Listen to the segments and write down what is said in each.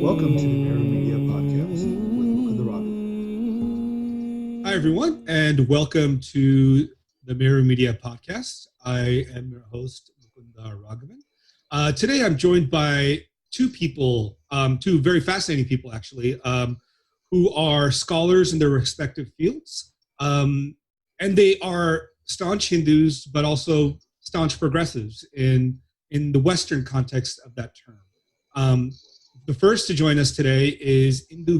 Welcome to the Mirror Media Podcast with Mukunda. Hi, everyone, and welcome to the Mirror Media Podcast. I am your host, Mukunda Raghavan. Today, I'm joined by two people, two very fascinating people, actually, who are scholars in their respective fields. And they are staunch Hindus, but also staunch progressives in the Western context of that term. The first to join us today is Indu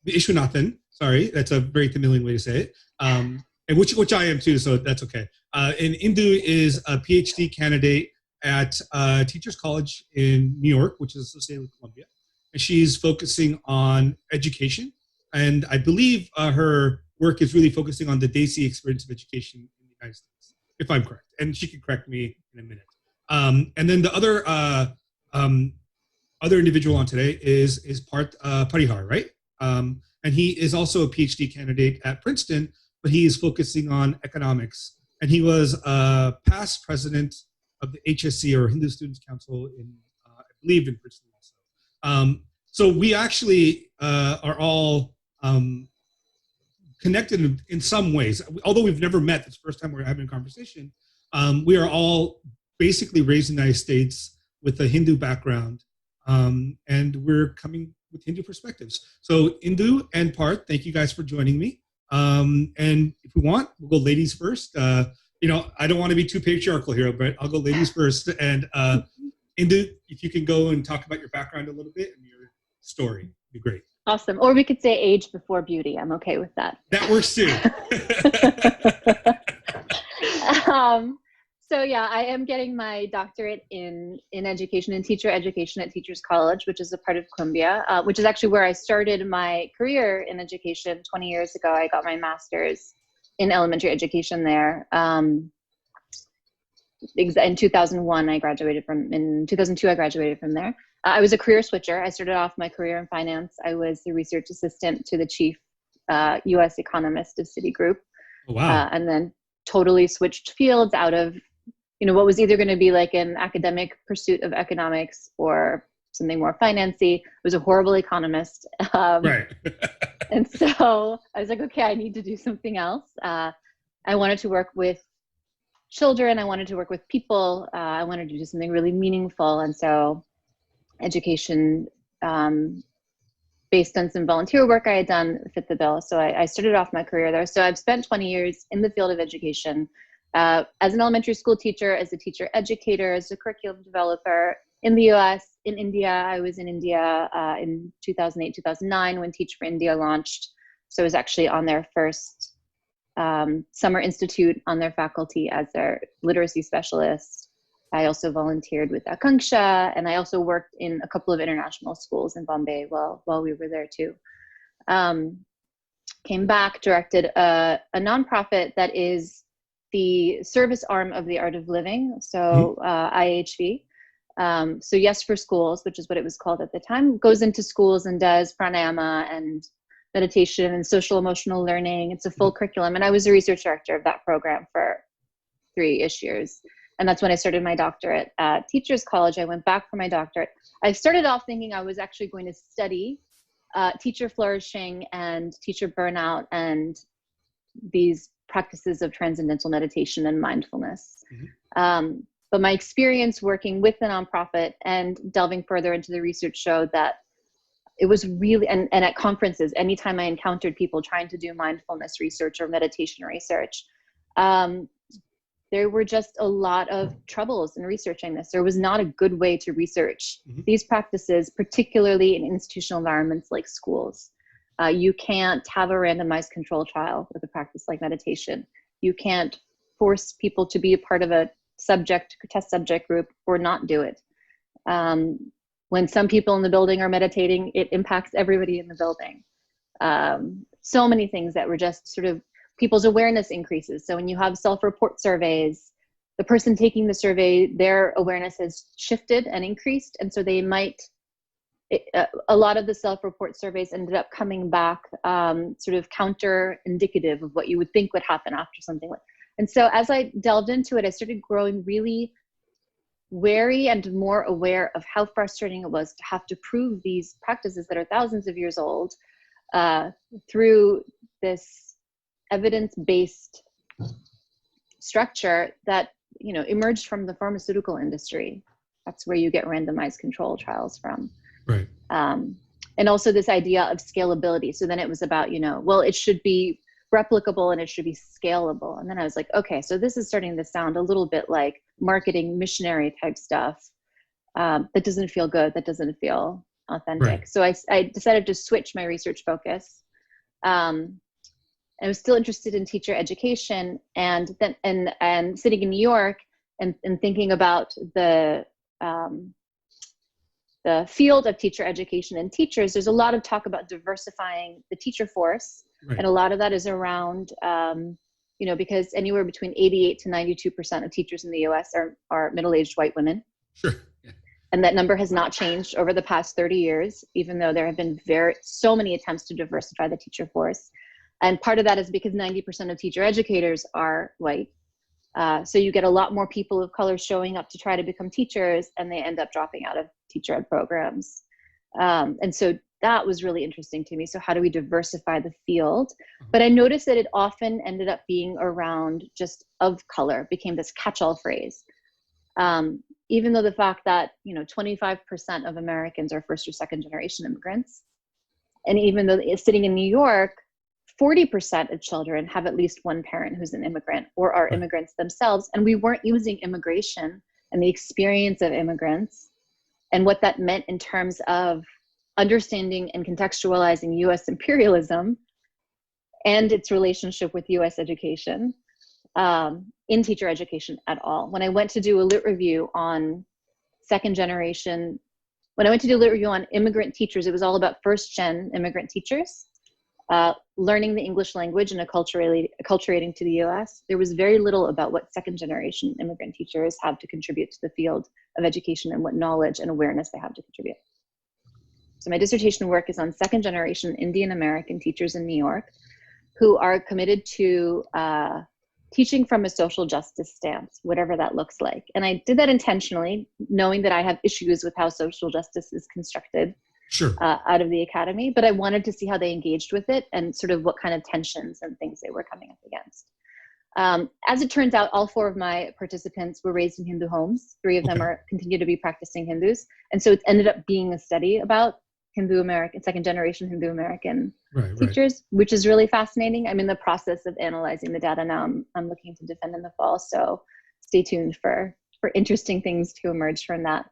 Viswanathan. Sorry, that's a very Tamilian way to say it, and which I am too, so that's okay. And Indu is a PhD candidate at Teachers College in New York, which is associated with Columbia, and she's focusing on education. And I believe her work is really focusing on the Desi experience of education in the United States, if I'm correct. And she can correct me in a minute. And then the other individual on today is Parth Parihar, right? And he is also a PhD candidate at Princeton, but he is focusing on economics. And he was past president of the HSC, or Hindu Students Council, in I believe in Princeton also. So we actually are all connected in some ways. Although we've never met, it's the first time we're having a conversation. We are all basically raised in the United States with a Hindu background, and we're coming with Hindu perspectives. So Indu and Parth, thank you guys for joining me. And if we want, we'll go ladies first. I don't want to be too patriarchal here, but I'll go ladies first. And Indu, if you can go and talk about your background a little bit and your story, it'd be great. Awesome. Or we could say age before beauty. I'm okay with that. That works too. So yeah, I am getting my doctorate in education and teacher education at Teachers College, which is a part of Columbia, which is actually where I started my career in education 20 years ago. I got my master's in elementary education there. In 2001, I graduated in 2002, I graduated from there. I was a career switcher. I started off my career in finance. I was the research assistant to the chief U.S. economist of Citigroup. Oh, wow. And then totally switched fields out of what was either going to be like an academic pursuit of economics or something more financy. I was a horrible economist. Right. And so I was like, okay, I need to do something else. I wanted to work with children. I wanted to work with people. I wanted to do something really meaningful. And so education, based on some volunteer work I had done, fit the bill. So I started off my career there. So I've spent 20 years in the field of education. As an elementary school teacher, as a teacher educator, as a curriculum developer in the US, in India. I was in India in 2008, 2009 when Teach for India launched. So I was actually on their first summer institute on their faculty as their literacy specialist. I also volunteered with Akanksha, and I also worked in a couple of international schools in Bombay while we were there too. Came back, directed a nonprofit that is the service arm of the Art of Living, so IHV. So Yes for Schools, which is what it was called at the time, goes into schools and does pranayama and meditation and social emotional learning. It's a full curriculum. And I was a research director of that program for 3-ish years. And that's when I started my doctorate at Teachers College. I went back for my doctorate. I started off thinking I was actually going to study teacher flourishing and teacher burnout and these practices of transcendental meditation and mindfulness. But my experience working with the nonprofit and delving further into the research showed that it was really, and at conferences, anytime I encountered people trying to do mindfulness research or meditation research, there were just a lot of troubles in researching this. There was not a good way to research these practices, particularly in institutional environments like schools. You can't have a randomized control trial with a practice like meditation. You can't force people to be a part of a test subject group or not do it. When some people in the building are meditating, it impacts everybody in the building. So many things that were just sort of people's awareness increases. So when you have self-report surveys, the person taking the survey, their awareness has shifted and increased. And so they might, a lot of the self-report surveys ended up coming back sort of counter-indicative of what you would think would happen after something like. And so as I delved into it, I started growing really wary and more aware of how frustrating it was to have to prove these practices that are thousands of years old through this evidence-based structure that, you know, emerged from the pharmaceutical industry. That's where you get randomized control trials from. Right. And also this idea of scalability. So then it was about, you know, well, it should be replicable and it should be scalable. And then I was like, okay, so this is starting to sound a little bit like marketing missionary type stuff. That doesn't feel good. That doesn't feel authentic. Right. So I decided to switch my research focus. I was still interested in teacher education, and then and sitting in New York and thinking about the field of teacher education and teachers. There's a lot of talk about diversifying the teacher force, Right. and a lot of that is around you know, because anywhere between 88 to 92% of teachers in the U.S. are middle-aged white women. Sure. Yeah. And that number has not changed over the past 30 years, even though there have been so many attempts to diversify the teacher force. And part of that is because 90% of teacher educators are white. So you get a lot more people of color showing up to try to become teachers, and they end up dropping out of teacher ed programs. And so that was really interesting to me. So how do we diversify the field? But I noticed that it often ended up being around just of color, became this catch-all phrase. Even though the fact that, you know, 25% of Americans are first or second generation immigrants. And even though it's sitting in New York, 40% of children have at least one parent who's an immigrant or are immigrants themselves. And we weren't using immigration and the experience of immigrants and what that meant in terms of understanding and contextualizing US imperialism and its relationship with US education in teacher education at all. When I went to do a lit review on immigrant teachers, it was all about first gen immigrant teachers. Learning the English language and acculturating to the US. There was very little about what second generation immigrant teachers have to contribute to the field of education and what knowledge and awareness they have to contribute. So my dissertation work is on second generation Indian American teachers in New York who are committed to teaching from a social justice stance, whatever that looks like. And I did that intentionally, knowing that I have issues with how social justice is constructed. Sure. Out of the academy, but I wanted to see how they engaged with it and sort of what kind of tensions and things they were coming up against. As it turns out, all 4 of my participants were raised in Hindu homes. 3 of them continue to be practicing Hindus. And so it ended up being a study about Hindu American, second generation Hindu American teachers, which is really fascinating. I'm in the process of analyzing the data now. I'm looking to defend in the fall. So stay tuned for interesting things to emerge from that.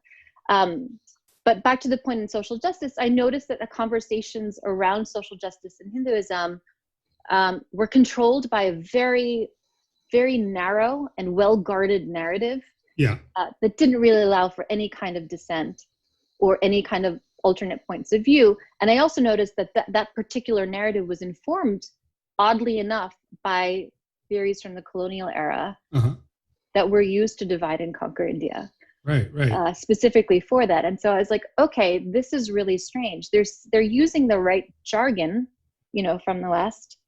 But back to the point in social justice, I noticed that the conversations around social justice in Hinduism were controlled by a very, very narrow and well-guarded narrative that didn't really allow for any kind of dissent or any kind of alternate points of view. And I also noticed that that particular narrative was informed, oddly enough, by theories from the colonial era that were used to divide and conquer India. Right. Specifically for that. And so I was like, okay, this is really strange. They're using the right jargon, you know, from the West,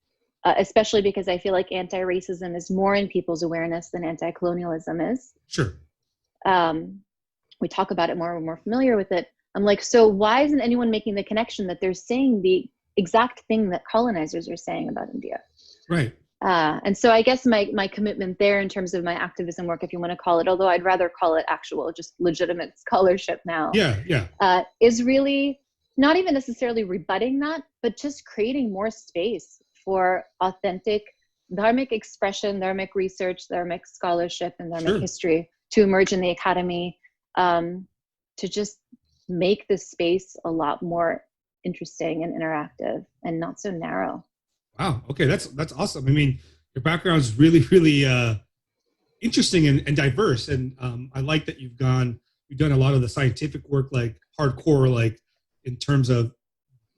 especially because I feel like anti-racism is more in people's awareness than anti-colonialism is. Sure. We talk about it more and we're more familiar with it. I'm like, so why isn't anyone making the connection that they're saying the exact thing that colonizers are saying about India? Right. And so I guess my commitment there in terms of my activism work, if you want to call it, although I'd rather call it actual, just legitimate scholarship now, is really not even necessarily rebutting that, but just creating more space for authentic Dharmic expression, Dharmic research, Dharmic scholarship, and Dharmic history to emerge in the academy, to just make this space a lot more interesting and interactive and not so narrow. Wow. Okay. That's awesome. I mean, your background is really, really interesting and diverse. And I like that you've done a lot of the scientific work, like hardcore, like in terms of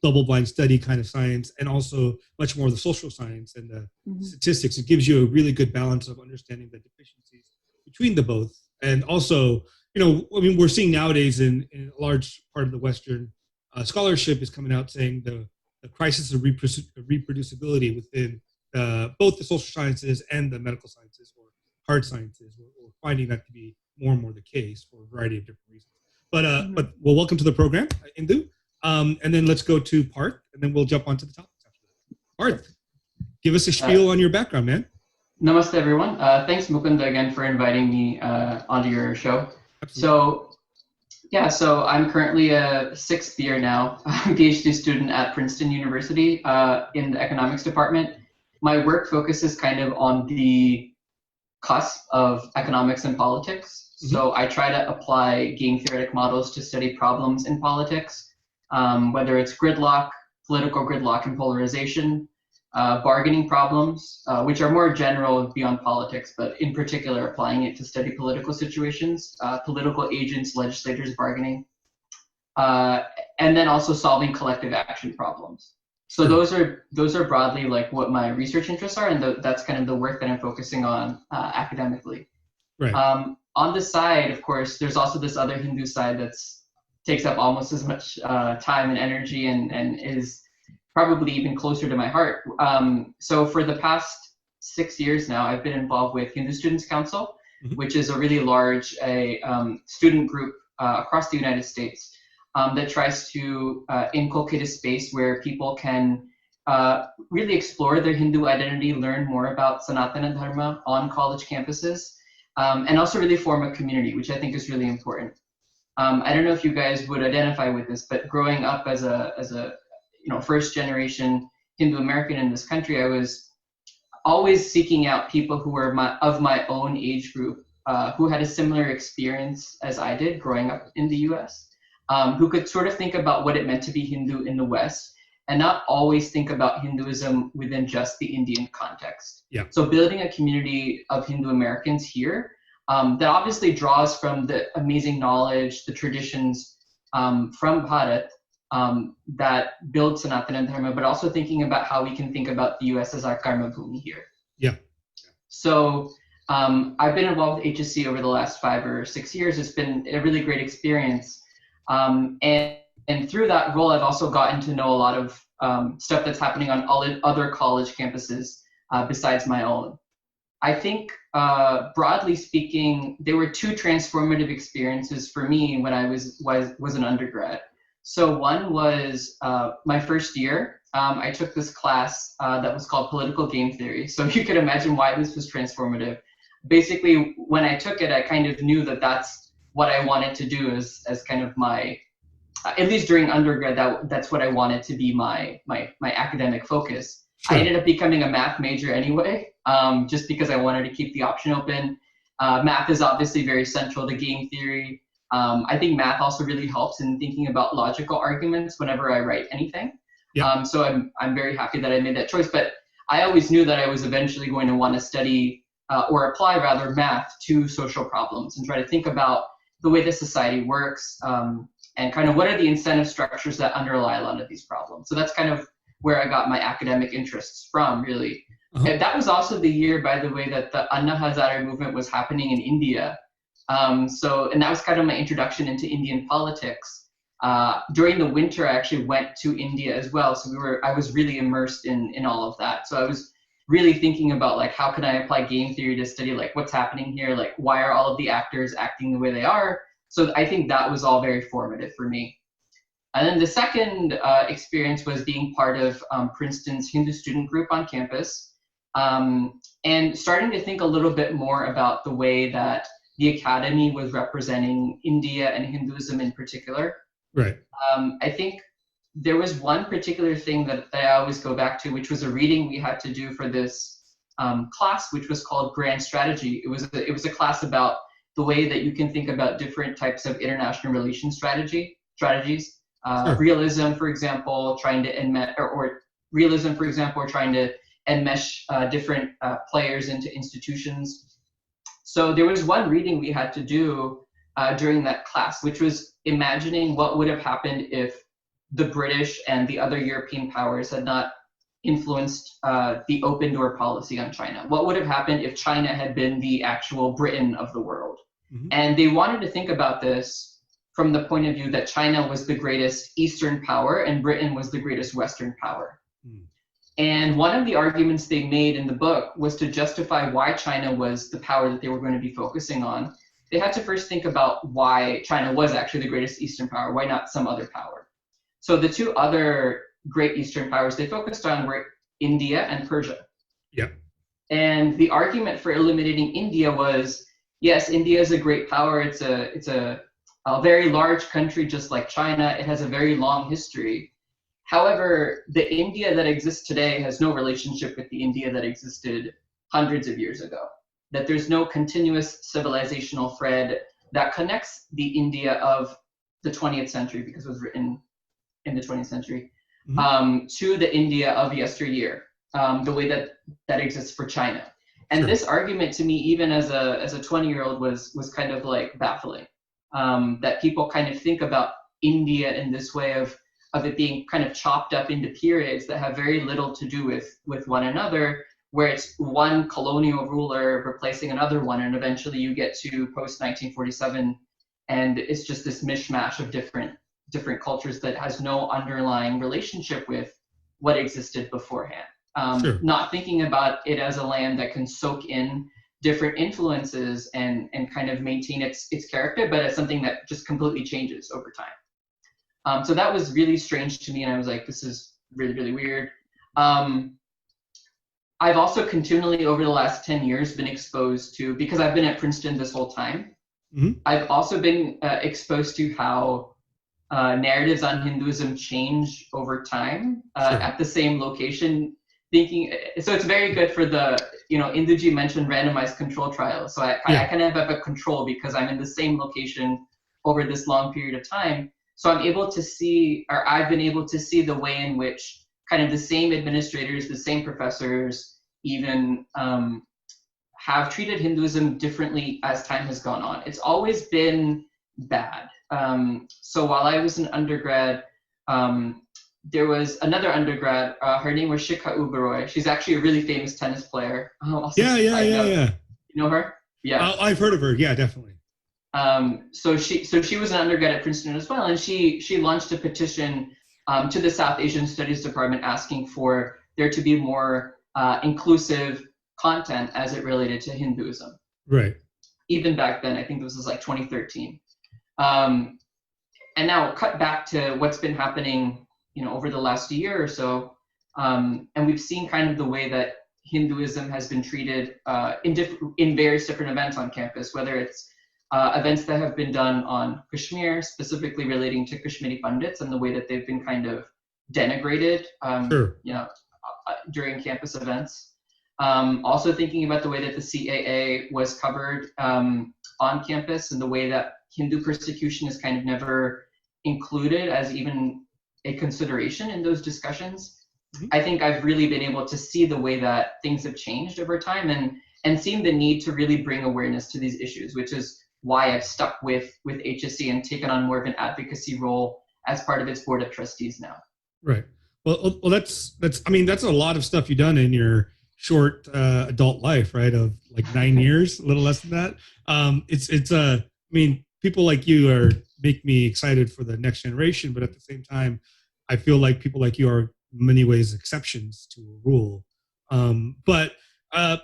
double-blind study kind of science, and also much more of the social science and the statistics. It gives you a really good balance of understanding the deficiencies between the both. And also, you know, I mean, we're seeing nowadays in a large part of the Western scholarship is coming out saying the crisis of reproducibility within both the social sciences and the medical sciences, or hard sciences. We're finding that to be more and more the case for a variety of different reasons. But well, welcome to the program, Indu. And then let's go to Parth, and then we'll jump onto the topics after that. Parth, give us a spiel on your background, man. Namaste, everyone. Thanks, Mukunda, again for inviting me onto your show. Absolutely. So I'm currently a 6th year now, PhD student at Princeton University in the economics department. My work focuses kind of on the cusp of economics and politics. So I try to apply game theoretic models to study problems in politics, whether it's gridlock, political gridlock and polarization, bargaining problems, which are more general beyond politics, but in particular applying it to study political situations, political agents, legislators bargaining, and then also solving collective action problems. So those are broadly like what my research interests are, and that's kind of the work that I'm focusing on academically. Right. On the side, of course, there's also this other Hindu side that's takes up almost as much time and energy and is probably even closer to my heart. So for the past 6 years now, I've been involved with Hindu Students Council, which is a really large student group across the United States that tries to inculcate a space where people can really explore their Hindu identity, learn more about Sanatana Dharma on college campuses, and also really form a community, which I think is really important. I don't know if you guys would identify with this, but growing up as a first generation Hindu American in this country, I was always seeking out people who were of my own age group, who had a similar experience as I did growing up in the US, who could sort of think about what it meant to be Hindu in the West and not always think about Hinduism within just the Indian context. Yeah. So building a community of Hindu Americans here that obviously draws from the amazing knowledge, the traditions from Bharat, that build Sanatana Dharma, but also thinking about how we can think about the US as our karma bhumi here. Yeah. So I've been involved with HSC over the last 5 or 6 years. It's been a really great experience. And through that role, I've also gotten to know a lot of stuff that's happening on all other college campuses besides my own. I think, broadly speaking, there were 2 transformative experiences for me when I was an undergrad. So one was my first year. I took this class that was called Political Game Theory. So you could imagine why this was transformative. Basically, when I took it, I kind of knew that that's what I wanted to do as kind of my, at least during undergrad, that's what I wanted to be my academic focus. Sure. I ended up becoming a math major anyway, just because I wanted to keep the option open. Math is obviously very central to game theory. I think math also really helps in thinking about logical arguments whenever I write anything. Yeah. So I'm very happy that I made that choice. But I always knew that I was eventually going to want to study or apply rather math to social problems and try to think about the way the society works and kind of what are the incentive structures that underlie a lot of these problems. So that's kind of where I got my academic interests from, really. And that was also the year, by the way, that the Anna Hazare movement was happening in India. And that was kind of my introduction into Indian politics. During the winter, I actually went to India as well. So I was really immersed in all of that. So I was really thinking about like, how can I apply game theory to study like what's happening here? Like, why are all of the actors acting the way they are? So I think that was all very formative for me. And then the second experience was being part of Princeton's Hindu student group on campus, and starting to think a little bit more about the way that the academy was representing India and Hinduism in particular. Right. I think there was one particular thing that I always go back to, which was a reading we had to do for this class, which was called Grand Strategy. It was a class about the way that you can think about different types of international relations strategies. Sure. Realism, for example, trying to enmesh different players into institutions. So there was one reading we had to do during that class, which was imagining what would have happened if the British and the other European powers had not influenced the open door policy on China. What would have happened if China had been the actual Britain of the world? Mm-hmm. And they wanted to think about this from the point of view that China was the greatest Eastern power and Britain was the greatest Western power. Mm. And one of the arguments they made in the book was to justify why China was the power that they were going to be focusing on. They had to first think about why China was actually the greatest Eastern power, why not some other power. So the two other great Eastern powers they focused on were India and Persia. Yeah. And the argument for eliminating India was, yes, India is a great power. It's a very large country, just like China. It has a very long history. However, the India that exists today has no relationship with the India that existed hundreds of years ago. That there's no continuous civilizational thread that connects the India of the 20th century, because it was written in the 20th century, to the India of yesteryear, the way that exists for China. And this argument to me, even as a 20-year-old, was kind of like baffling. That people kind of think about India in this way of it being kind of chopped up into periods that have very little to do with one another, where it's one colonial ruler replacing another one, and eventually you get to post-1947, and it's just this mishmash of different cultures that has no underlying relationship with what existed beforehand. Not thinking about it as a land that can soak in different influences and kind of maintain its character, but as something that just completely changes over time. So that was really strange to me, and I was like, this is really, really weird. I've also continually over the last 10 years been exposed to, because I've been at Princeton this whole time, I've also been exposed to how narratives on Hinduism change over time at the same location. So it's very good for the, Induji mentioned randomized control trials. So I kind of have a control because I'm in the same location over this long period of time. So I'm able to see, or I've been able to see the way in which kind of the same administrators, the same professors, even have treated Hinduism differently as time has gone on. It's always been bad. So while I was an undergrad, there was another undergrad, her name was Shikha Uberoi. She's actually a really famous tennis player. Yeah. You know her? Yeah. I've heard of her. Yeah, definitely. So she was an undergrad at Princeton as well, and she launched a petition to the South Asian Studies Department asking for there to be more inclusive content as it related to Hinduism. Right. Even back then, I think this was like 2013. And now cut back to what's been happening, over the last year or so, and we've seen kind of the way that Hinduism has been treated in various different events on campus, whether it's events that have been done on Kashmir, specifically relating to Kashmiri Pandits and the way that they've been kind of denigrated, during campus events. Also thinking about the way that the CAA was covered on campus and the way that Hindu persecution is kind of never included as even a consideration in those discussions. I think I've really been able to see the way that things have changed over time and seen the need to really bring awareness to these issues, which is why I've stuck with HSC and taken on more of an advocacy role as part of its board of trustees now. Right. Well, that's a lot of stuff you've done in your short adult life, right? Of like 9 years, a little less than that. People like you make me excited for the next generation, but at the same time, I feel like people like you are in many ways exceptions to a rule. But I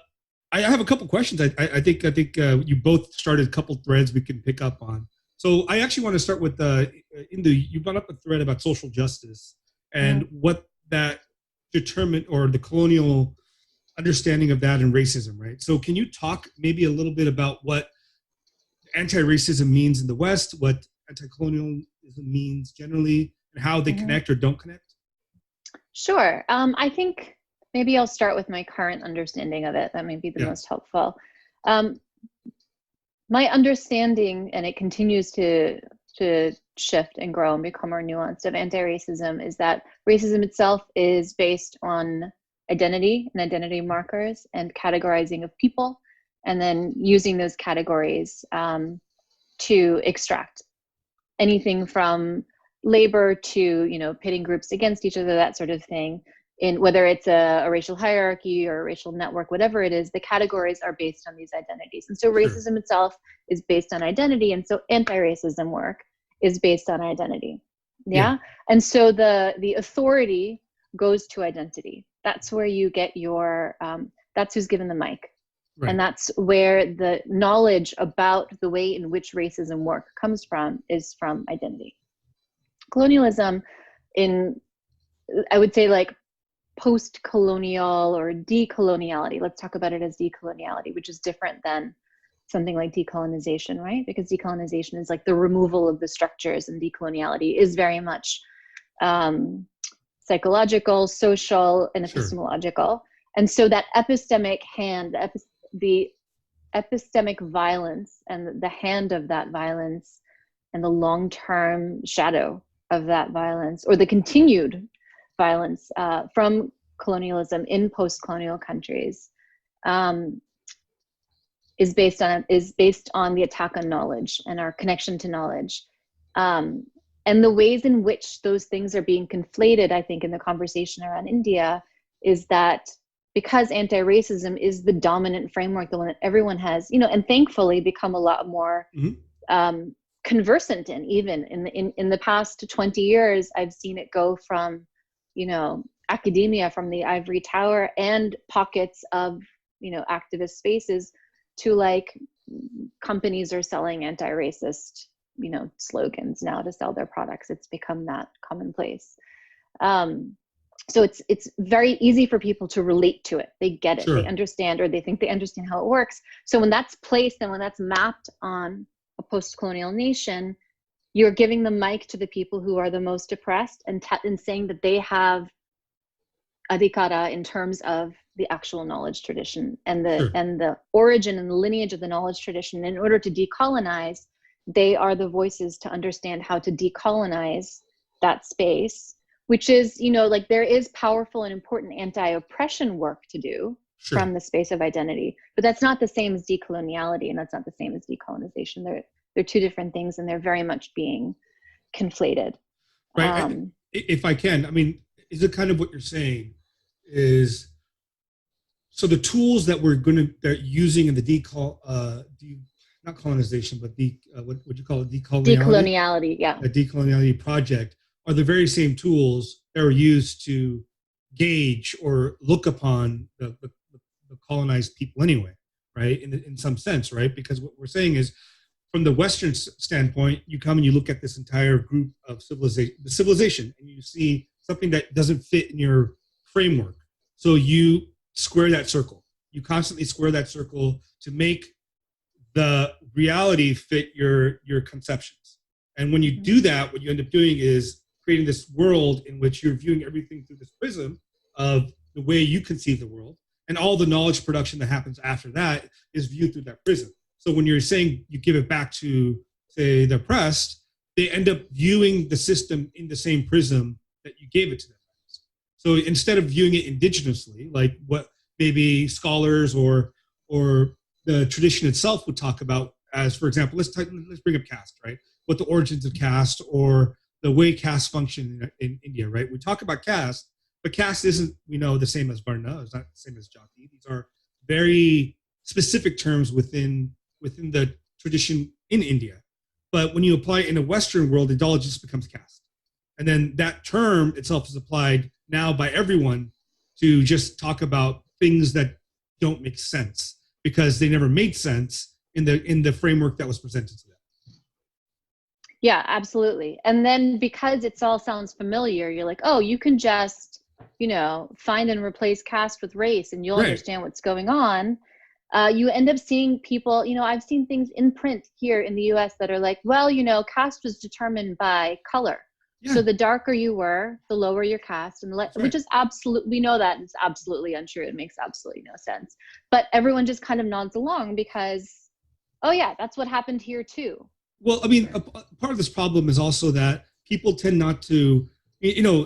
have a couple questions. I think you both started a couple threads we can pick up on. So I actually want to start with Indu. You brought up a thread about social justice and what that determined, or the colonial understanding of that and racism, right? So can you talk maybe a little bit about what anti-racism means in the West, what anti-colonialism means generally, and how they connect or don't connect? Sure. I think maybe I'll start with my current understanding of it. That may be the most helpful. My understanding, and it continues to shift and grow and become more nuanced, of anti-racism is that racism itself is based on identity and identity markers and categorizing of people, and then using those categories to extract anything from labor to pitting groups against each other, that sort of thing. In whether it's a racial hierarchy or a racial network, whatever it is, the categories are based on these identities. And so racism itself is based on identity, and so anti-racism work is based on identity. And so the authority goes to identity. That's where you get your, that's who's given the mic. Right. And that's where the knowledge about the way in which racism work comes from, is from identity. Colonialism, in, I would say, like post-colonial or decoloniality, let's talk about it as decoloniality, which is different than something like decolonization, right? Because decolonization is like the removal of the structures, and decoloniality is very much psychological, social, and epistemological. And so that epistemic hand, the epistemic violence, and the hand of that violence, and the long-term shadow of that violence, or the continued violence from colonialism in post-colonial countries, is based on the attack on knowledge and our connection to knowledge. And the ways in which those things are being conflated, I think, in the conversation around India, is that because anti-racism is the dominant framework, the one that everyone has, and thankfully become a lot more conversant in. Even in the past 20 years, I've seen it go from, academia, from the ivory tower and pockets of, activist spaces, to like companies are selling anti-racist, slogans now to sell their products. It's become that commonplace. So it's very easy for people to relate to it. They get it, they understand, or they think they understand how it works. So when that's placed and when that's mapped on a post-colonial nation, you're giving the mic to the people who are the most oppressed, and saying that they have adhikara in terms of the actual knowledge tradition and the origin and the lineage of the knowledge tradition. In order to decolonize, they are the voices to understand how to decolonize that space, which is, like, there is powerful and important anti-oppression work to do from the space of identity, but that's not the same as decoloniality, and that's not the same as decolonization. They're two different things, and they're very much being conflated. Right. If I can, I mean, is it kind of what you're saying is, so the tools that they're using in the not colonization, but what would you call it? Decoloniality, yeah. The decoloniality project are the very same tools that are used to gauge or look upon the colonized people anyway, right? In some sense, right? Because what we're saying is, from the Western standpoint, you come and you look at this entire group of civilization, and you see something that doesn't fit in your framework. So you square that circle. You constantly square that circle to make the reality fit your conceptions. And when you do that, what you end up doing is creating this world in which you're viewing everything through this prism of the way you conceive the world, and all the knowledge production that happens after that is viewed through that prism. So when you're saying you give it back to, say, the oppressed, they end up viewing the system in the same prism that you gave it to them. So instead of viewing it indigenously, like what maybe scholars or the tradition itself would talk about as, for example, let's bring up caste, right? What the origins of caste, or the way caste function in India, right? We talk about caste, but caste isn't, the same as Varna. It's not the same as Jati. These are very specific terms within the tradition in India. But when you apply it in a Western world, it all just becomes caste. And then that term itself is applied now by everyone to just talk about things that don't make sense because they never made sense in the framework that was presented to them. Yeah, absolutely. And then because it all sounds familiar, you're like, oh, you can just, find and replace caste with race, and you'll understand what's going on. You end up seeing people, I've seen things in print here in the US that are like, well, caste was determined by color. Yeah. So the darker you were, the lower your caste, and which is absolutely, we know that it's absolutely untrue. It makes absolutely no sense. But everyone just kind of nods along because, oh yeah, that's what happened here too. Well, I mean, a part of this problem is also that people tend not to,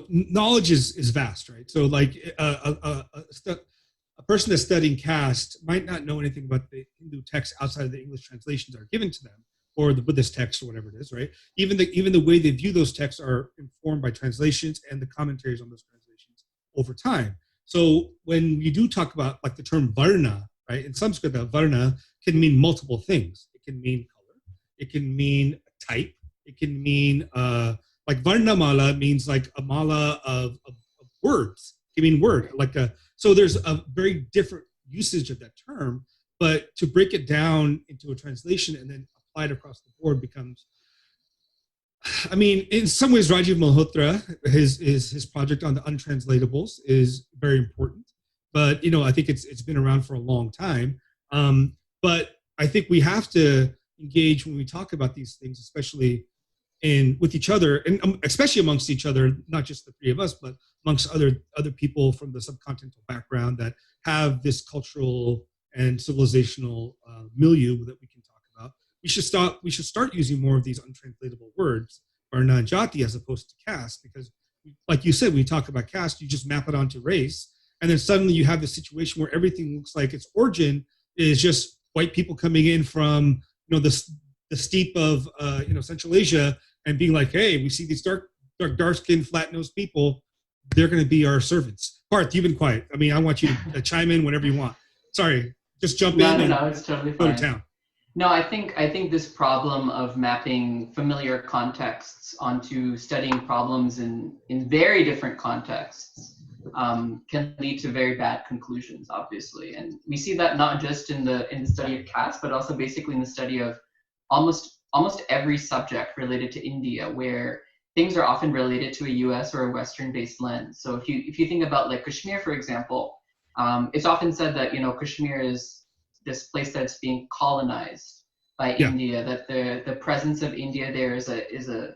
knowledge is vast, right? So like a person that's studying caste might not know anything about the Hindu texts outside of the English translations that are given to them, or the Buddhist text, or whatever it is, right? Even the way they view those texts are informed by translations and the commentaries on those translations over time. So when you do talk about like the term varna, right? In Sanskrit, varna can mean multiple things. It can mean color. It can mean type. It can mean like varna mala means like a mala of words. I mean, word, like so there's a very different usage of that term, but to break it down into a translation and then apply it across the board becomes, I mean, in some ways, Rajiv Malhotra, his project on the untranslatables is very important. But I think it's been around for a long time. But I think we have to engage when we talk about these things, especially with each other, and especially amongst each other, not just the three of us, but amongst other people from the subcontinental background that have this cultural and civilizational milieu that we can talk about. We should start using more of these untranslatable words, Varna and Jati, as opposed to caste, because like you said, when you talk about caste, you just map it onto race, and then suddenly you have this situation where everything looks like its origin is just white people coming in from the steppe of Central Asia and being like, hey, we see these dark-skinned, flat-nosed people, they're going to be our servants. Parth, you've been quiet. I mean, I want you to chime in whenever you want. Sorry, just jump in. No, it's totally go fine. to town. No, I think this problem of mapping familiar contexts onto studying problems in very different contexts can lead to very bad conclusions, obviously. And we see that not just in the study of caste, but also basically in the study of almost every subject related to India, where things are often related to a US or a Western-based lens. So if you think about like Kashmir, for example, it's often said that Kashmir is this place that's being colonized by India, that the presence of India there is a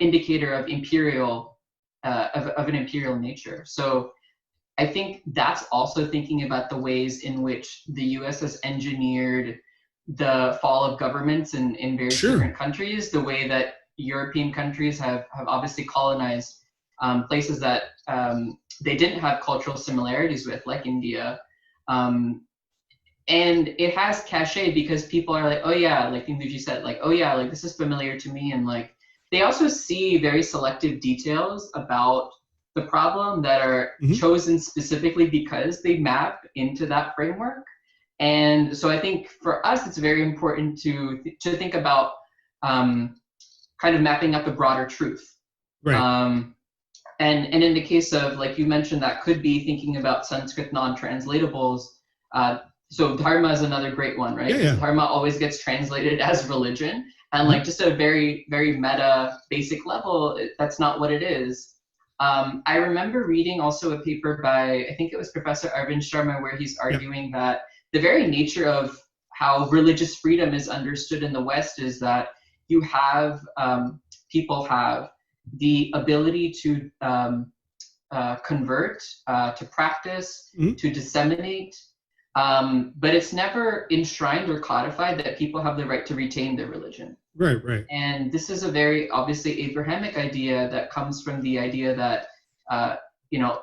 indicator of imperial of an imperial nature. So I think that's also thinking about the ways in which the US has engineered the fall of governments in various different countries, the way that European countries have obviously colonized places that they didn't have cultural similarities with, like India. And it has cachet because people are like, oh yeah, like Induji said, like, oh yeah, like this is familiar to me. And like, they also see very selective details about the problem that are chosen specifically because they map into that framework. And so I think for us, it's very important to think about kind of mapping up a broader truth. Right. And in the case of, like you mentioned, that could be thinking about Sanskrit non-translatables. So Dharma is another great one, right? Yeah. Dharma always gets translated as religion. And like just at a very, very meta basic level, that's not what it is. I remember reading also a paper by, I think it was Professor Arvind Sharma, where he's arguing that the very nature of how religious freedom is understood in the West is that you have, people have the ability to convert, to practice, to disseminate, but it's never enshrined or codified that people have the right to retain their religion. Right. And this is a very obviously Abrahamic idea that comes from the idea that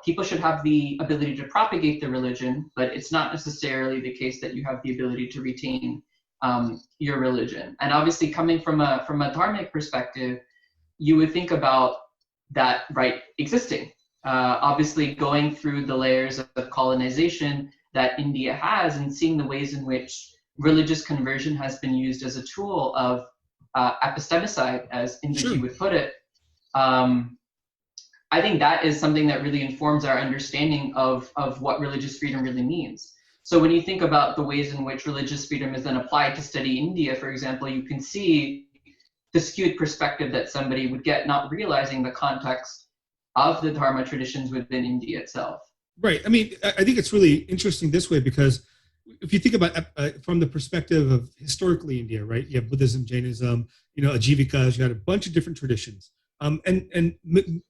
people should have the ability to propagate their religion, but it's not necessarily the case that you have the ability to retain your religion. And obviously, coming from a dharmic perspective, you would think about that right existing. Obviously, going through the layers of colonization that India has and seeing the ways in which religious conversion has been used as a tool of epistemicide, as Induji would put it. I think that is something that really informs our understanding of what religious freedom really means. So when you think about the ways in which religious freedom is then applied to study India, for example, you can see the skewed perspective that somebody would get, not realizing the context of the Dharma traditions within India itself. Right. I mean, I think it's really interesting this way because if you think about from the perspective of historically India, right? You have Buddhism, Jainism, Ajivikas, you got a bunch of different traditions. And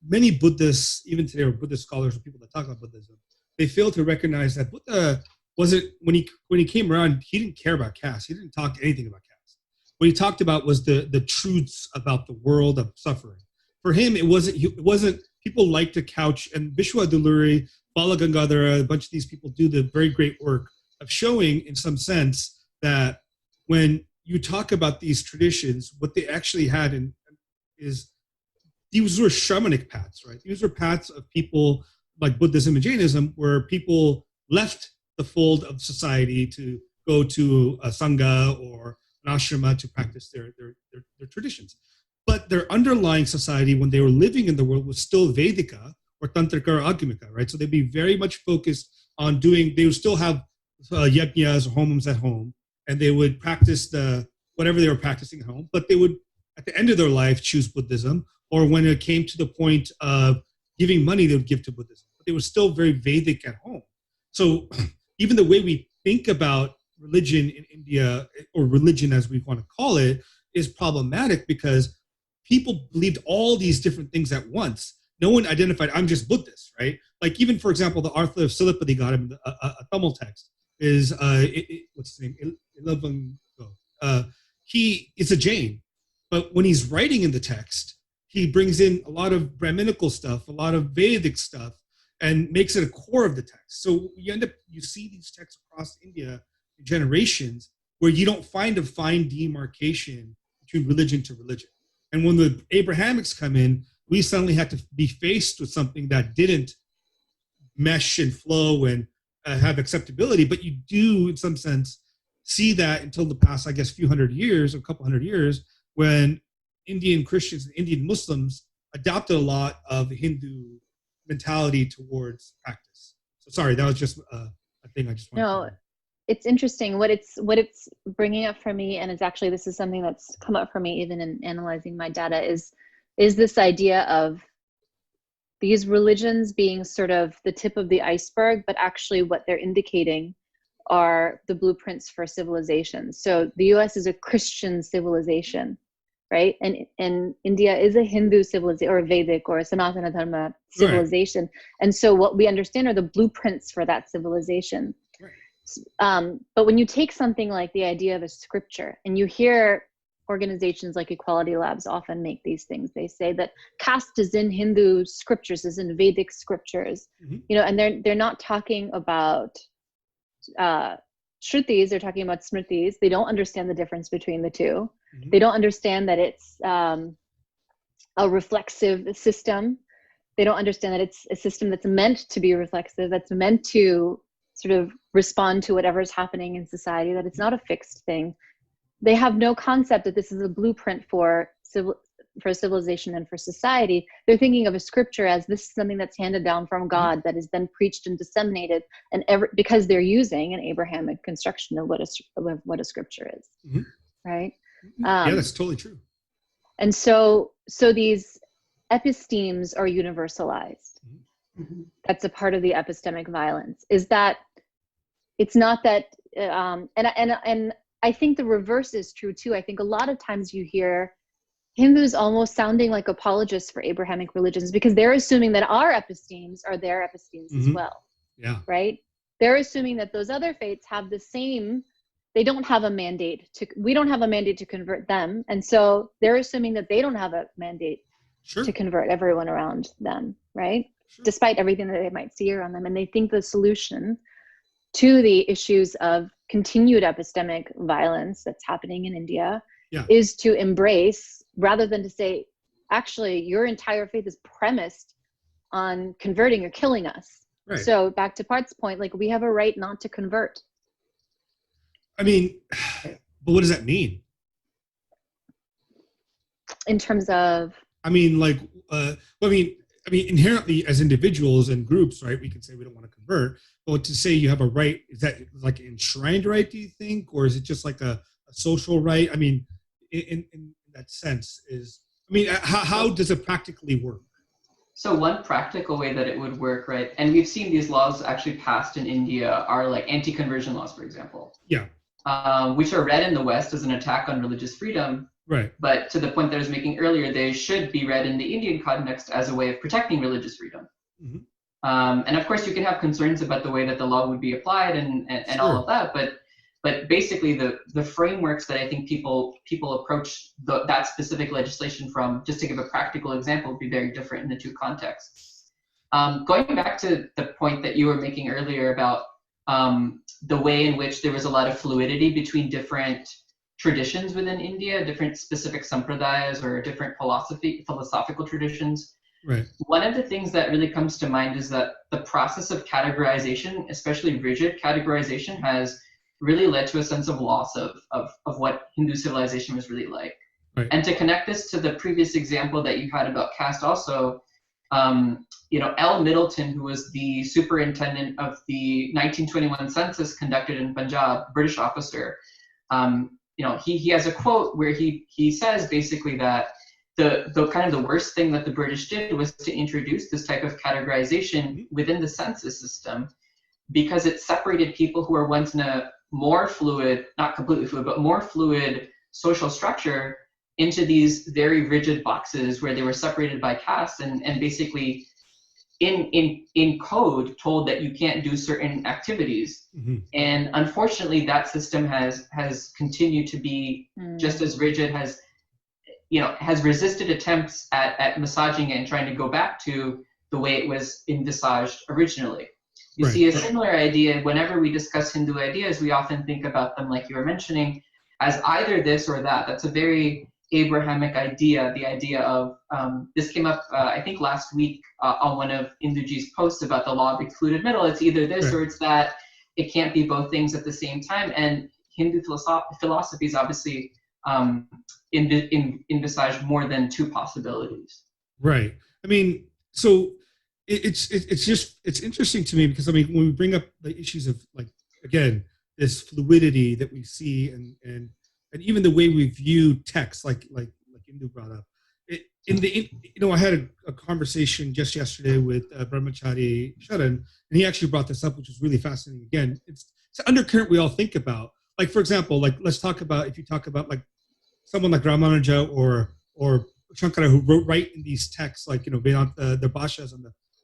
many Buddhists, even today, or Buddhist scholars or people that talk about Buddhism, they fail to recognize that Buddha wasn't, when he came around, he didn't care about caste. He didn't talk anything about caste. What he talked about was the truths about the world of suffering. For him, it wasn't people like to couch, and Vishwa Duluri, Bala Gangadhara, a bunch of these people do the very great work of showing, in some sense, that when you talk about these traditions, what they actually had is these were shamanic paths, right? These were paths of people like Buddhism and Jainism, where people left the fold of society to go to a sangha or an ashrama to practice their traditions. But their underlying society, when they were living in the world, was still Vedika or tantrika or agamika, right? So they'd be very much focused on they would still have yajnas or homums at home, and they would practice whatever they were practicing at home, but they would, at the end of their life, choose Buddhism, or when it came to the point of giving money, they would give to Buddhism. But they were still very Vedic at home. So even the way we think about religion in India, or religion as we want to call it, is problematic because people believed all these different things at once. No one identified, I'm just Buddhist, right? Like even, for example, the Artha of Silappadigaram, a Tamil text, is, what's his name? He is a Jain. But when he's writing in the text, he brings in a lot of Brahminical stuff, a lot of Vedic stuff, and makes it a core of the text. So you see these texts across India in generations where you don't find a fine demarcation between religion to religion. And when the Abrahamics come in, we suddenly had to be faced with something that didn't mesh and flow and have acceptability. But you do, in some sense, see that until the past, I guess, few hundred years, a couple hundred years, when Indian Christians and Indian Muslims adopted a lot of Hindu mentality towards practice. So sorry, that was just a thing I just wanted to. It's interesting what it's bringing up for me, and it's actually, this is something that's come up for me even in analyzing my data, is this idea of these religions being sort of the tip of the iceberg, but actually what they're indicating are the blueprints for civilization. So the US is a Christian civilization, right? And India is a Hindu civilization, or a Vedic or a Sanatana Dharma civilization. Right. And so what we understand are the blueprints for that civilization. Right. But when you take something like the idea of a scripture, and you hear organizations like Equality Labs often make these things, they say that caste is in Hindu scriptures, is in Vedic scriptures, you know, and they're not talking about shrutis, they're talking about smritis. They don't understand the difference between the two. They don't understand that it's a reflexive system. They don't understand that it's a system that's meant to be reflexive, that's meant to sort of respond to whatever's happening in society, that it's not a fixed thing. They have no concept that this is a blueprint for civilization and for society. They're thinking of a scripture as this is something that's handed down from God, that is then preached and disseminated, and because they're using an Abrahamic construction of what a scripture is, right? Yeah, that's totally true. And so these epistemes are universalized. That's a part of the epistemic violence, is that it's not that, and I think the reverse is true too. I think a lot of times you hear Hindus almost sounding like apologists for Abrahamic religions, because they're assuming that our epistemes are their epistemes as well. Yeah. Right? They're assuming that those other faiths have the same, they don't have a mandate we don't have a mandate to convert them. And so they're assuming that they don't have a mandate to convert everyone around them, right? Despite everything that they might see around them. And they think the solution to the issues of continued epistemic violence that's happening in India is to embrace, rather than to say, actually, your entire faith is premised on converting or killing us. Right. So back to Parth's point, like, we have a right not to convert. I mean, but what does that mean? In terms of? I mean, like, I mean, inherently as individuals and groups, right, we can say we don't want to convert, but to say you have a right, is that like an enshrined right, do you think? Or is it just like a social right? I mean, in that sense how does it practically work? So one practical way that it would work, right, and we've seen these laws actually passed in India, are like anti-conversion laws, for example. Yeah. Which are read in the West as an attack on religious freedom. Right. But to the point that I was making earlier, they should be read in the Indian context as a way of protecting religious freedom. And of course, you can have concerns about the way that the law would be applied and all of that. But basically, the frameworks that I think people approach that specific legislation from, just to give a practical example, would be very different in the two contexts. Going back to the point that you were making earlier about the way in which there was a lot of fluidity between different traditions within India, different specific sampradayas or different philosophical traditions. Right. One of the things that really comes to mind is that the process of categorization, especially rigid categorization, has really led to a sense of loss of what Hindu civilization was really like. Right. And to connect this to the previous example that you had about caste also, L. Middleton, who was the superintendent of the 1921 census conducted in Punjab, British officer, he has a quote where he says basically that the kind of the worst thing that the British did was to introduce this type of categorization within the census system, because it separated people who were once in a more fluid, not completely fluid, but more fluid social structure into these very rigid boxes where they were separated by caste and basically in code told that you can't do certain activities. And unfortunately that system has continued to be just as rigid, has resisted attempts at massaging it and trying to go back to the way it was envisaged originally. You see a similar idea whenever we discuss Hindu ideas. We often think about them, like you were mentioning, as either this or that. That's a very Abrahamic idea, the idea of, this came up, I think last week on one of Induji's posts about the law of excluded middle. It's either this or it's that. It can't be both things at the same time. And Hindu philosophies obviously envisage more than two possibilities. Right. I mean, so it's interesting to me because, I mean, when we bring up the issues of, like, again, this fluidity that we see and even the way we view text, like Indu brought up, I had a conversation just yesterday with Brahmachari Sharan, and he actually brought this up, which was really fascinating. Again, it's an undercurrent we all think about. Like, for example, like, let's talk about, if you talk about like someone like Ramanuja or Shankara, who write in these texts, like, Vedanta, the Bhashas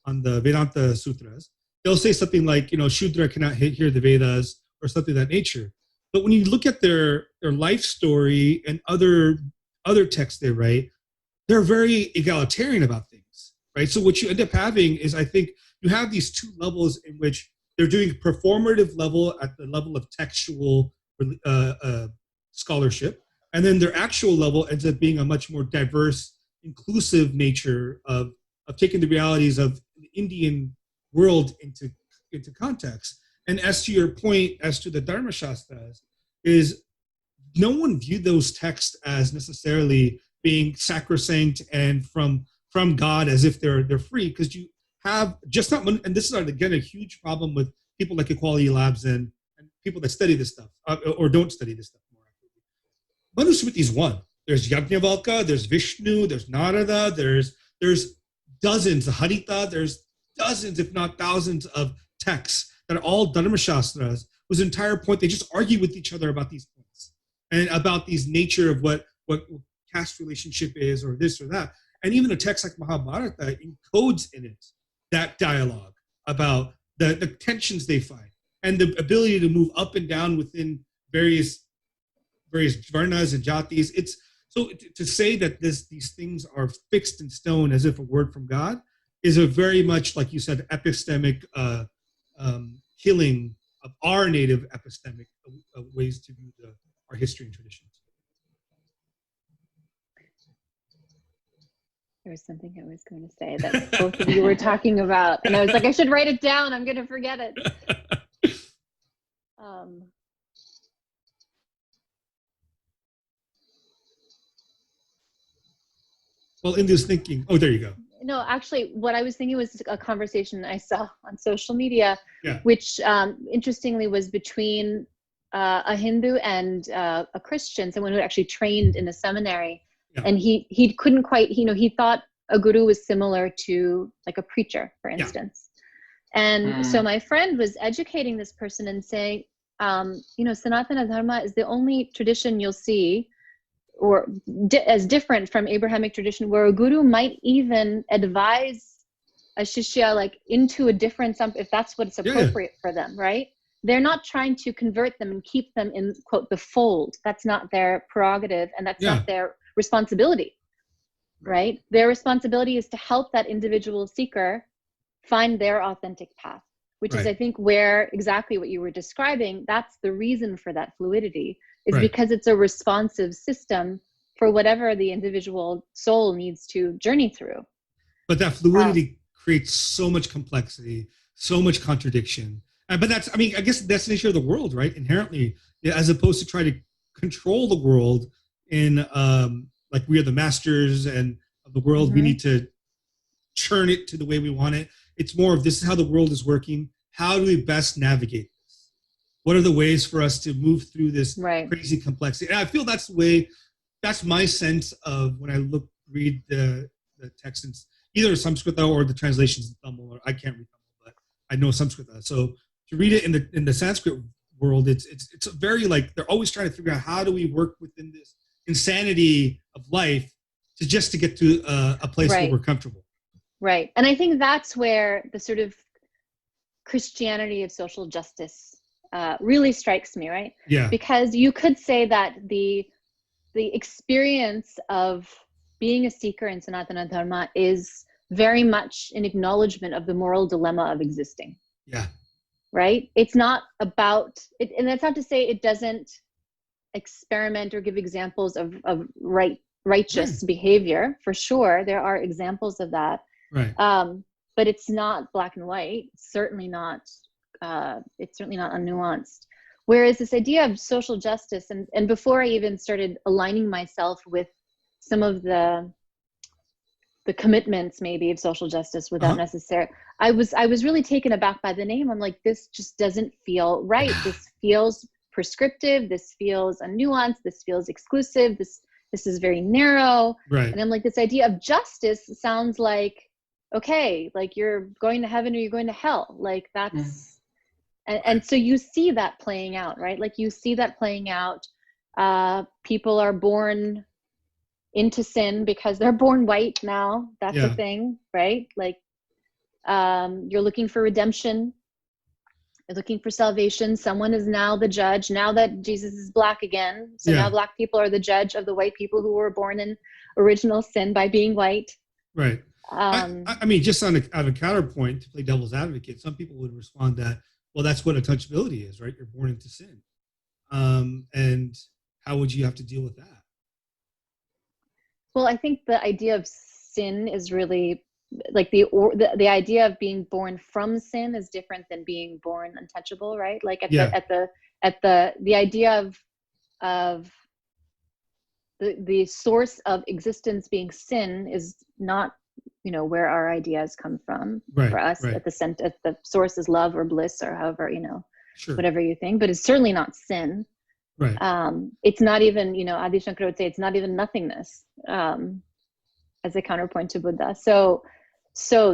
on the Vedanta Sutras, they'll say something like, Shudra cannot hear the Vedas or something of that nature. But when you look at their life story and other texts they write, they're very egalitarian about things, right? So what you end up having is, I think, you have these two levels in which they're doing performative level at the level of textual scholarship, and then their actual level ends up being a much more diverse, inclusive nature of taking the realities of the Indian world into context. And as to your point, as to the Dharma Shastras, is no one viewed those texts as necessarily being sacrosanct and from God, as if they're free, because you have just not, and this is again a huge problem with people like Equality Labs and people that study this stuff or don't study this stuff more. Manusmriti is one. There's Yajnavalkya, there's Vishnu, there's Narada, there's dozens, Harita, there's dozens, if not thousands, of texts that are all Dharma Shastras, whose entire point, they just argue with each other about these points and about these nature of what caste relationship is, or this or that. And even a text like Mahabharata encodes in it that dialogue about the tensions they find and the ability to move up and down within various varnas and jatis. It's so to say that these things are fixed in stone as if a word from God is a very much, like you said, epistemic killing of our native epistemic ways to view our history and traditions. There was something I was going to say that both of you were talking about, and I was like, I should write it down. I'm going to forget it. Well, Indu's thinking. Oh, there you go. No, actually, what I was thinking was a conversation I saw on social media, Yeah. which interestingly was between a Hindu and a Christian, someone who actually trained in a seminary. Yeah. And he couldn't quite, he thought a guru was similar to like a preacher, for instance. Yeah. And so my friend was educating this person and saying, Sanatana Dharma is the only tradition you'll see or as different from Abrahamic tradition, where a guru might even advise a shishya like into a different, if that's what's appropriate for them, right? They're not trying to convert them and keep them in, quote, the fold. That's not their prerogative, and that's not their responsibility, right? Their responsibility is to help that individual seeker find their authentic path, which is, I think, where exactly what you were describing, that's the reason for that fluidity, is because it's a responsive system for whatever the individual soul needs to journey through. But that fluidity creates so much complexity, so much contradiction. But that's, I mean, I guess that's the nature of the world, right? Inherently, as opposed to try to control the world in like we are the masters and of the world, we need to churn it to the way we want it. It's more of, this is how the world is working. How do we best navigate this? What are the ways for us to move through this crazy complexity? And I feel that's the way, that's my sense of when I read the text in either Samskrita or the translations in Tamil. Or I can't read Tamil, but I know Samskrita. So to read it in the Sanskrit world, it's very like, they're always trying to figure out, how do we work within this insanity of life to get to a place where we're comfortable. Right. And I think that's where the sort of Christianity of social justice really strikes me, right? Yeah. Because you could say that the experience of being a seeker in Sanatana Dharma is very much an acknowledgement of the moral dilemma of existing. Yeah. Right? It's not about it, and that's not to say it doesn't experiment or give examples of righteous behavior. For sure, there are examples of that. Right. But it's not black and white. It's certainly not unnuanced. Whereas this idea of social justice, and before I even started aligning myself with some of the commitments maybe of social justice without necessary, I was really taken aback by the name. I'm like, this just doesn't feel right. This feels prescriptive. This feels unnuanced. This feels exclusive. This is very narrow. Right. And I'm like, this idea of justice sounds like, okay, like you're going to heaven or you're going to hell. Like that's, and so you see that playing out, right? Like you see that playing out. People are born into sin because they're born white now. That's the thing, right? Like you're looking for redemption. You're looking for salvation. Someone is now the judge. Now that Jesus is black again. So now black people are the judge of the white people who were born in original sin by being white. Right. I mean, just on a counterpoint, to play devil's advocate, some people would respond that, well, that's what untouchability is, right? You're born into sin. And how would you have to deal with that? Well, I think the idea of sin is really like the idea of being born from sin is different than being born untouchable, right? Like the idea of the source of existence being sin is not, where our ideas come from. For us. At the source is love or bliss or however, whatever you think, but it's certainly not sin. Right. It's not even, Adi Shankara would say it's not even nothingness, as a counterpoint to Buddha. So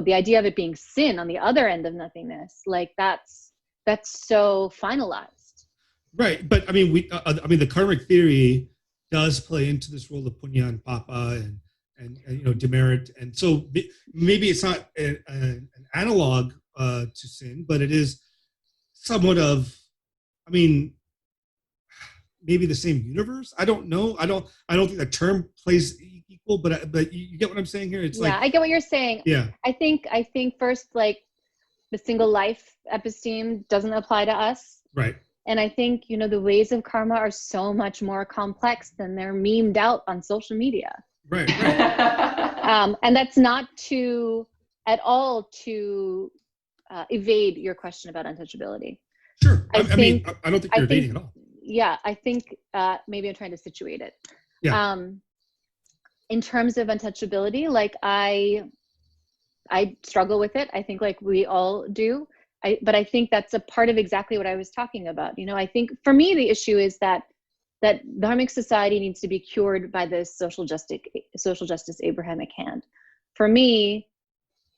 the idea of it being sin on the other end of nothingness, like that's so finalized. Right. But I mean, the karmic theory does play into this role of punya and papa and demerit. And so maybe it's not an analog to sin, but it is somewhat of, maybe the same universe. I don't know. I don't think the term plays equal, but you get what I'm saying here. It's I get what you're saying. Yeah. I think first, like the single life episteme doesn't apply to us. Right. And I think, the ways of karma are so much more complex than they're memed out on social media. Right. And that's not at all to evade your question about untouchability. Sure. I don't think you're evading at all. Yeah, I think maybe I'm trying to situate it. Yeah. In terms of untouchability, like I struggle with it. I think like we all do. But I think that's a part of exactly what I was talking about. I think for me the issue is that dharmic society needs to be cured by this social justice Abrahamic hand. For me,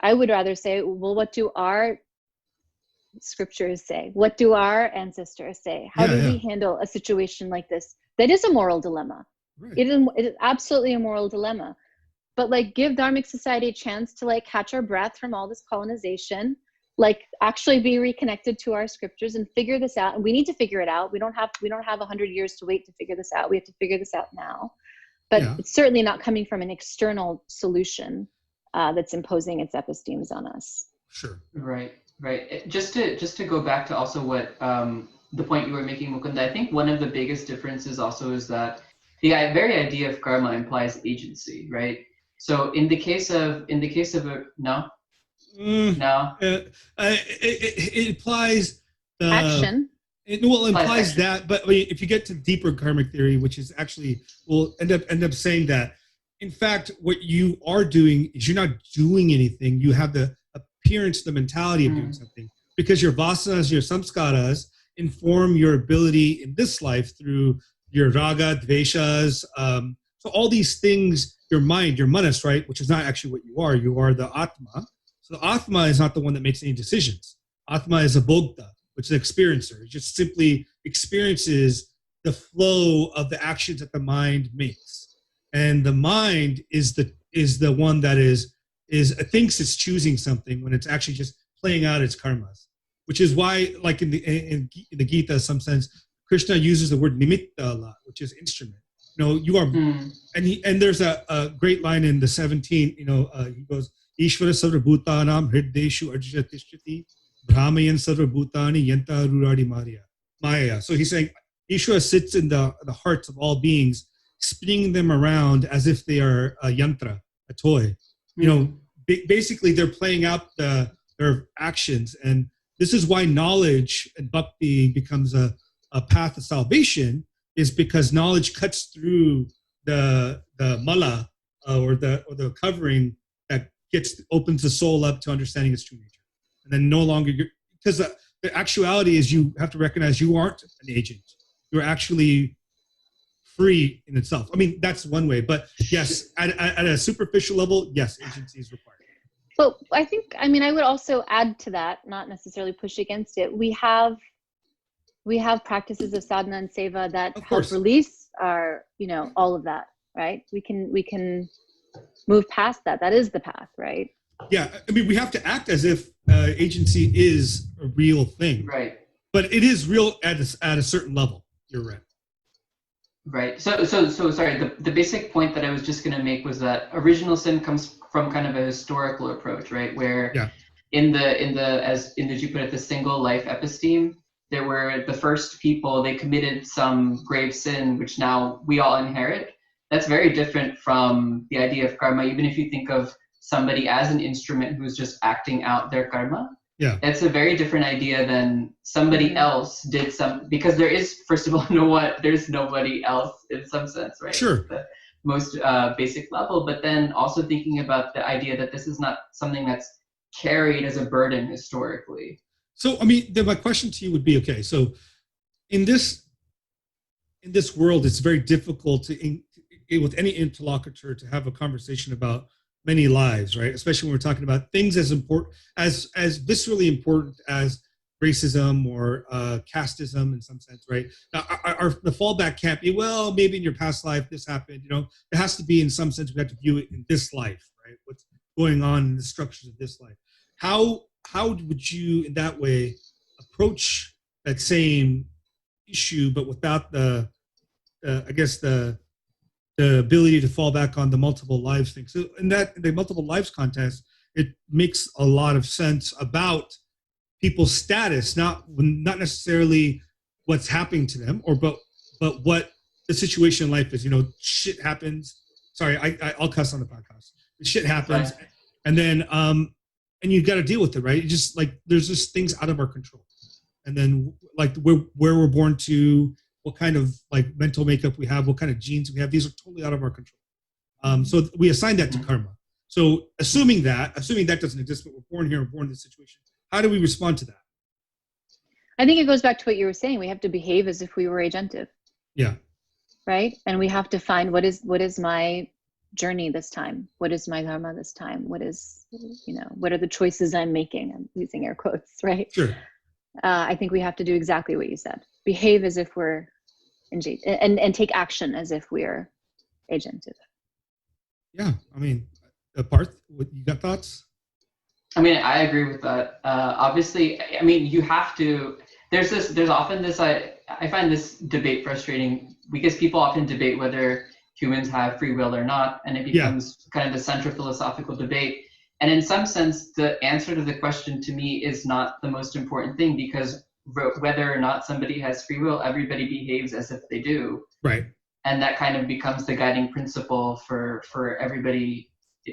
I would rather say, well, what do our scriptures say? What do our ancestors say? How do we handle a situation like this? That is a moral dilemma. Right. It is absolutely a moral dilemma. But like give dharmic society a chance to like catch our breath from all this colonization, like actually be reconnected to our scriptures and figure this out. And we need to figure it out. We don't have 100 years to wait to figure this out. We have to figure this out now. But it's certainly not coming from an external solution that's imposing its epistemes on us. Sure. Right. Just to go back to also what the point you were making, Mukunda, I think one of the biggest differences also is that the very idea of karma implies agency, right? So in the case of no. It implies action. It implies that, but if you get to deeper karmic theory, which is actually will end up saying that in fact, what you are doing is you're not doing anything. You have the appearance, the mentality of doing something, because your vasanas, your samskaras inform your ability in this life through your raga, dveshas. So all these things, your mind, your manas, right, which is not actually what you are the atma. So the atma is not the one that makes any decisions. Atma is a bhogta, which is an experiencer. It just simply experiences the flow of the actions that the mind makes. And the mind is the one that is thinks it's choosing something when it's actually just playing out its karmas. Which is why, like in the Gita, in some sense, Krishna uses the word nimitta a lot, which is instrument. You know, you are, and there's a great line in the 17. You know, he goes, Ishvara sarva bhutanam hriddeshu arjya tishtati brahmayan sarva bhutani yanta ruradi maya. So he's saying Ishvara sits in the hearts of all beings, spinning them around as if they are a yantra, a toy. You know, basically they're playing out their actions, and this is why knowledge and bhakti becomes a path of salvation, is because knowledge cuts through the mala or the covering that opens the soul up to understanding its true nature. And then no longer, because the actuality is you have to recognize you aren't an agent. You're actually free in itself. I mean, that's one way, but yes, at a superficial level, yes, agency is required. But I would also add to that, not necessarily push against it. We have practices of sadhana and seva that help release our, all of that, right? We can move past that. That is the path, right? Yeah, I mean, we have to act as if agency is a real thing, right? But it is real at a certain level. You're right. Right. So sorry. The basic point that I was just going to make was that original sin comes from kind of a historical approach, right? Where in the as you put it, the single life episteme, there were the first people, they committed some grave sin, which now we all inherit. That's very different from the idea of karma. Even if you think of somebody as an instrument who's just acting out their karma, it's a very different idea than somebody else did because there is, first of all, there's nobody else in some sense, right? Sure. The most basic level, but then also thinking about the idea that this is not something that's carried as a burden historically. So, I mean, then my question to you would be, okay, so in this world, it's very difficult with any interlocutor to have a conversation about many lives, right? Especially when we're talking about things as important, as viscerally important as racism or casteism in some sense, right? Now, the fallback can't be, well, maybe in your past life this happened, it has to be in some sense we have to view it in this life, right? What's going on in the structures of this life. How would you, in that way, approach that same issue, but without the ability to fall back on the multiple lives thing? So in the multiple lives context, it makes a lot of sense about people's status, not necessarily what's happening to them, but what the situation in life is. Shit happens. Sorry, I'll cuss on the podcast. Shit happens, right. And then and you got to deal with it, right? It's just like there's just things out of our control, and then like where we're born to, what kind of like mental makeup we have, what kind of genes we have, these are totally out of our control. So we assign that to karma. So assuming that doesn't exist, but we're born here, we're born in this situation, how do we respond to that? I think it goes back to what you were saying. We have to behave as if we were agentive. Yeah. Right? And we have to find what is my journey this time? What is my dharma this time? What are the choices I'm making? I'm using air quotes, right? Sure. I think we have to do exactly what you said. Behave as if we're and take action as if we are agentive. Yeah, I mean, Parth, you got thoughts? I mean, I agree with that. Obviously, I mean, you have to. There's often this. I find this debate frustrating because people often debate whether humans have free will or not, and it becomes kind of the central philosophical debate. And in some sense, the answer to the question to me is not the most important thing, because whether or not somebody has free will, everybody behaves as if they do. Right. And that kind of becomes the guiding principle for everybody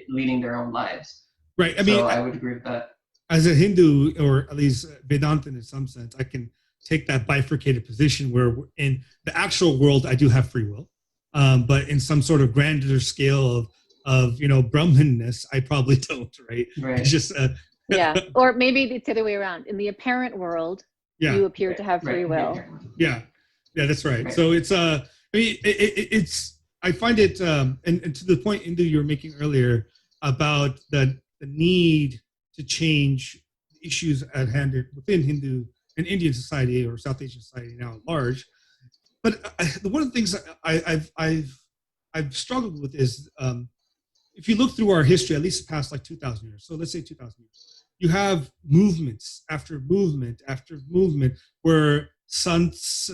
leading their own lives. Right. I mean, so I would agree with that. As a Hindu, or at least Vedantin in some sense, I can take that bifurcated position where in the actual world, I do have free will. but in some sort of grander scale of Brahmanness, I probably don't, right? Right. It's just Yeah, or maybe it's the other way around. In the apparent world, yeah, you appear to have free will. yeah, that's right. Right. So it's I mean, it's I find it and to the point Indu you were making earlier about the need to change issues at hand within Hindu and Indian society or South Asian society now at large. But one of the things I've struggled with is if you look through our history, at least the past like 2,000 years, so let's say 2,000 years, you have movements after movement after movement where sants,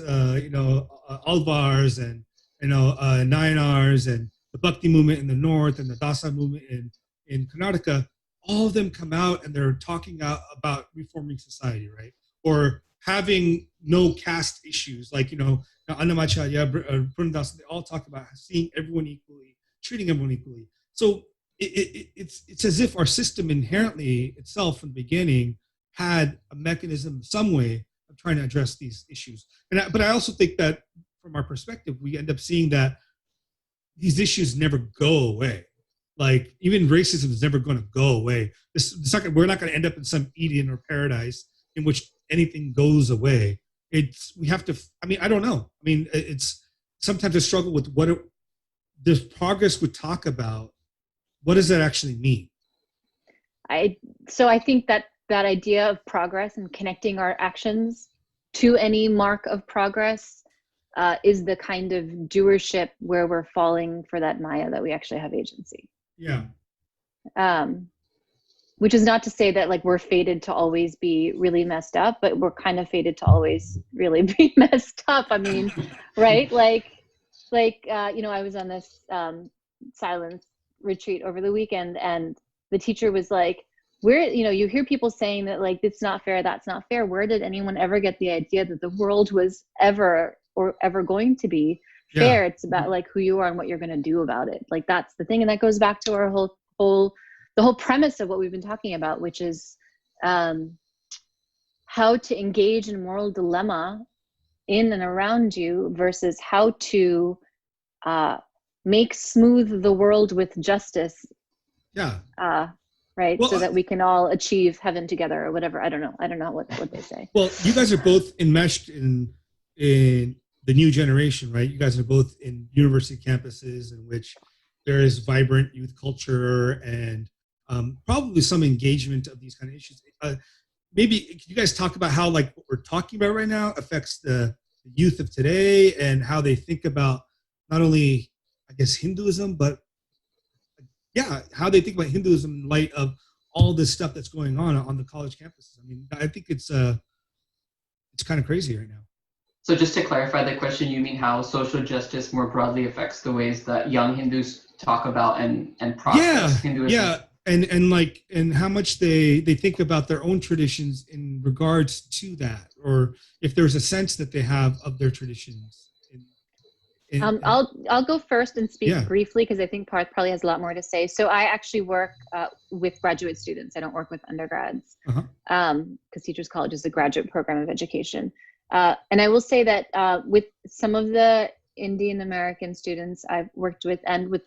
Alvars and Nayanars and the Bhakti movement in the north and the Dasa movement in Karnataka, all of them come out and they're talking about reforming society, right? Or having no caste issues, like Annamacharya, Purnadas, they all talk about seeing everyone equally, treating everyone equally. So it's as if our system inherently itself from the beginning had a mechanism, some way of trying to address these issues. But I also think that from our perspective, we end up seeing that these issues never go away. Like even racism is never going to go away. We're not going to end up in some Eden or paradise in which anything goes away. We have to. I mean, I don't know. I mean, it's sometimes I struggle with the progress would talk about. What does that actually mean? So I think that idea of progress and connecting our actions to any mark of progress is the kind of doership where we're falling for that Maya that we actually have agency. Yeah. Which is not to say that like we're fated to always be really messed up, but we're kind of fated to always really be messed up. I mean, right? Like I was on this silence retreat over the weekend, and the teacher was like, you hear people saying that like it's not fair, that's not fair. Where did anyone ever get the idea that the world was ever going to be fair? It's about like who you are and what you're going to do about it. Like that's the thing, and that goes back to our the whole premise of what we've been talking about, which is how to engage in moral dilemma in and around you versus how to make smooth the world with justice. Yeah. Right. Well, so that we can all achieve heaven together or whatever. I don't know what they say. Well, you guys are both enmeshed in the new generation, right? You guys are both in university campuses in which there is vibrant youth culture and probably some engagement of these kind of issues. Maybe can you guys talk about how like what we're talking about right now affects the youth of today and how they think about not only, I guess, Hinduism, but how they think about Hinduism in light of all this stuff that's going on the college campuses. I mean, I think it's kind of crazy right now. So just to clarify the question, you mean how social justice more broadly affects the ways that young Hindus talk about and process Hinduism? Yeah, and how much they think about their own traditions in regards to that, or if there's a sense that they have of their traditions. I'll go first and speak briefly because I think Parth probably has a lot more to say. So I actually work with graduate students. I don't work with undergrads because Teachers College is a graduate program of education. And I will say that with some of the Indian American students I've worked with and with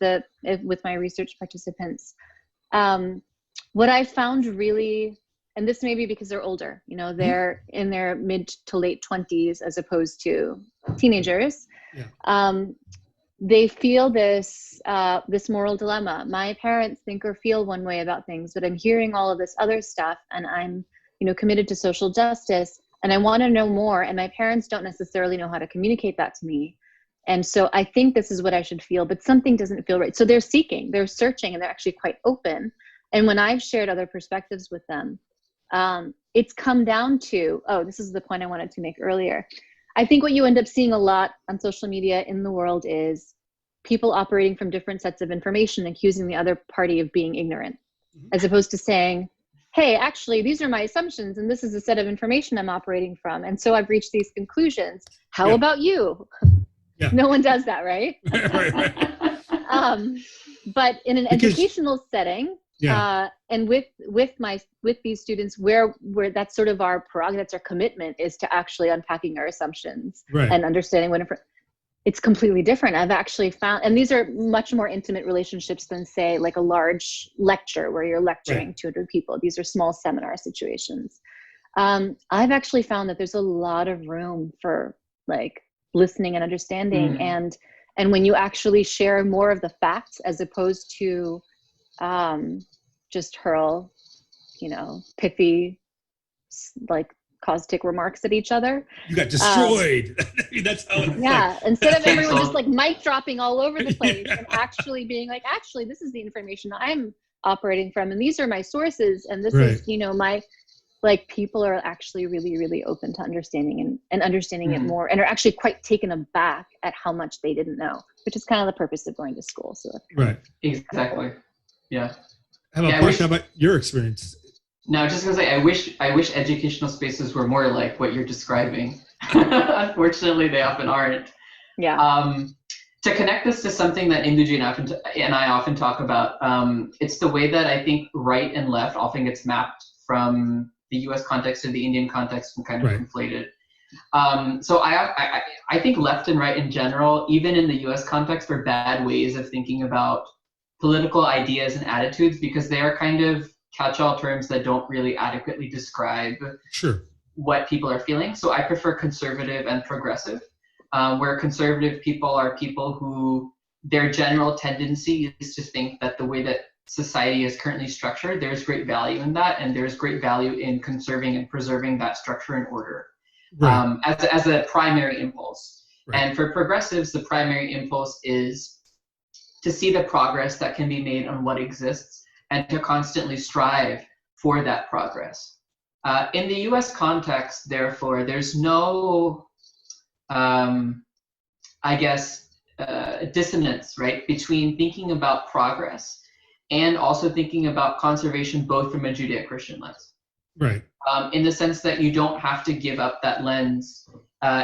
my research participants, what I found really, and this may be because they're older, they're in their mid to late 20s as opposed to teenagers. They feel this moral dilemma. My parents think or feel one way about things, but I'm hearing all of this other stuff, and I'm, committed to social justice, and I want to know more. And my parents don't necessarily know how to communicate that to me. And so I think this is what I should feel, but something doesn't feel right. So they're seeking, they're searching, and they're actually quite open. And when I've shared other perspectives with them, it's come down to, this is the point I wanted to make earlier. I think what you end up seeing a lot on social media in the world is people operating from different sets of information, accusing the other party of being ignorant, as opposed to saying, hey, actually, these are my assumptions, and this is a set of information I'm operating from. And so I've reached these conclusions. How about you? Yeah. No one does that, right? But in an educational setting, and with these students, where that's sort of our prerogative, that's our commitment, is to actually unpacking our assumptions and understanding what it's completely different. I've actually found, and these are much more intimate relationships than, say, like a large lecture where you're lecturing 200 people. These are small seminar situations. I've actually found that there's a lot of room for like listening and understanding, and when you actually share more of the facts as opposed to just hurl, pithy, like caustic remarks at each other. You got destroyed. That's how it's yeah. like. Instead of everyone just like mic dropping all over the place Yeah. and actually being like, actually, this is the information I'm operating from, and these are my sources, and this is, my, like, people are actually really, really open to understanding and understanding it more, and are actually quite taken aback at how much they didn't know, which is kind of the purpose of going to school. So Right. Exactly. Yeah. How about Parth? How about your experience? No, I was just gonna say, I wish educational spaces were more like what you're describing. Unfortunately, they often aren't. Yeah. To connect this to something that Indu and I often talk about, it's the way that I think right and left often gets mapped from the U.S. context to the Indian context and kind of conflated. So I think left and right in general, even in the U.S. context, are bad ways of thinking about political ideas and attitudes, because they are kind of catch-all terms that don't really adequately describe what people are feeling. So I prefer conservative and progressive, where conservative people are people who their general tendency is to think that the way that society is currently structured, there's great value in that, and there's great value in conserving and preserving that structure and order as a primary impulse. And for progressives, the primary impulse is to see the progress that can be made on what exists, and to constantly strive for that progress. In the US context, therefore, there's no, dissonance, right, between thinking about progress and also thinking about conservation, both from a Judeo-Christian lens. Right. In the sense that you don't have to give up that lens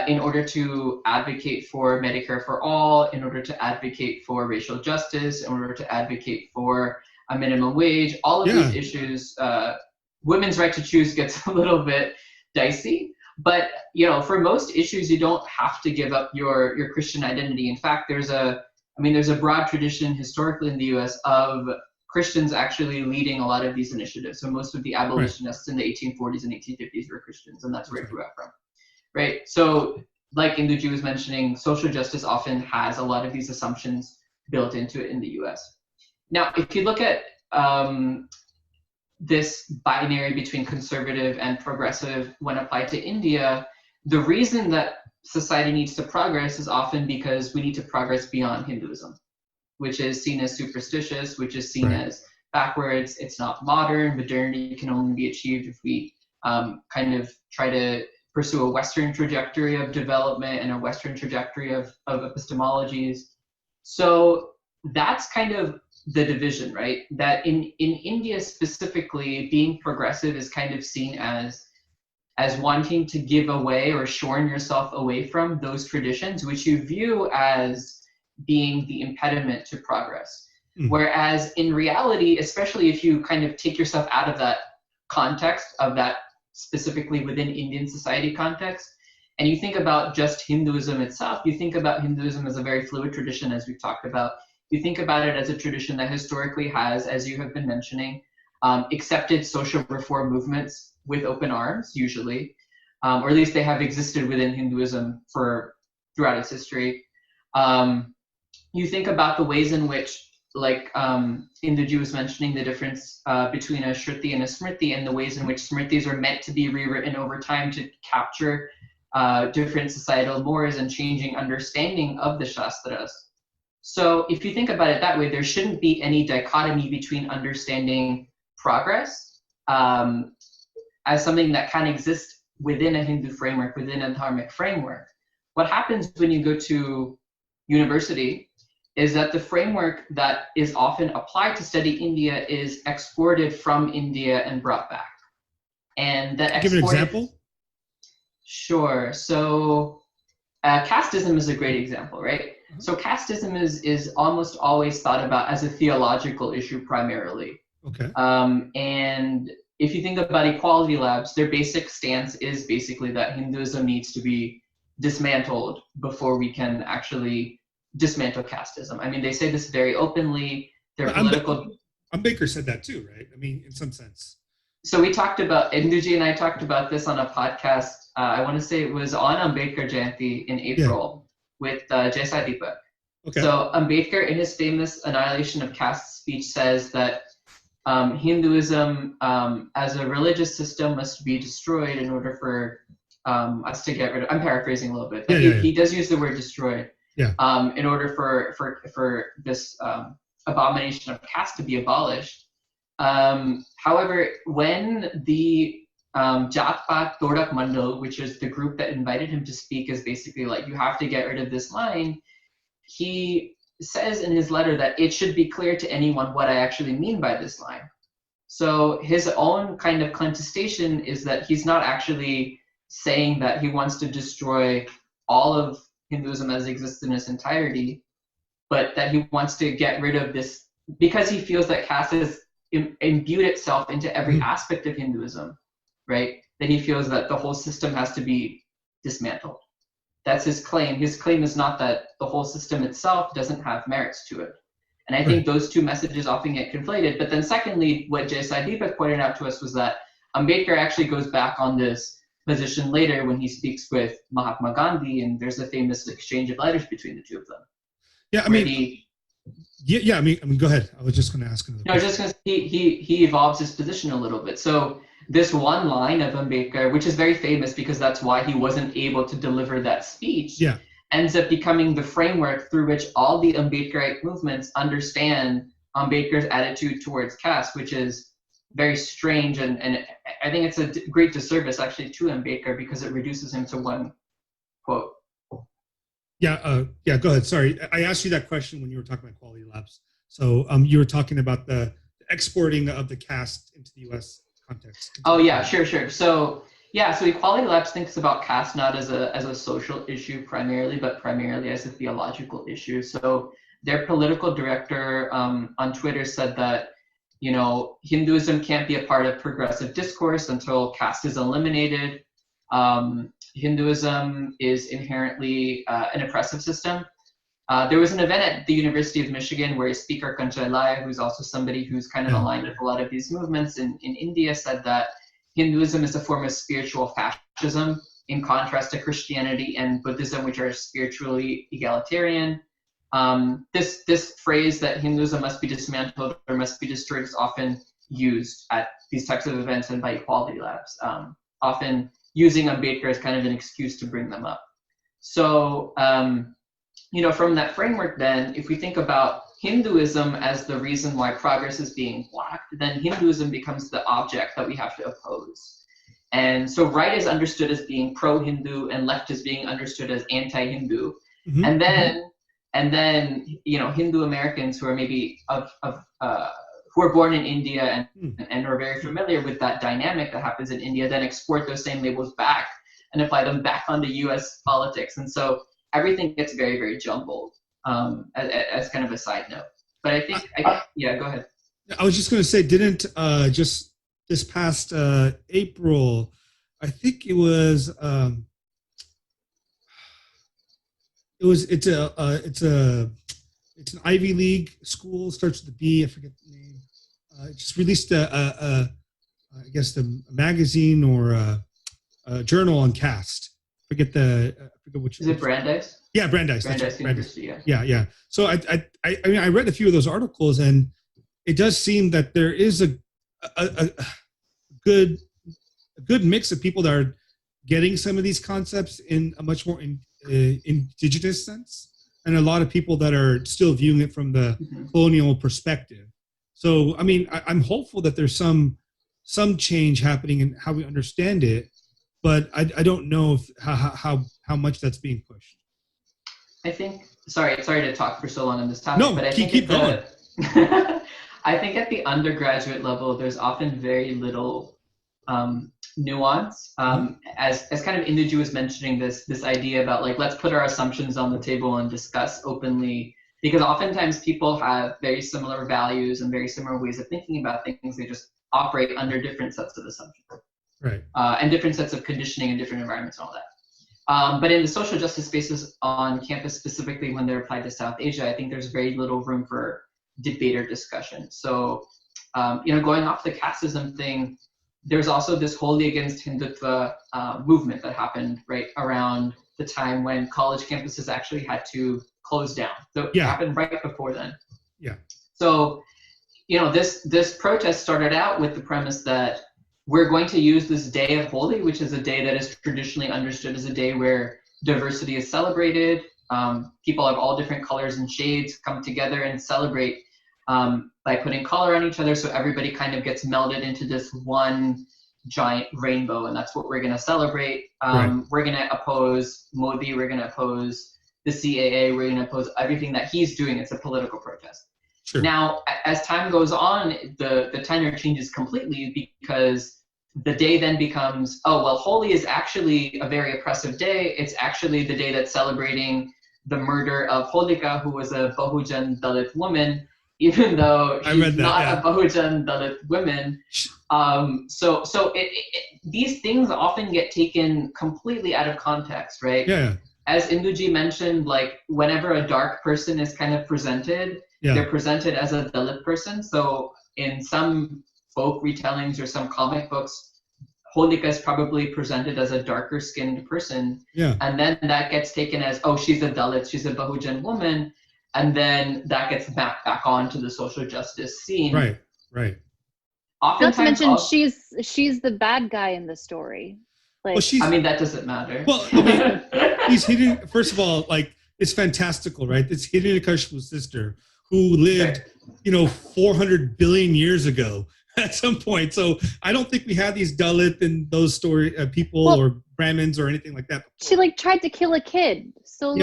in order to advocate for Medicare for all, in order to advocate for racial justice, in order to advocate for a minimum wage. All of these issues, women's right to choose gets a little bit dicey, but for most issues, you don't have to give up your Christian identity. In fact, there's a broad tradition historically in the US of Christians actually leading a lot of these initiatives. So most of the abolitionists in the 1840s and 1850s were Christians, and that's where I grew up from. Right. So like Indu was mentioning, social justice often has a lot of these assumptions built into it in the US. Now, if you look at this binary between conservative and progressive when applied to India, the reason that society needs to progress is often because we need to progress beyond Hinduism, which is seen as superstitious, which is seen as backwards. It's not modern. Modernity can only be achieved if we kind of try to pursue a Western trajectory of development and a Western trajectory of epistemologies. So that's kind of the division, right? That in India specifically, being progressive is kind of seen as wanting to give away or shorn yourself away from those traditions, which you view as being the impediment to progress. Whereas in reality, especially if you kind of take yourself out of that context of that specifically within Indian society context, and you think about just Hinduism itself, you think about Hinduism as a very fluid tradition, as we've talked about. You think about it as a tradition that historically has, as you have been mentioning, accepted social reform movements with open arms, usually, or at least they have existed within Hinduism throughout its history. You think about the ways in which, like Indu was mentioning, the difference between a Shruti and a Smriti, and the ways in which Smritis are meant to be rewritten over time to capture different societal mores and changing understanding of the Shastras. So if you think about it that way, there shouldn't be any dichotomy between understanding progress as something that can exist within a Hindu framework, within a Dharmic framework. What happens when you go to university is that the framework that is often applied to study India is exported from India and brought back. And that Give an example? Sure. So casteism is a great example, right? So casteism is almost always thought about as a theological issue primarily. Okay. And if you think about equality labs, their basic stance is basically that Hinduism needs to be dismantled before we can actually dismantle casteism. I mean, they say this very openly. Their political. Ambedkar said that too, right? I mean, in some sense. So we talked about, Induji and I talked about this on a podcast. I want to say it was on Ambedkar Jayanti in April with Jaisai Deepak. Okay. So Ambedkar, in his famous Annihilation of Caste speech, says that Hinduism as a religious system must be destroyed in order for us to get rid of. I'm paraphrasing a little bit, but he does use the word destroyed. Yeah. In order for this abomination of caste to be abolished. However, when the Jat Paat Todak Mandal, which is the group that invited him to speak, is basically like, you have to get rid of this line, he says in his letter that it should be clear to anyone what I actually mean by this line. So his own kind of contestation is that he's not actually saying that he wants to destroy all of Hinduism as it exists in its entirety, but that he wants to get rid of this because he feels that caste has imbued itself into every aspect of Hinduism, right? Then he feels that the whole system has to be dismantled. That's his claim. His claim is not that the whole system itself doesn't have merits to it. And I think those two messages often get conflated. But then secondly, what Jaisai Deepak pointed out to us was that Ambedkar actually goes back on this position later when he speaks with Mahatma Gandhi, and there's a famous exchange of letters between the two of them. Yeah, I mean, I mean, go ahead. I was just going to ask another question. I was just going to say he evolves his position a little bit. So this one line of Ambedkar, which is very famous because that's why he wasn't able to deliver that speech, ends up becoming the framework through which all the Ambedkarite movements understand Ambedkar's attitude towards caste, which is very strange, and I think it's a great disservice actually to Ambedkar because it reduces him to one quote. Yeah, go ahead. Sorry, I asked you that question when you were talking about quality labs. So you were talking about the exporting of the caste into the U.S. context. Oh yeah, sure. So Equality Labs thinks about caste not as a social issue primarily, but primarily as a theological issue. So their political director on Twitter said that, you know, Hinduism can't be a part of progressive discourse until caste is eliminated. Hinduism is inherently an oppressive system. There was an event at the University of Michigan where Speaker Kanchai Lai, who's also somebody who's kind of aligned with a lot of these movements in India, said that Hinduism is a form of spiritual fascism in contrast to Christianity and Buddhism, which are spiritually egalitarian. This phrase that Hinduism must be dismantled or must be destroyed is often used at these types of events and by Equality Labs, often using Ambedkar as kind of an excuse to bring them up. So, you know, from that framework then, if we think about Hinduism as the reason why progress is being blocked, then Hinduism becomes the object that we have to oppose. And so right is understood as being pro-Hindu and left is being understood as anti-Hindu. Mm-hmm. And then, you know, Hindu Americans who are maybe who are born in India and are very familiar with that dynamic that happens in India, then export those same labels back and apply them back onto US politics. And so everything gets very, very jumbled, as kind of a side note. But I think, go ahead. I was just going to say, didn't just this past April, I think it's an Ivy League school, starts with a B, I forget the name. It just released I guess the magazine or a journal on caste. I forget which. Is it Brandeis? Yeah, Brandeis. Brandeis University. Yeah. So I mean, I read a few of those articles, and it does seem that there is a good mix of people that are getting some of these concepts in a much more indigenous sense, and a lot of people that are still viewing it from the colonial perspective. So, I mean, I'm hopeful that there's some change happening in how we understand it, but I don't know how much that's being pushed. I think, sorry to talk for so long on this topic, no, but I keep going. I think at the undergraduate level, there's often very little nuance. As kind of Induji was mentioning this idea about like, let's put our assumptions on the table and discuss openly, because oftentimes people have very similar values and very similar ways of thinking about things. They just operate under different sets of assumptions. Right. And different sets of conditioning in different environments and all that. But in the social justice spaces on campus, specifically when they're applied to South Asia, I think there's very little room for debate or discussion. So, going off the casteism thing, there's also this wholly against Hindutva movement that happened right around the time when college campuses actually had to close down. So it happened right before then. Yeah. So, this protest started out with the premise that we're going to use this day of Holi, which is a day that is traditionally understood as a day where diversity is celebrated. People of all different colors and shades come together and celebrate by putting color on each other, so everybody kind of gets melded into this one giant rainbow, and that's what we're going to celebrate. We're going to oppose Modi, we're going to oppose the CAA, we're going to oppose everything that he's doing. It's a political protest. Sure. Now, as time goes on, the tenor changes completely, because the day then becomes, oh, well, Holi is actually a very oppressive day. It's actually the day that's celebrating the murder of Holika, who was a Bahujan Dalit woman, even though she's not a Bahujan Dalit woman. So these things often get taken completely out of context, right? Yeah. As Induji mentioned, like whenever a dark person is kind of presented, they're presented as a Dalit person. So in some folk retellings or some comic books, Holika is probably presented as a darker skinned person. Yeah. And then that gets taken as, oh, she's a Dalit, she's a Bahujan woman. And then that gets back onto the social justice scene. Right. Not to mention, she's the bad guy in the story. Like, well, that doesn't matter. Well, he's hidden. First of all, like, it's fantastical, right? It's Hiranyakashipu's sister who lived, 400 billion years ago at some point. So I don't think we have these Dalit and those story people or Brahmins or anything like that before. She tried to kill a kid. So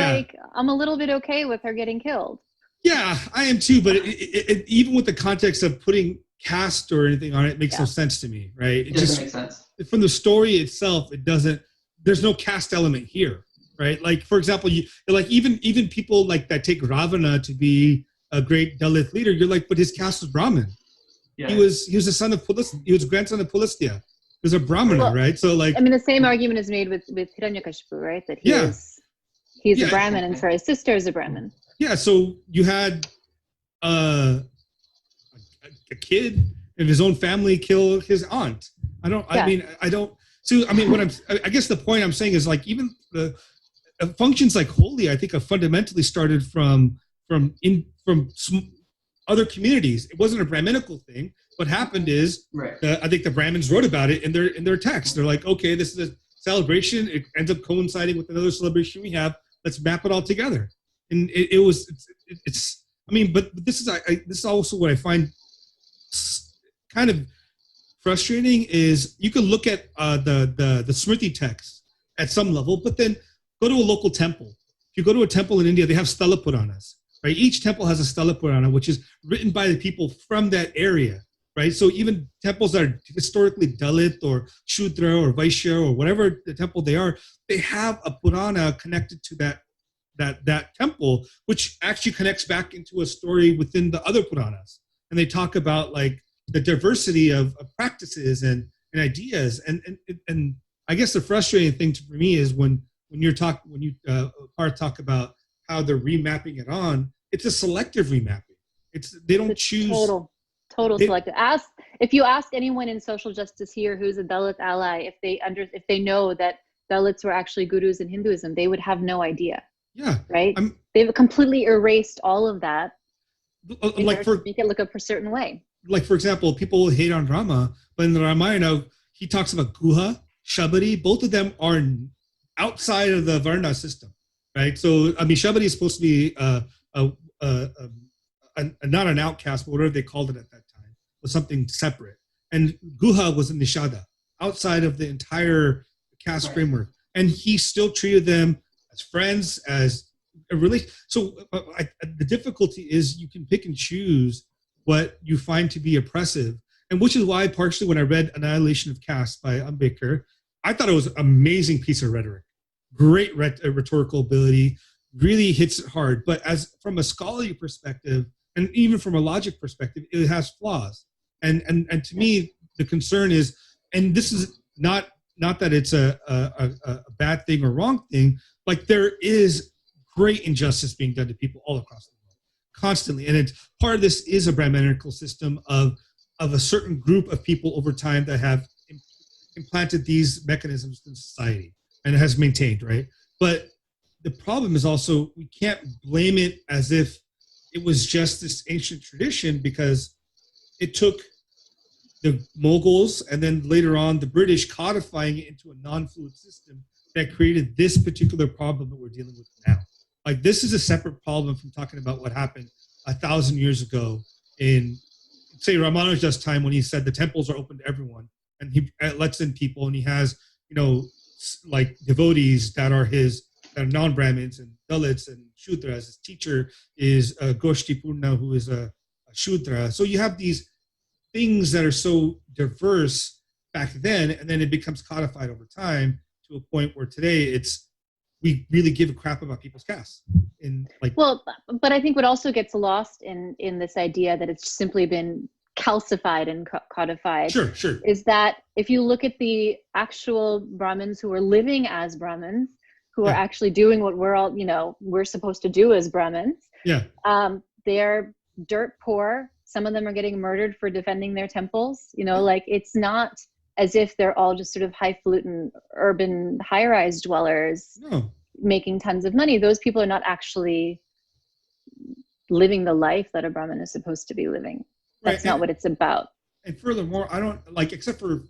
I'm a little bit okay with her getting killed. Yeah, I am too. But it, even with the context of putting caste or anything on it, makes no sense to me, right? It doesn't make sense. From the story itself, it doesn't. There's no caste element here, right? Like, for example, even people like that take Ravana to be a great Dalit leader. You're like, but his caste was Brahmin. Yeah. He was the son of Pulistia. He was grandson of Pulistia. He was a Brahmana, right? So the same argument is made with Hiranyakashipu, right? That he's a Brahmin, and so his sister is a Brahmin. Yeah. So you had a kid in his own family kill his aunt. I guess the point I'm saying is, like, even the functions like Holi, I think, have fundamentally started from other communities. It wasn't a Brahminical thing. What happened is, I think the Brahmins wrote about it in their text. They're like, okay, this is a celebration. It ends up coinciding with another celebration we have. Let's map it all together. And but this is also what I find kind of frustrating is you can look at the Smriti text at some level, but then go to a local temple. If you go to a temple in India, they have Stela Puranas. Right? Each temple has a Stela Purana, which is written by the people from that area, right? So even temples that are historically Dalit or Shudra or Vaishya or whatever the temple they are, they have a Purana connected to that temple, which actually connects back into a story within the other Puranas. And they talk about, like, the diversity of practices and ideas. And I guess the frustrating thing for me is when Parth talk about how they're remapping it on, it's a selective remapping. They don't choose total selective. If you ask anyone in social justice here who's a Dalit ally, if they know that Dalits were actually gurus in Hinduism, they would have no idea. Yeah. Right? They've completely erased all of that to make it look a certain way. Like, for example, people hate on Rama, but in the Ramayana, he talks about Guha, Shabari. Both of them are outside of the Varna system. Right, so Shabari is supposed to be not an outcast, but whatever they called it at that time, was something separate. And Guha was a Nishada, outside of the entire caste framework, and he still treated them as friends, as a really. So the difficulty is you can pick and choose what you find to be oppressive, and which is why partially when I read Annihilation of Caste by Ambedkar, I thought it was an amazing piece of rhetoric. Great rhetorical ability, really hits it hard. But from a scholarly perspective, and even from a logic perspective, it has flaws. And to me, the concern is, and this is not not that it's a bad thing or wrong thing, like there is great injustice being done to people all across the world constantly. And it's part of this is a Brahminical system of a certain group of people over time that have implanted these mechanisms in society and it has maintained, right? But the problem is also we can't blame it as if it was just this ancient tradition, because it took the Mughals and then later on the British codifying it into a non-fluid system that created this particular problem that we're dealing with now. Like, this is a separate problem from talking about what happened 1,000 years ago in, say, Ramanuja's time, when he said the temples are open to everyone and he lets in people, and he has, like devotees that are non-Brahmins and Dalits and Shudras. His teacher is Goshti Purna, who is a Shudra. So you have these things that are so diverse back then, and then it becomes codified over time to a point where today we really give a crap about people's caste. But I think what also gets lost in this idea that it's simply been calcified and codified Sure. is that if you look at the actual Brahmins who are living as Brahmins, who are actually doing what we're supposed to do as Brahmins, they're dirt poor. Some of them are getting murdered for defending their temples. Like, it's not as if they're all just sort of highfalutin urban high-rise dwellers making tons of money. Those people are not actually living the life that a Brahmin is supposed to be living. That's not what it's about. And furthermore, I don't except for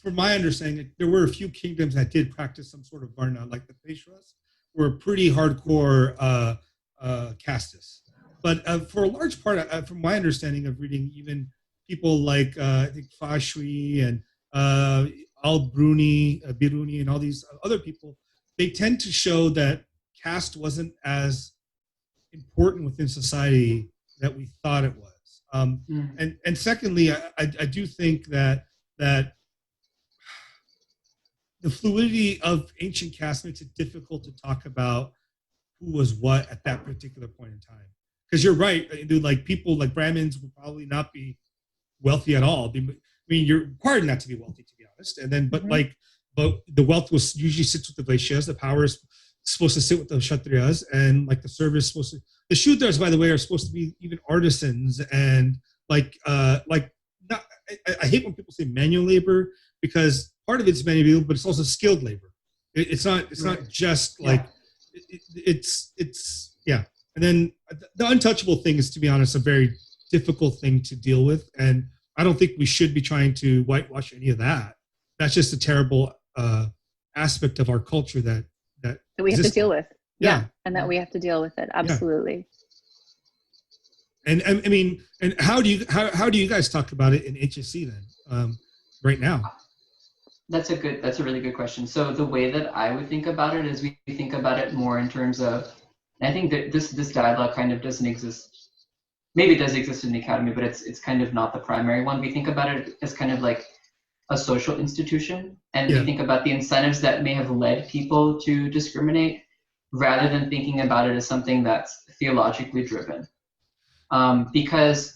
my understanding, there were a few kingdoms that did practice some sort of varna, like the Peshwas were pretty hardcore castes. But for a large part, from my understanding of reading, even people like I think Fashwi and Biruni and all these other people, they tend to show that caste wasn't as important within society that we thought it was. And secondly, I do think that the fluidity of ancient caste makes it difficult to talk about who was what at that particular point in time. Because you're right, dude, like people like Brahmins would probably not be wealthy at all. I mean, you're required not to be wealthy, to be honest. And then, but the wealth was usually sits with the Vaishyas. The power is supposed to sit with the Kshatriyas, and like the service is supposed to. The Shudras, by the way, are supposed to be even artisans and I hate when people say manual labor, because part of it's manual labor, but it's also skilled labor. It's not just like it's. And then the untouchable thing is, to be honest, a very difficult thing to deal with. And I don't think we should be trying to whitewash any of that. That's just a terrible aspect of our culture that we have to deal with. Yeah. And that we have to deal with it. Absolutely. Yeah. And I mean, and how do you guys talk about it in HSC then, right now? That's a really good question. So the way that I would think about it is we think about it more in terms of, and I think that this dialogue kind of doesn't exist. Maybe it does exist in the academy, but it's kind of not the primary one. We think about it as kind of like a social institution, and we think about the incentives that may have led people to discriminate, rather than thinking about it as something that's theologically driven. Because,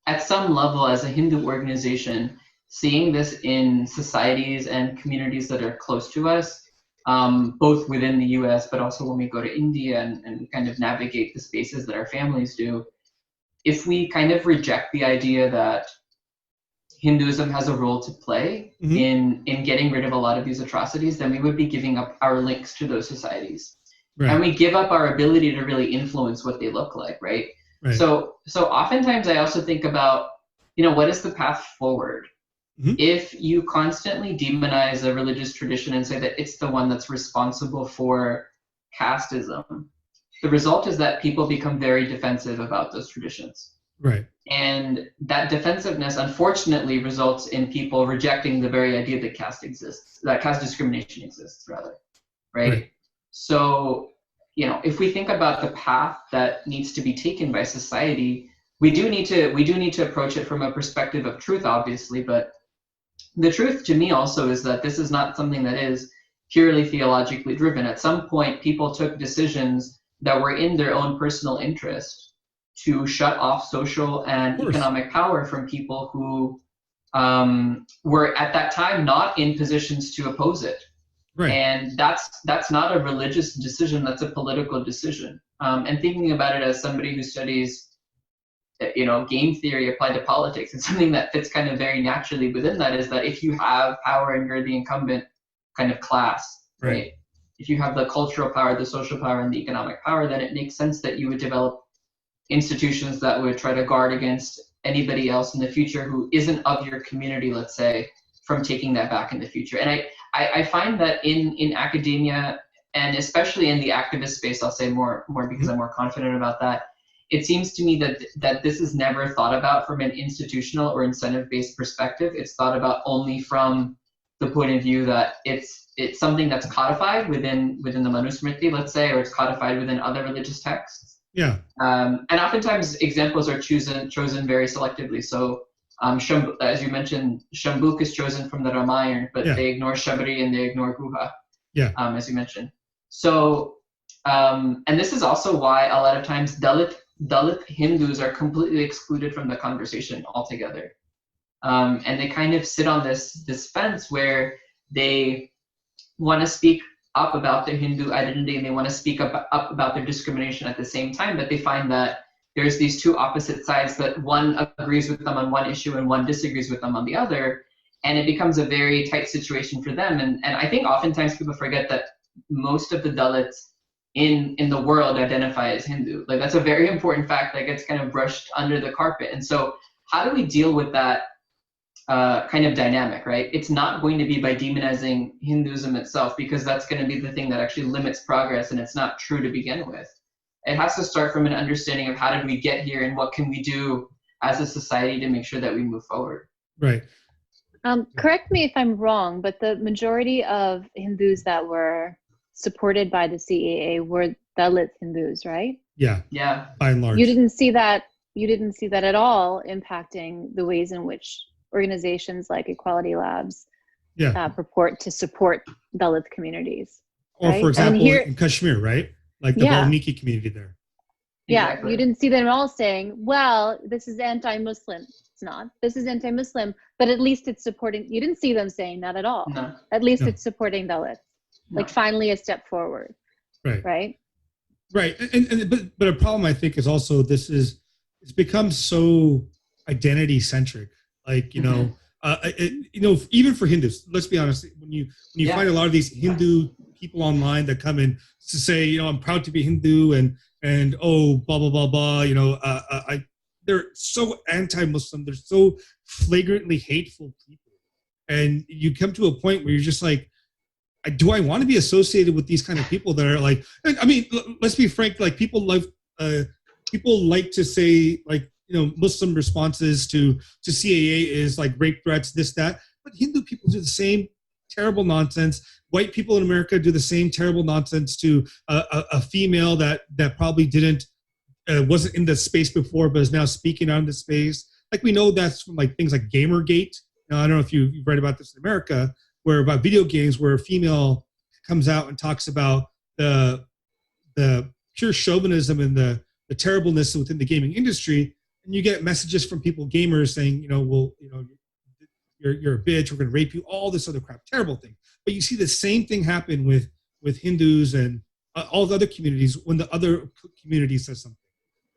at some level, as a Hindu organization, seeing this in societies and communities that are close to us, both within the US, but also when we go to India and kind of navigate the spaces that our families do, if we kind of reject the idea that Hinduism has a role to play in getting rid of a lot of these atrocities, then we would be giving up our links to those societies. Right. And we give up our ability to really influence what they look like, right? So oftentimes I also think about, what is the path forward? If you constantly demonize a religious tradition and say that it's the one that's responsible for casteism, the result is that people become very defensive about those traditions. Right. And that defensiveness, unfortunately, results in people rejecting the very idea that caste exists, that caste discrimination exists, rather. Right? So, if we think about the path that needs to be taken by society, we do need to approach it from a perspective of truth, obviously, but the truth to me also is that this is not something that is purely theologically driven. At some point, people took decisions that were in their own personal interest to shut off social and economic power from people who were at that time not in positions to oppose it. Right. And that's not a religious decision, that's a political decision. And thinking about it as somebody who studies game theory applied to politics, it's something that fits kind of very naturally within that, is that if you have power and you're the incumbent kind of class, right? If you have the cultural power, the social power, and the economic power, then it makes sense that you would develop institutions that would try to guard against anybody else in the future who isn't of your community, let's say, from taking that back in the future. And I find that in academia, and especially in the activist space, I'll say more because I'm more confident about that, it seems to me that this is never thought about from an institutional or incentive-based perspective. It's thought about only from the point of view that it's something that's codified within the Manusmriti, let's say, or it's codified within other religious texts. Yeah. And oftentimes examples are chosen very selectively. So as you mentioned, Shambuk is chosen from the Ramayana, but they ignore Shabari and they ignore Guha, as you mentioned. So, and this is also why a lot of times Dalit Hindus are completely excluded from the conversation altogether. And they kind of sit on this fence where they want to speak up about their Hindu identity and they want to speak up about their discrimination at the same time, but they find that there's these two opposite sides, that one agrees with them on one issue and one disagrees with them on the other, and it becomes a very tight situation for them. And I think oftentimes people forget that most of the Dalits in the world identify as Hindu. Like, that's a very important fact that gets kind of brushed under the carpet. And so how do we deal with that kind of dynamic, right? It's not going to be by demonizing Hinduism itself, because that's going to be the thing that actually limits progress, and it's not true to begin with. It has to start from an understanding of how did we get here and what can we do as a society to make sure that we move forward. Right. Correct me if I'm wrong, but the majority of Hindus that were supported by the CAA were Dalit Hindus, right? Yeah. Yeah. By and large. You didn't see that at all impacting the ways in which organizations like Equality Labs purport to support Dalit communities. Or right? for example, in Kashmir, right? Like the Valmiki community there. Yeah, Exactly. You didn't see them at all saying, well, this is anti-Muslim. It's not. This is anti-Muslim, but at least it's supporting. You didn't see them saying that at all. No. At least it's supporting Dalits. No. Like, finally a step forward. Right. Right. Right. But a problem, I think, is also it's become so identity centric. Like, even for Hindus, let's be honest, when you find a lot of these Hindu people online that come in to say, I'm proud to be Hindu and oh, blah, blah, blah, blah, they're so anti-Muslim. They're so flagrantly hateful people. And you come to a point where you're just like, do I want to be associated with these kind of people that are like, I mean, let's be frank, like people like to say, like, Muslim responses to CAA is like rape threats, this, that, but Hindu people do the same terrible nonsense. White people in America do the same terrible nonsense to a female that probably wasn't in the space before, but is now speaking out in the space. Like, we know that's from like things like Gamergate. Now, I don't know if you've read about this in America, where about video games, where a female comes out and talks about the pure chauvinism and the terribleness within the gaming industry, and you get messages from people, gamers, saying, you're a bitch, we're going to rape you, all this other crap, terrible thing. But you see the same thing happen with Hindus and all the other communities when the other community says something.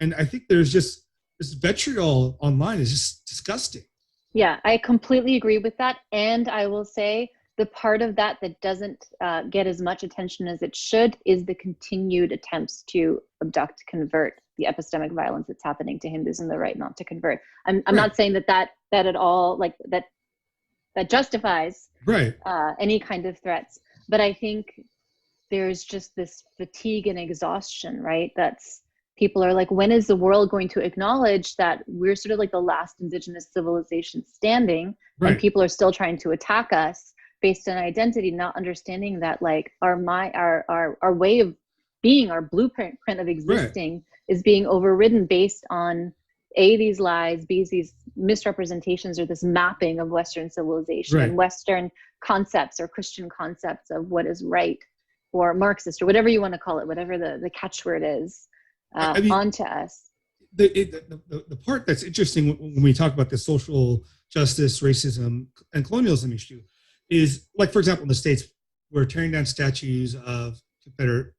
And I think there's just this vitriol online is just disgusting. Yeah, I completely agree with that. And I will say the part of that doesn't get as much attention as it should is the continued attempts to abduct, convert, the epistemic violence that's happening to Hindus and the right not to convert. I'm not saying that at all, like that justifies any kind of threats. But I think there's just this fatigue and exhaustion, right? That's, people are like, when is the world going to acknowledge that we're sort of like the last indigenous civilization standing, and people are still trying to attack us based on identity, not understanding that like our way of being, our blueprint of existing is being overridden based on A, these lies, B, these misrepresentations or this mapping of Western civilization and Western concepts or Christian concepts of what is right or Marxist or whatever you want to call it, whatever the catchword is, onto us. the part that's interesting when we talk about the social justice, racism, and colonialism issue is, like, for example, in the States, we're tearing down statues of Confederate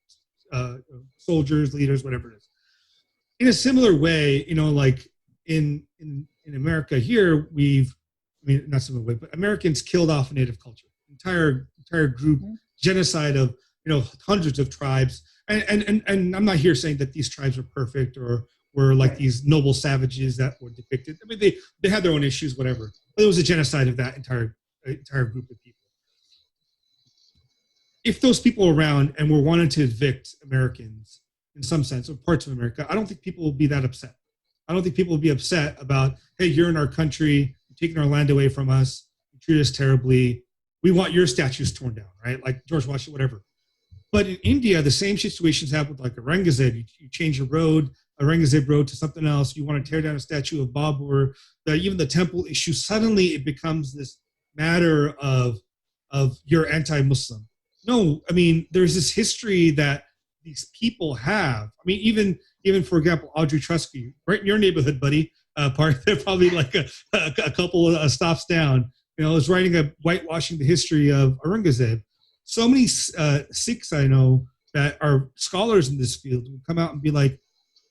soldiers, leaders, whatever it is. In a similar way, like in America here, not similar way, but Americans killed off a native culture, entire group, genocide of hundreds of tribes. And I'm not here saying that these tribes are perfect or were like these noble savages that were depicted. I mean, they had their own issues, whatever. But it was a genocide of that entire group of people. If those people were around and were wanting to evict Americans in some sense, or parts of America, I don't think people will be that upset. I don't think people will be upset about, hey, you're in our country, you're taking our land away from us, you treat us terribly, we want your statues torn down, right? Like George Washington, whatever. But in India, the same situations happen with like Aurangzeb. You change a road, Aurangzeb road, to something else. You want to tear down a statue of Babur. Even the temple issue, suddenly it becomes this matter of you're anti-Muslim. No, I mean, there's this history that these people have. I mean, even for example, Audrey Trusky, right in your neighborhood, buddy, Parth, they're probably like a couple of stops down, is writing whitewashing the history of Aurangzeb. So many Sikhs I know that are scholars in this field would come out and be like,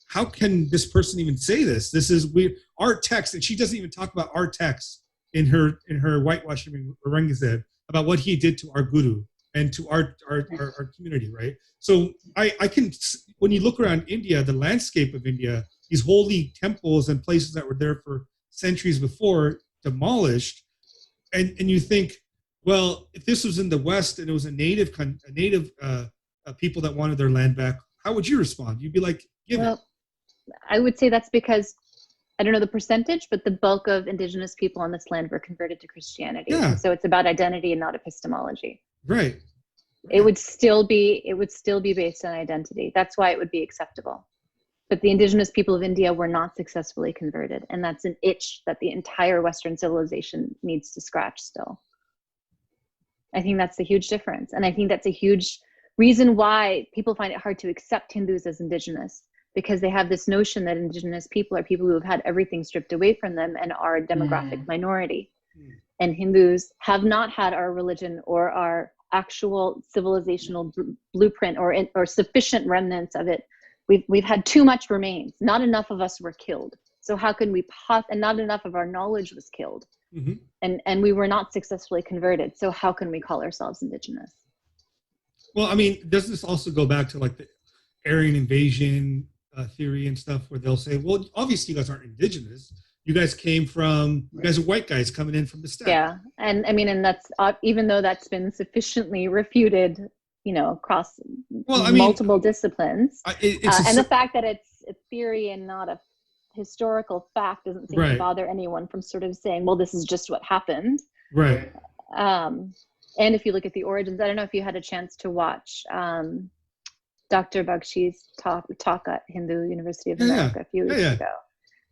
how can this person even say this? This is weird. Our text, and she doesn't even talk about our text in her whitewashing Aurangzeb about what he did to our guru and to our community, right? So I can, when you look around India, the landscape of India, these holy temples and places that were there for centuries before, demolished, and you think, well, if this was in the West and it was a native people that wanted their land back, how would you respond? You'd be like, give it. I would say that's because, I don't know the percentage, but the bulk of indigenous people on this land were converted to Christianity. Yeah. So it's about identity and not epistemology. Right. It would still be based on identity. That's why it would be acceptable. But the indigenous people of India were not successfully converted. And that's an itch that the entire Western civilization needs to scratch still. I think that's a huge difference. And I think that's a huge reason why people find it hard to accept Hindus as indigenous, because they have this notion that indigenous people are people who have had everything stripped away from them and are a demographic minority. And Hindus have not had our religion or our actual civilizational blueprint or sufficient remnants of it. We've had too much remains. Not enough of us were killed. So how can we and not enough of our knowledge was killed. And we were not successfully converted. So how can we call ourselves indigenous? Well, I mean, does this also go back to like the Aryan invasion theory and stuff, where they'll say, well, obviously you guys aren't indigenous. You guys are white guys coming in from the steppe. Yeah. And I mean, and that's, even though that's been sufficiently refuted, across multiple disciplines. And the fact that it's a theory and not a historical fact doesn't seem to bother anyone from sort of saying, well, this is just what happened. Right. And if you look at the origins, I don't know if you had a chance to watch Dr. Bakshi's talk at Hindu University of America a few weeks ago.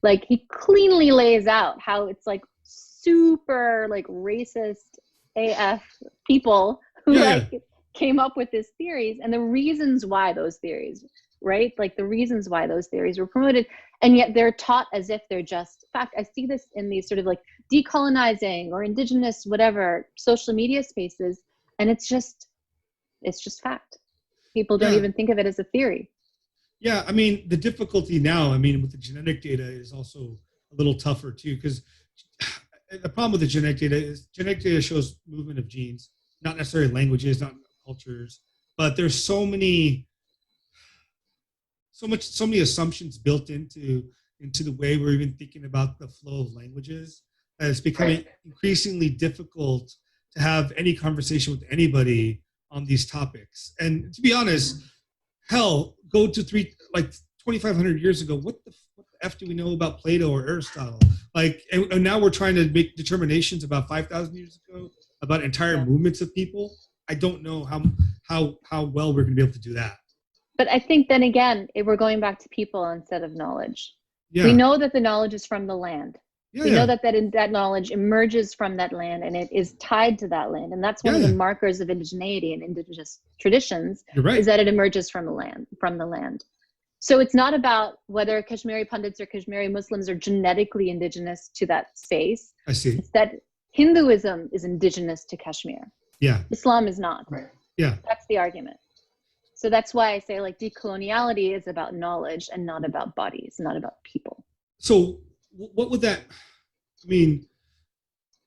Like, he cleanly lays out how it's like super like racist AF people who came up with these theories and the reasons why those theories, right? Like the reasons why those theories were promoted, and yet they're taught as if they're just fact. I see this in these sort of like decolonizing or indigenous, whatever, social media spaces, and it's just fact. People don't even think of it as a theory. Yeah, I mean, the difficulty now, with the genetic data is also a little tougher too, because the problem with the genetic data is genetic data shows movement of genes, not necessarily languages, not cultures, but there's so many assumptions built into the way we're even thinking about the flow of languages, that it's becoming increasingly difficult to have any conversation with anybody on these topics. And to be honest, hell, go to 2,500 years ago. What the F do we know about Plato or Aristotle? And now we're trying to make determinations about 5,000 years ago about entire movements of people. I don't know how well we're going to be able to do that. But I think then again, we're going back to people instead of knowledge. Yeah. We know that the knowledge is from the land. Yeah, we know that knowledge emerges from that land and it is tied to that land. And that's one of the markers of indigeneity and indigenous traditions, is that it emerges from the land. So it's not about whether Kashmiri Pandits or Kashmiri Muslims are genetically indigenous to that space. I see. It's that Hinduism is indigenous to Kashmir. Yeah. Islam is not. Right. Yeah. That's the argument. So that's why I say like decoloniality is about knowledge and not about bodies, not about people. So what would that mean?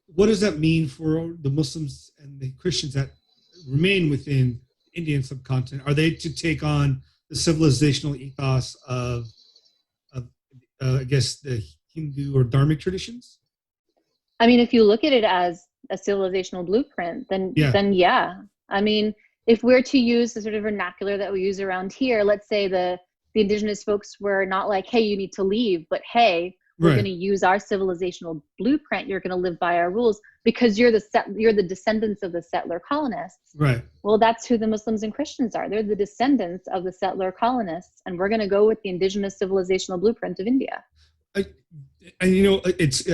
What does that mean for the Muslims and the Christians that remain within the Indian subcontinent? Are they to take on the civilizational ethos of I guess, the Hindu or Dharmic traditions? I mean, if you look at it as a civilizational blueprint, then yeah. I mean, if we're to use the sort of vernacular that we use around here, let's say the indigenous folks were not like, hey, you need to leave, but hey, we're going to use our civilizational blueprint. You're going to live by our rules because you're the descendants of the settler colonists. Right. Well, that's who the Muslims and Christians are. They're the descendants of the settler colonists, and we're going to go with the indigenous civilizational blueprint of India. And you know,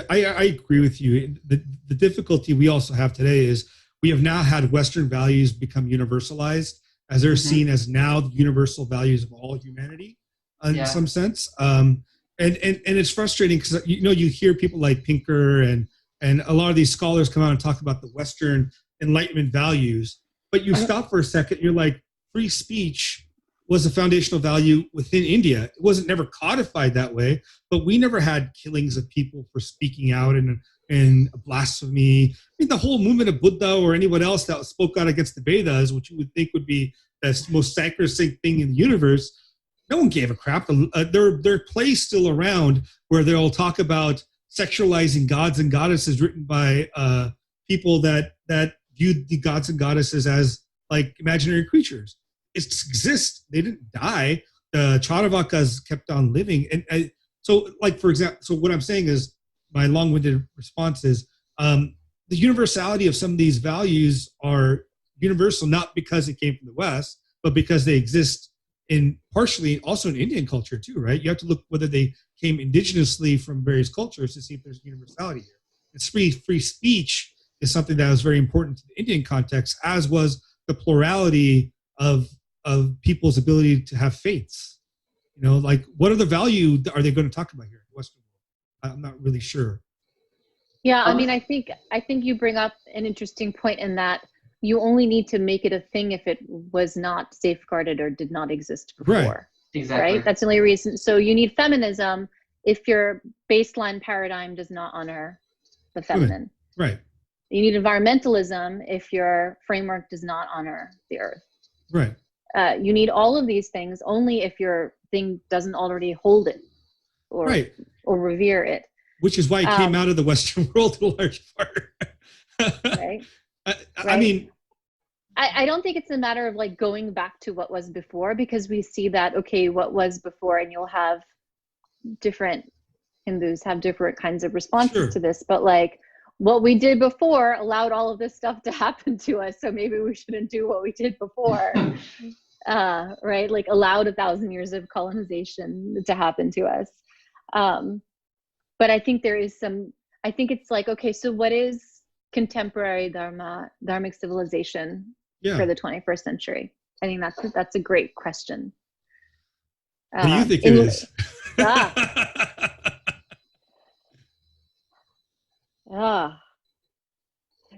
I agree with you. The difficulty we also have today is we have now had Western values become universalized, as they're seen as now the universal values of all humanity in some sense. And it's frustrating because you hear people like Pinker and a lot of these scholars come out and talk about the Western Enlightenment values, but you stop for a second, you're like, free speech was a foundational value within India. It wasn't never codified that way, but we never had killings of people for speaking out and blasphemy. I mean, the whole movement of Buddha or anyone else that spoke out against the Vedas, which you would think would be the most sacrosanct thing in the universe, no one gave a crap. There are plays still around where they'll talk about sexualizing gods and goddesses written by people that viewed the gods and goddesses as like imaginary creatures. It exists. They didn't die. The Charavakas kept on living. And so, like, for example, so what I'm saying is, my long-winded response is, the universality of some of these values are universal, not because it came from the West, but because they exist partially also in Indian culture too, right? You have to look whether they came indigenously from various cultures to see if there's universality here. It's free speech is something that was very important to the Indian context, as was the plurality of people's ability to have faiths. Like, what other value are they going to talk about here in the Western world? I'm not really sure. Yeah, I mean, I think you bring up an interesting point in that you only need to make it a thing if it was not safeguarded or did not exist before. Right. Exactly. Right? That's the only reason. So you need feminism if your baseline paradigm does not honor the feminine. Right. You need environmentalism if your framework does not honor the earth. Right. You need all of these things only if your thing doesn't already hold it or revere it. Which is why it came out of the Western world in large part. Right. I mean, I don't think it's a matter of like going back to what was before, because we see that, okay, what was before, and you'll have different Hindus have different kinds of responses to this, but like what we did before allowed all of this stuff to happen to us. So maybe we shouldn't do what we did before, right? Like allowed 1,000 years of colonization to happen to us. But I think there is I think it's like, okay, so what is contemporary Dharmic civilization for the 21st century? I think that's a great question. What do you think it is?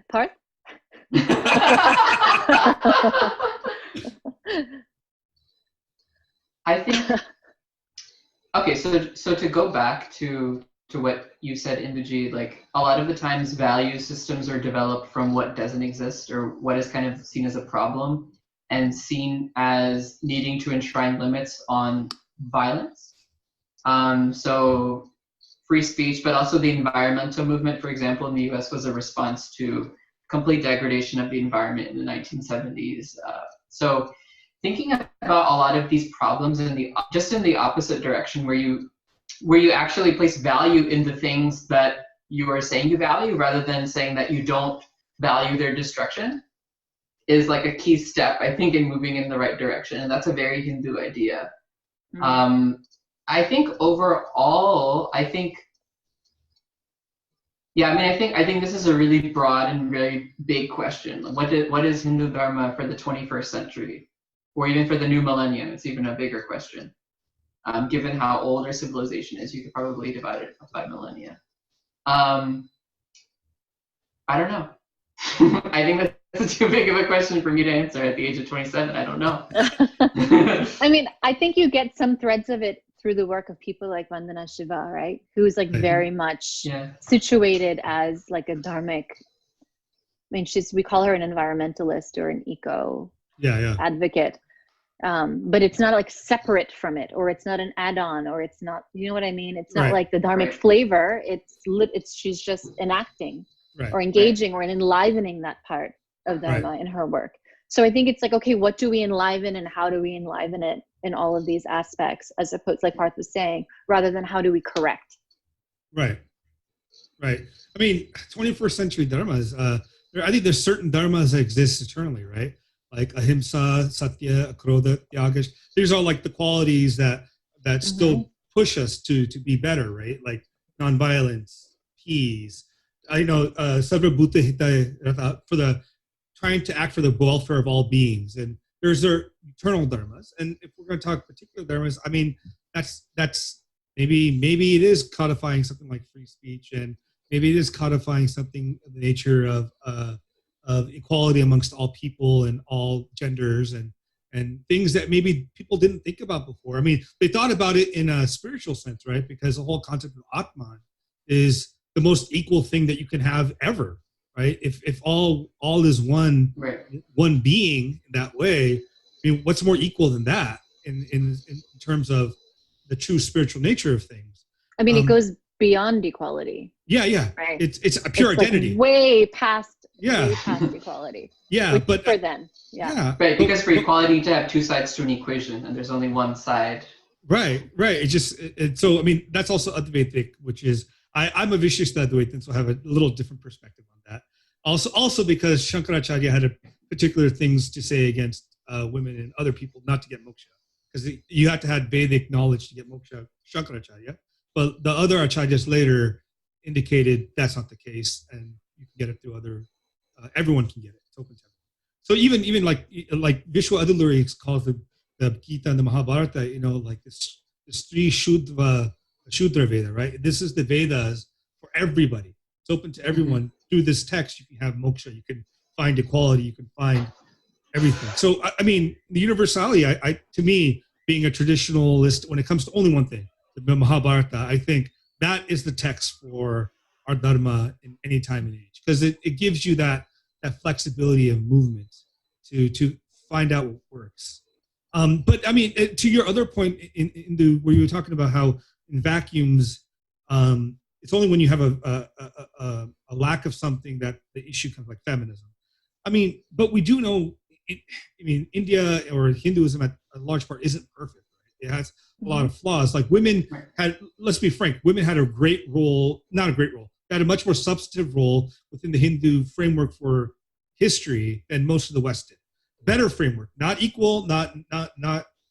Parth? I think, okay, so to go back to what you said, Induji, like a lot of the times value systems are developed from what doesn't exist or what is kind of seen as a problem and seen as needing to enshrine limits on violence. So free speech, but also the environmental movement, for example, in the US was a response to complete degradation of the environment in the 1970s. So thinking about a lot of these problems in the opposite direction, where you actually place value in the things that you are saying you value rather than saying that you don't value their destruction, is like a key step, I think, in moving in the right direction. And that's a very Hindu idea. I think overall, I think this is a really broad and really big question. What is Hindu Dharma for the 21st century? Or even for the new millennium? It's even a bigger question. Given how old our civilization is, you could probably divide it by millennia. I don't know. I think that's too big of a question for me to answer at the age of 27. I don't know. I mean, I think you get some threads of it through the work of people like Vandana Shiva, right? Who's like very much situated as like a dharmic. I mean, we call her an environmentalist or an eco advocate. But it's not like separate from it, or it's not an add-on, or it's not, you know what I mean? It's not like the dharmic flavor. She's just enacting or engaging or enlivening that part of Dharma in her work. So I think it's like, okay, what do we enliven and how do we enliven it in all of these aspects, as opposed, like Parth was saying, rather than how do we correct? Right. I mean, 21st century dharmas, I think there's certain dharmas that exist eternally, right? Like ahimsa, satya, akrodha, tyaga. These are like the qualities that still push us to be better, right? Like nonviolence, peace. I know sarva bhuta hitaya for the trying to act for the welfare of all beings, and there's their eternal dharmas. And if we're going to talk particular dharmas, I mean that's maybe it is codifying something like free speech, and maybe it is codifying something of the nature of equality amongst all people and all genders, and things that maybe people didn't think about before. I mean, they thought about it in a spiritual sense, right? Because the whole concept of Atman is the most equal thing that you can have ever, right? If all is one being that way, I mean, what's more equal than that in terms of the true spiritual nature of things? I mean, it goes beyond equality. Yeah. Right. It's a pure identity. Like way past equality. But for them. Right, because for equality, you need to have two sides to an equation, and there's only one side. Right. So I mean, that's also Advaitic, which is I'm a Vishishtha Advaitin, so I have a little different perspective on that. Also because Shankaracharya had particular things to say against women and other people not to get moksha, because you have to have Vedic knowledge to get moksha, Shankaracharya. But the other acharyas later indicated that's not the case, and you can get it through other. Everyone can get it. It's open to everyone. So even like Vishwa Adiluri calls the Gita and the Mahabharata, you know, like this three Shudra Veda, right? This is the Vedas for everybody. It's open to everyone. Through this text, you can have moksha. You can find equality. You can find everything. So I mean, the universality. To me, being a traditionalist, when it comes to only one thing, the Mahabharata, I think that is the text for our dharma in any time and age, because it gives you that flexibility of movement to find out what works. But I mean, to your other point in where you were talking about how in vacuums, it's only when you have a lack of something that the issue comes, like feminism. I mean, but we do know, India or Hinduism at a large part isn't perfect. It has a lot of flaws. Like women had, let's be frank, women had a great role, not a great role, they had a much more substantive role within the Hindu framework for history than most of the West did. Better framework, not equal, not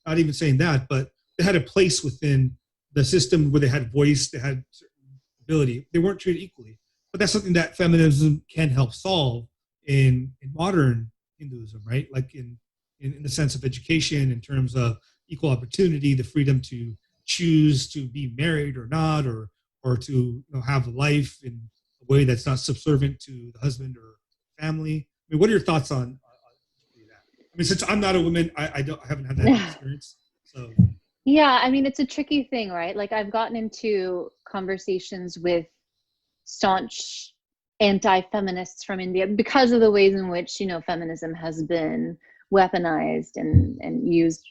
even saying that, but they had a place within the system where they had voice, they had certain ability. They weren't treated equally. But that's something that feminism can help solve in modern Hinduism, right? Like in the sense of education, in terms of equal opportunity, the freedom to choose to be married or not, or to have a life in a way that's not subservient to the husband or family. I mean, what are your thoughts on that? I mean, since I'm not a woman, I haven't had that experience. So yeah, I mean, it's a tricky thing, right? Like I've gotten into conversations with staunch anti-feminists from India because of the ways in which feminism has been weaponized and used,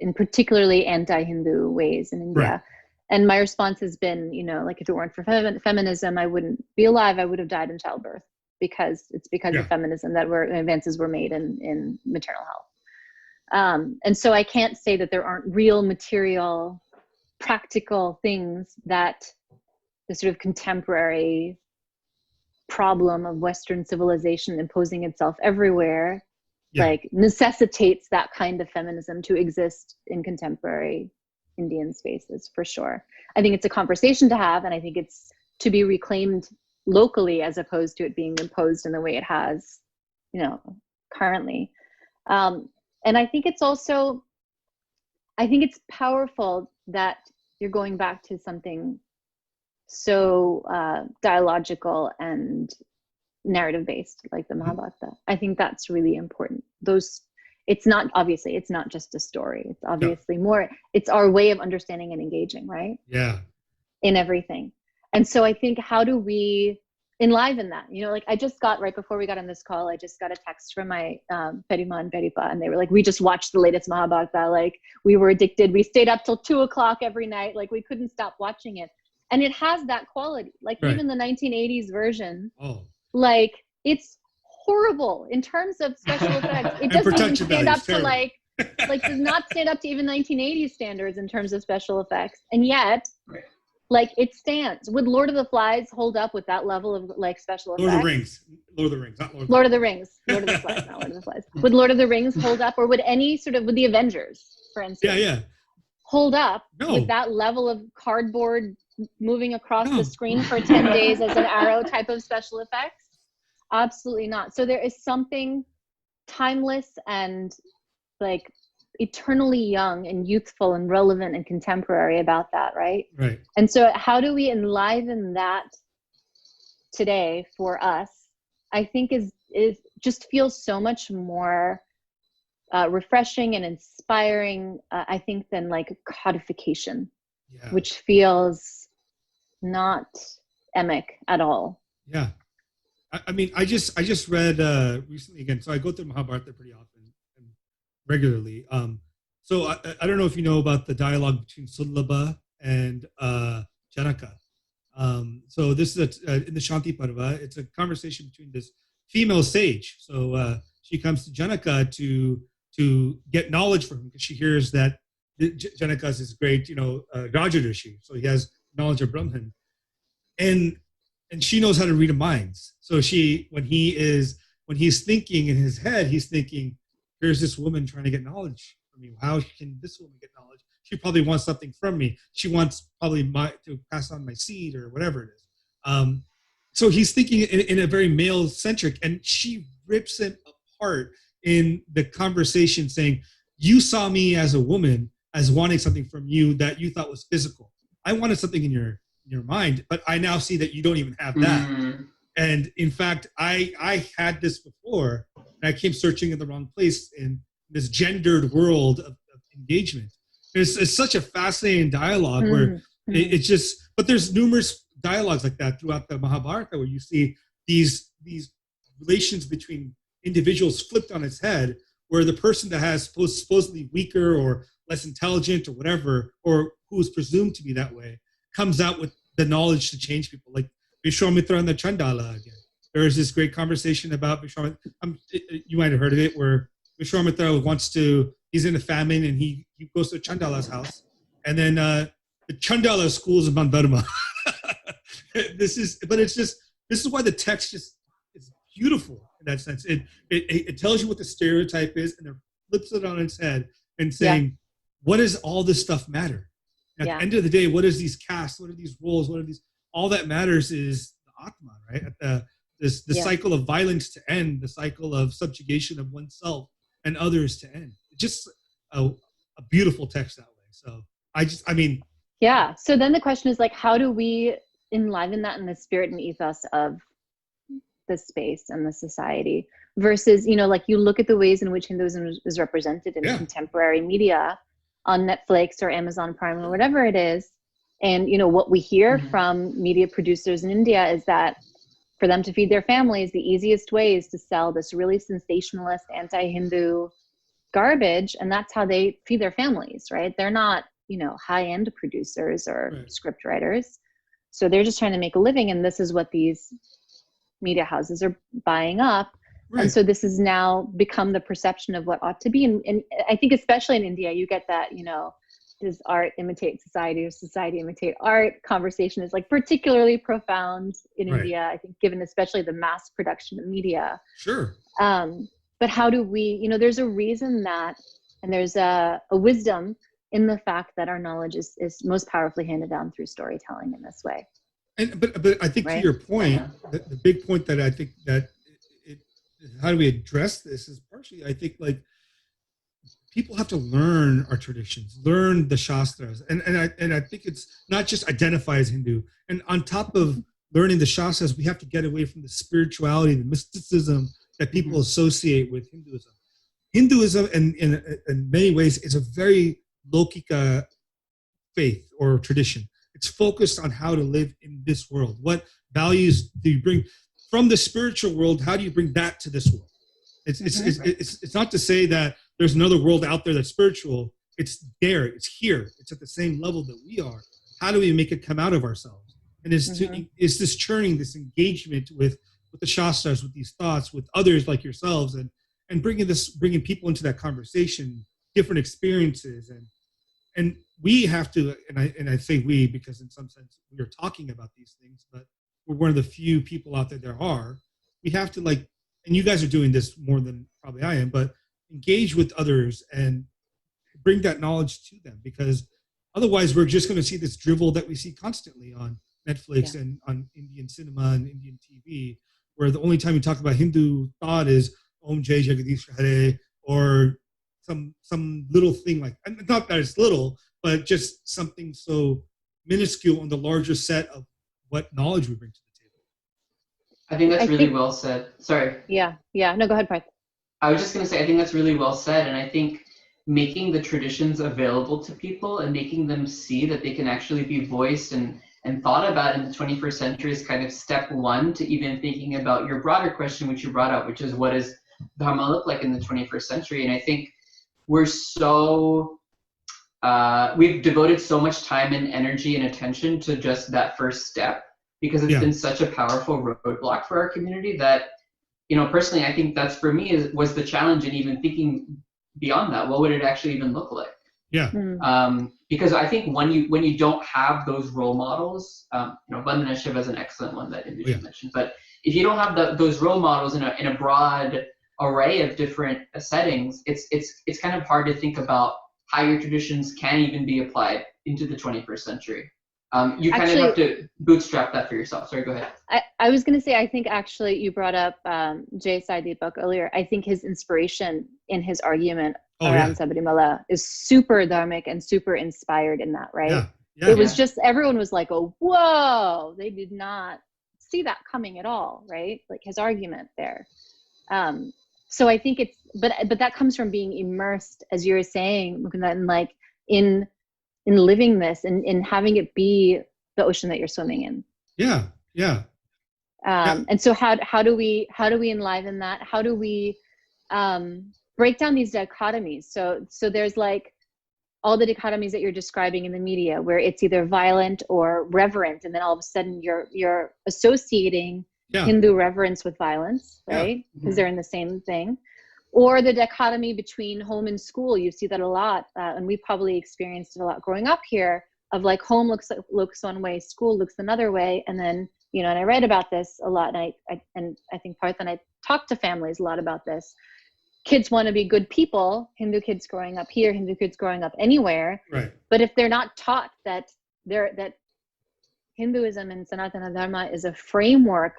in particularly anti-Hindu ways in India. Right. And my response has been, like if it weren't for feminism, I wouldn't be alive. I would have died in childbirth, because it's because of feminism that advances were made in maternal health. And so I can't say that there aren't real material, practical things that the sort of contemporary problem of Western civilization imposing itself everywhere like necessitates that kind of feminism to exist in contemporary Indian spaces, for sure. I think it's a conversation to have, and I think it's to be reclaimed locally as opposed to it being imposed in the way it has, currently. And I think it's also, I think it's powerful that you're going back to something so dialogical and narrative based like the Mahabharata. I think that's really important. It's not just a story. It's obviously more, it's our way of understanding and engaging, right? Yeah. In everything. And so I think, how do we enliven that? You know, like I just got, right before we got on this call, I just got a text from my Perima and Peripa, and they were like, we just watched the latest Mahabharata. Like we were addicted. We stayed up till 2:00 every night. Like we couldn't stop watching it. And it has that quality. Like even the 1980s version, like it's horrible in terms of special effects. It doesn't even stand up to like does not stand up to even 1980s standards in terms of special effects. And yet, like it stands. Would Lord of the Flies hold up with that level of like special effects? Lord of the Rings, not Lord of the Rings. Lord of the Flies, not Lord of the Flies. Would Lord of the Rings hold up, or would any sort of, would the Avengers, for instance, hold up with that level of cardboard moving across the screen for 10 days as an arrow type of special effects? Absolutely not. So there is something timeless and like eternally young and youthful and relevant and contemporary about that, right? Right. And so how do we enliven that today for us? I think is just feels so much more refreshing and inspiring, I think, than like codification, which feels not emic at all. Yeah. I mean, I just read recently again, so I go through Mahabharata pretty often and regularly. So I don't know if you know about the dialogue between Sullabha and Janaka. So this is in the Shanti Parva. It's a conversation between this female sage. So she comes to Janaka to get knowledge from him, because she hears that Janaka is this great, Raja Rishi. So he has knowledge of Brahman. And she knows how to read minds. So when he's thinking in his head, he's thinking, here's this woman trying to get knowledge from me. How can this woman get knowledge? She probably wants something from me. She wants probably to pass on my seed or whatever it is. So he's thinking in a very male-centric, and she rips him apart in the conversation saying, you saw me as a woman as wanting something from you that you thought was physical. I wanted something in your mind, but I now see that you don't even have that. And in fact, I had this before, and I came searching in the wrong place in this gendered world of engagement. It's such a fascinating dialogue where it's just, but there's numerous dialogues like that throughout the Mahabharata where you see these relations between individuals flipped on its head, where the person that has supposedly weaker or less intelligent or whatever, or who is presumed to be that way, comes out with the knowledge to change people. Like Vishwamitra and the Chandala again. There is this great conversation about Vishwamitra. You might have heard of it, where Vishwamitra he's in a famine, and he goes to Chandala's house, and then the Chandala schools of Mandharma. This is why the text just is beautiful in that sense. It tells you what the stereotype is, and it flips it on its head and saying, what does all this stuff matter? At the end of the day, what is these castes? What are these roles? What are these? All that matters is the Atma, right? The cycle of violence to end, the cycle of subjugation of oneself and others to end. It's just a beautiful text that way. So Yeah. So then the question is like, how do we enliven that in the spirit and ethos of the space and the society versus, like you look at the ways in which Hinduism is represented in contemporary media on Netflix or Amazon Prime or whatever it is. And, what we hear from media producers in India is that for them to feed their families, the easiest way is to sell this really sensationalist, anti-Hindu garbage. And that's how they feed their families, right? They're not, high-end producers or script writers. So they're just trying to make a living. And this is what these media houses are buying up. Right. And so this has now become the perception of what ought to be. And I think especially in India, you get that, does art imitate society or society imitate art? Conversation is like particularly profound in India, I think, given especially the mass production of media. Sure. But how do we, there's a reason that, and there's a wisdom in the fact that our knowledge is most powerfully handed down through storytelling in this way. But I think to your point, the big point that I think that how do we address this is partially, I think, like people have to learn our traditions, learn the Shastras. And I think it's not just identify as Hindu. And on top of learning the Shastras, we have to get away from the spirituality, the mysticism that people associate with Hinduism. Hinduism, in many ways, is a very Lokika faith or tradition. It's focused on how to live in this world. What values do you bring from the spiritual world? How do you bring that to this world? It's not to say that there's another world out there that's spiritual. It's there. It's here. It's at the same level that we are. How do we make it come out of ourselves? And it's this churning, this engagement with the Shastras, with these thoughts, with others like yourselves, and bringing people into that conversation, different experiences, and we have to, and I say we because in some sense we are talking about these things, but we're one of the few people out there are. We have to and you guys are doing this more than probably I am, but engage with others and bring that knowledge to them, because otherwise we're just going to see this drivel that we see constantly on Netflix and on Indian cinema and Indian TV, where the only time you talk about Hindu thought is Om Jai Jagadish Hare, or some little thing like, not that it's little, but just something so minuscule on the larger set of what knowledge we bring to the table. I think that's really well said. Sorry. Yeah. No, go ahead, Parth. I was just going to say, I think that's really well said. And I think making the traditions available to people and making them see that they can actually be voiced and thought about in the 21st century is kind of step one to even thinking about your broader question, which you brought up, which is what does Dharma look like in the 21st century? And I think we're we've devoted so much time and energy and attention to just that first step, because it's been such a powerful roadblock for our community that, personally, I think that's for me was the challenge in even thinking beyond that. What would it actually even look like? Yeah. Because I think when you don't have those role models, Vandana Shiva is an excellent one that Indu mentioned, but if you don't have those role models in a broad array of different settings, it's kind of hard to think about how your traditions can even be applied into the 21st century. You kind of have to bootstrap that for yourself. Sorry, go ahead. I was going to say, I think actually you brought up Jay Saidi book earlier. I think his inspiration in his argument around Sabarimala is super dharmic and super inspired in that, right? It was just, everyone was like, oh, whoa, they did not see that coming at all, right? Like his argument there. So I think it's, but that comes from being immersed, as you were saying, Mukunda, in living this and in having it be the ocean that you're swimming in. And so how do we enliven that? How do we break down these dichotomies? So there's all the dichotomies that you're describing in the media, where it's either violent or reverent, and then all of a sudden you're associating Hindu reverence with violence, right? Because they're in the same thing. Or the dichotomy between home and school. You see that a lot, and we probably experienced it a lot growing up here, of home looks one way, school looks another way. And then, and I write about this a lot, and I think Parth and I talk to families a lot about this. Kids want to be good people, Hindu kids growing up here, Hindu kids growing up anywhere. Right. But if they're not taught that Hinduism and Sanatana Dharma is a framework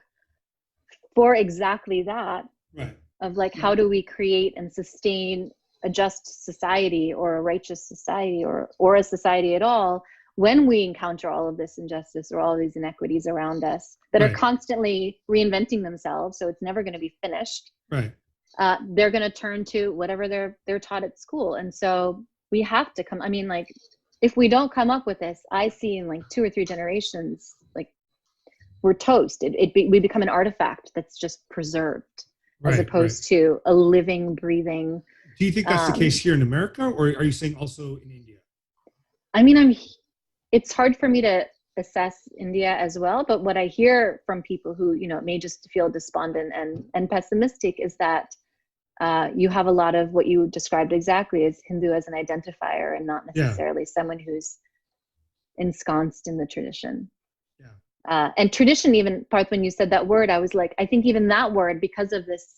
for exactly that, right, of how do we create and sustain a just society or a righteous society or a society at all when we encounter all of this injustice or all of these inequities around us that are constantly reinventing themselves, so it's never going to be finished. Right. They're going to turn to whatever they're taught at school. And so we have to if we don't come up with this, I see in 2 or 3 generations, we're toast. We become an artifact that's just preserved, as opposed to a living, breathing. Do you think that's the case here in America, or are you saying also in India? It's hard for me to assess India as well, but what I hear from people who, may just feel despondent and pessimistic is that you have a lot of what you described exactly as Hindu as an identifier and not necessarily someone who's ensconced in the tradition. And tradition, even, Parth, when you said that word, I was I think even that word, because of this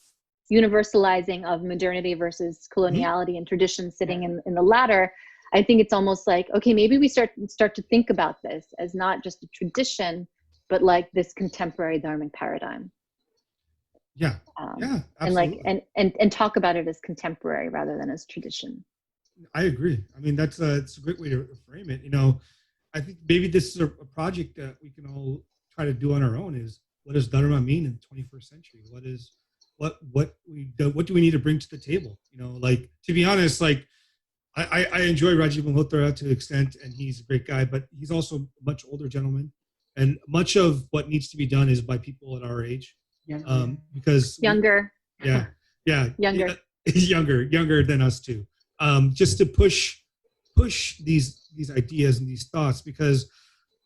universalizing of modernity versus coloniality and tradition sitting in the latter, I think it's almost okay, maybe we start to think about this as not just a tradition, but this contemporary dharmic paradigm. Absolutely. And talk about it as contemporary rather than as tradition. I agree. I mean, it's a great way to frame it. You know, I think maybe this is a project that we can all try to do on our own. Is what does Dharma mean in the 21st century? What do we need to bring to the table? You know, like, to be honest, like I enjoy Rajiv Malhotra to an extent, and he's a great guy, but he's also a much older gentleman, and much of what needs to be done is by people at our age, because Younger. yeah, Younger. younger than us too, just to push these ideas and these thoughts, because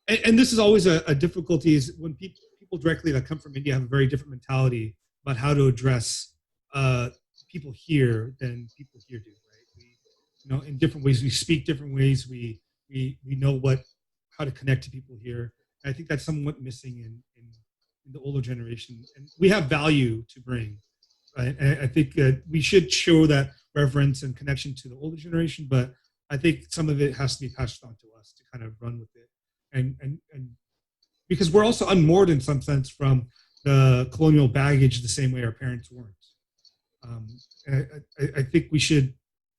and this is always a difficulty, is when people directly that come from India have a very different mentality about how to address people here than people here do, right? We, you know, in different ways, we speak different ways, we know how to connect to people here. And I think that's somewhat missing in the older generation, and we have value to bring. Right? And I think we should show that reverence and connection to the older generation, but I think some of it has to be passed on to us to kind of run with it, and because we're also unmoored in some sense from the colonial baggage the same way our parents weren't. And I think we should,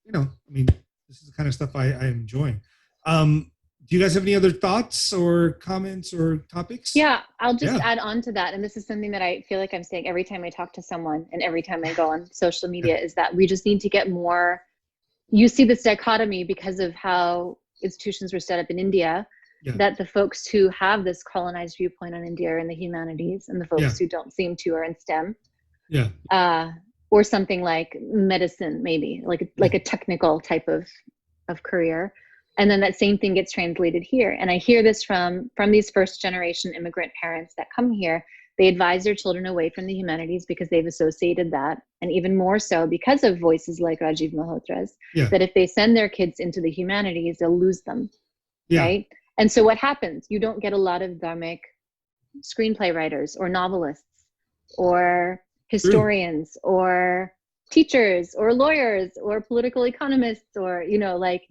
you know, I mean, this is the kind of stuff I am enjoying. Do you guys have any other thoughts or comments or topics? Yeah, I'll just add on to that. And this is something that I feel like I'm saying every time I talk to someone and every time I go on social media, is that we just need to get more. You see this dichotomy because of how institutions were set up in India, that the folks who have this colonized viewpoint on India are in the humanities, and the folks who don't seem to are in STEM. Or something like medicine, maybe like a technical type of career. And then that same thing gets translated here. And I hear this from these first generation immigrant parents that come here. They advise their children away from the humanities because they've associated that, and even more so because of voices like Rajiv Malhotra's, that if they send their kids into the humanities, they'll lose them, right? And so what happens? You don't get a lot of dharmic screenplay writers or novelists or historians or teachers or lawyers or political economists or, you know, like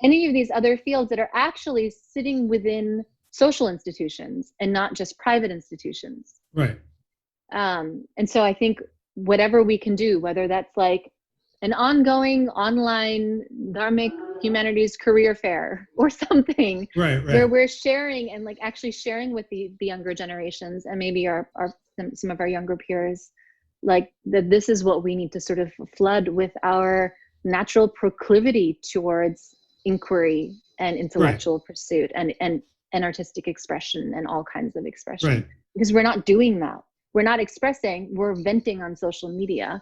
any of these other fields that are actually sitting within social institutions and not just private institutions. Right. And so I think whatever we can do, whether that's like an ongoing online dharmic humanities career fair or something, where we're sharing and like actually sharing with the younger generations and maybe some of our younger peers, like that this is what we need to sort of flood with our natural proclivity towards inquiry and intellectual pursuit and artistic expression and all kinds of expression. Because we're not doing that. We're not expressing, we're venting on social media.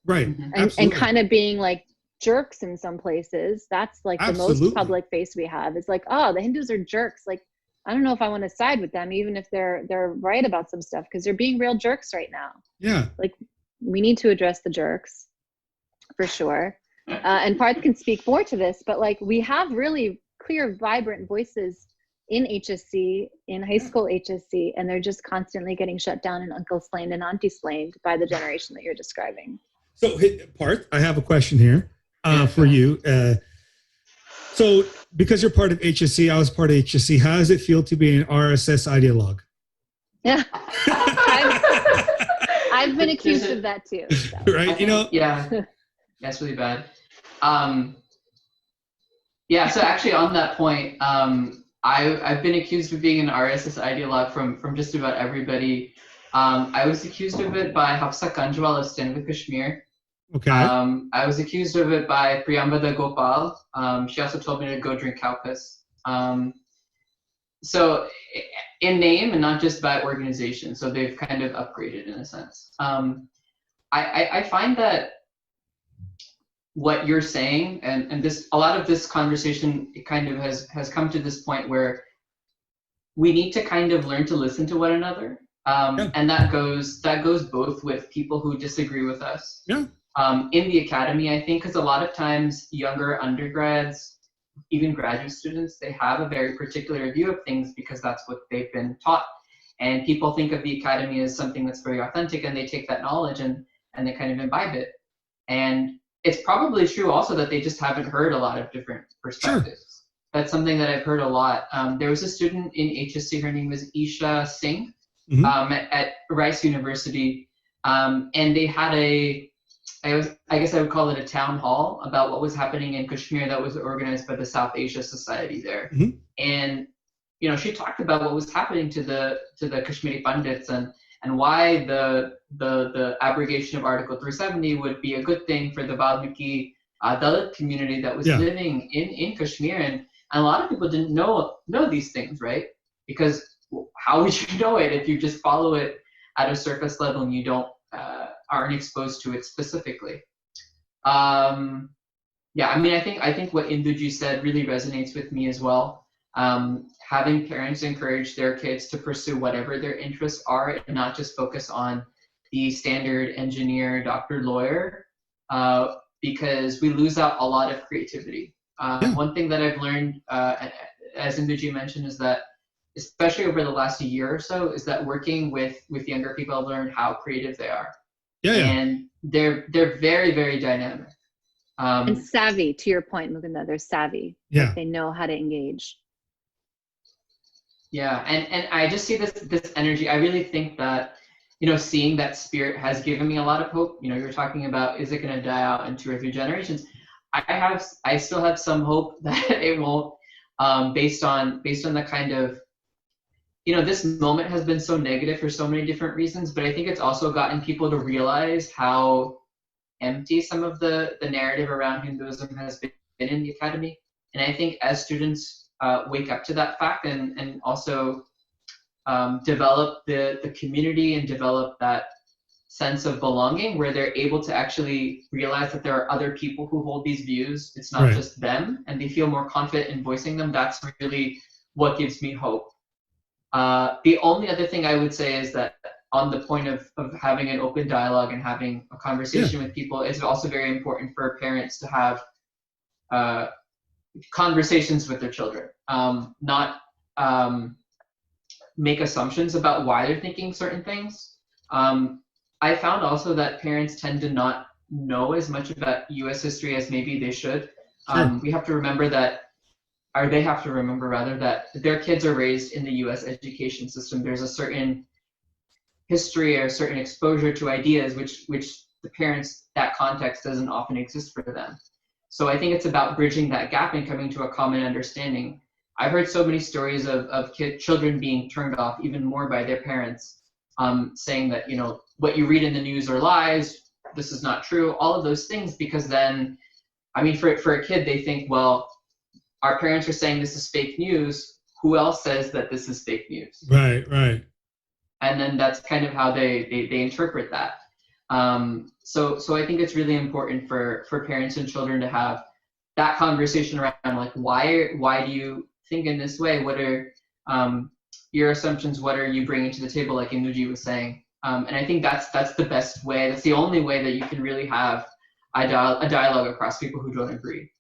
And kind of being like jerks in some places. That's like the most public face we have. It's like, oh, the Hindus are jerks. Like, I don't know if I want to side with them, even if they're right about some stuff, because they're being real jerks right now. Like, we need to address the jerks for sure. And Parth can speak more to this, but like we have really clear, vibrant voices in HSC, in high school HSC, and they're just constantly getting shut down and uncle-slained and auntie-slained by the generation that you're describing. So, Parth, I have a question here for you. So, because you're part of HSC, I was part of HSC. How does it feel to be an RSS ideologue? Yeah, I've been accused of that too. So. Right? You know? Yeah, that's really bad. So actually on that point, I've been accused of being an RSS ideologue from just about everybody. I was accused of it by Hafsa Kanjwal of Stand with Kashmir. Okay. I was accused of it by Priyambada Gopal. She also told me to go drink cow piss. So in name and not just by organization. So they've kind of upgraded in a sense. I find that what you're saying and this, a lot of this conversation, it kind of has come to this point where we need to kind of learn to listen to one another. And that goes both with people who disagree with us. In the academy, I think, because a lot of times younger undergrads, even graduate students, they have a very particular view of things because that's what they've been taught. And people think of the academy as something that's very authentic, and they take that knowledge and they kind of imbibe it. And it's probably true also that they just haven't heard a lot of different perspectives. That's something that I've heard a lot. There was a student in HSC, her name was Isha Singh, at Rice University, and they had I guess I would call it a town hall about what was happening in Kashmir that was organized by the South Asia Society there. Mm-hmm. And she talked about what was happening to the Kashmiri Pandits and why the abrogation of Article 370 would be a good thing for the Valmiki Dalit community that was living in Kashmir. And a lot of people didn't know these things, right? Because how would you know it if you just follow it at a surface level and you don't aren't exposed to it specifically? I think what Induji said really resonates with me as well. Having parents encourage their kids to pursue whatever their interests are and not just focus on the standard engineer, doctor, lawyer, because we lose out a lot of creativity. One thing that I've learned, as Induji mentioned, is that especially over the last year or so, is that working with younger people, I've learned how creative they are. And they're very, very dynamic. And savvy, to your point, Mukunda, they're savvy. Like they know how to engage. Yeah, and I just see this energy. I really think that, seeing that spirit has given me a lot of hope. You're talking about, is it going to die out in 2 or 3 generations? I still have some hope that it won't, based on the kind of, this moment has been so negative for so many different reasons, but I think it's also gotten people to realize how empty some of the narrative around Hinduism has been in the academy. And I think as students wake up to that fact and also develop the community and develop that sense of belonging where they're able to actually realize that there are other people who hold these views, it's not just them, and they feel more confident in voicing them, that's really what gives me hope. The only other thing I would say is that on the point of having an open dialogue and having a conversation with people, it's also very important for parents to have conversations with their children, not make assumptions about why they're thinking certain things. I found also that parents tend to not know as much about US history as maybe they should. We have to remember that, or they have to remember rather, that their kids are raised in the US education system. There's a certain history or a certain exposure to ideas which the parents, that context doesn't often exist for them. So I think it's about bridging that gap and coming to a common understanding. I've heard so many stories of children being turned off even more by their parents, saying that, what you read in the news are lies, this is not true, all of those things, because then, for a kid, they think, well, our parents are saying this is fake news, who else says that this is fake news? Right. And then that's kind of how they interpret that. So I think it's really important for parents and children to have that conversation around, like, why do you think in this way? What are your assumptions? What are you bringing to the table, like Induji was saying? And I think that's the best way. That's the only way that you can really have a dialogue across people who don't agree.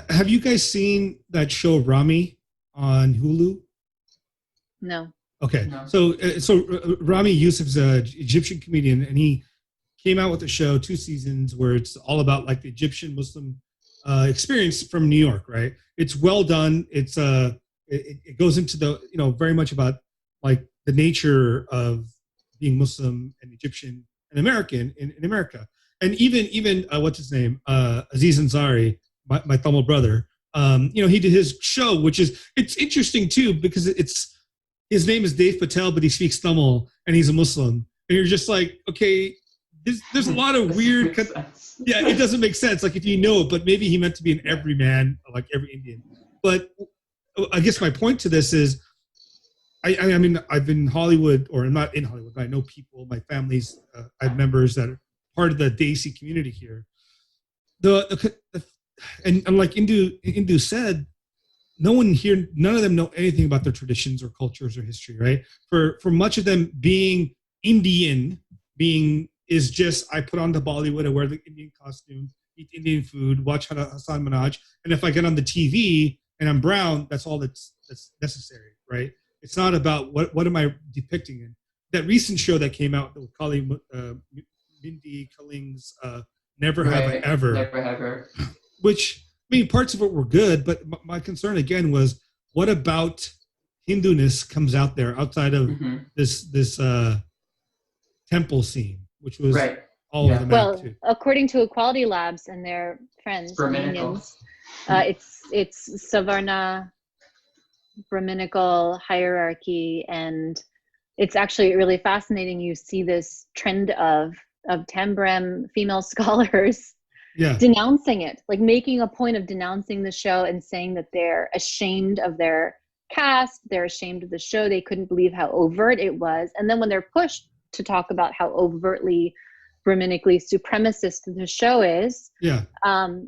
Have you guys seen that show Rami on Hulu? No. Okay, No. So Rami Youssef's an Egyptian comedian, and he came out with a show, 2 seasons, where it's all about like the Egyptian Muslim experience from New York, right? It's well done. It's it goes into the very much about like the nature of being Muslim and Egyptian and American in America, and even what's his name, Aziz Ansari, my Tamil brother. He did his show, which it's interesting too because his name is Dave Patel, but he speaks Tamil and he's a Muslim, and you're just like, okay. There's a lot of weird, it doesn't make sense. Like if you know it, but maybe he meant to be an everyman, like every Indian. But I guess my point to this is, I mean, I've been in Hollywood, or I'm not in Hollywood, but I know people, my family's, I have members that are part of the Desi community here. And like Indu said, none of them know anything about their traditions or cultures or history, right? For much of them, being Indian, is just, I put on the Bollywood, I wear the Indian costume, eat Indian food, watch Hassan Minhaj, and if I get on the TV and I'm brown, that's all that's necessary, right? It's not about what am I depicting in. That recent show that came out with Mindy Kaling's Never Have I Ever. Never Ever. Which, I mean, parts of it were good, but my concern again was, what about Hinduness comes out there outside of this temple scene, which was all over the map Well, too. according to Equality Labs and their friends, Brahminical. minions, it's Savarna, Brahminical hierarchy, and it's actually really fascinating. You see this trend of Tambrem female scholars Yeah. denouncing it, like making a point of denouncing the show and saying that they're ashamed of their caste, they're ashamed of the show, they couldn't believe how overt it was. And then when they're pushed to talk about how overtly Brahminically supremacist the show is, Yeah.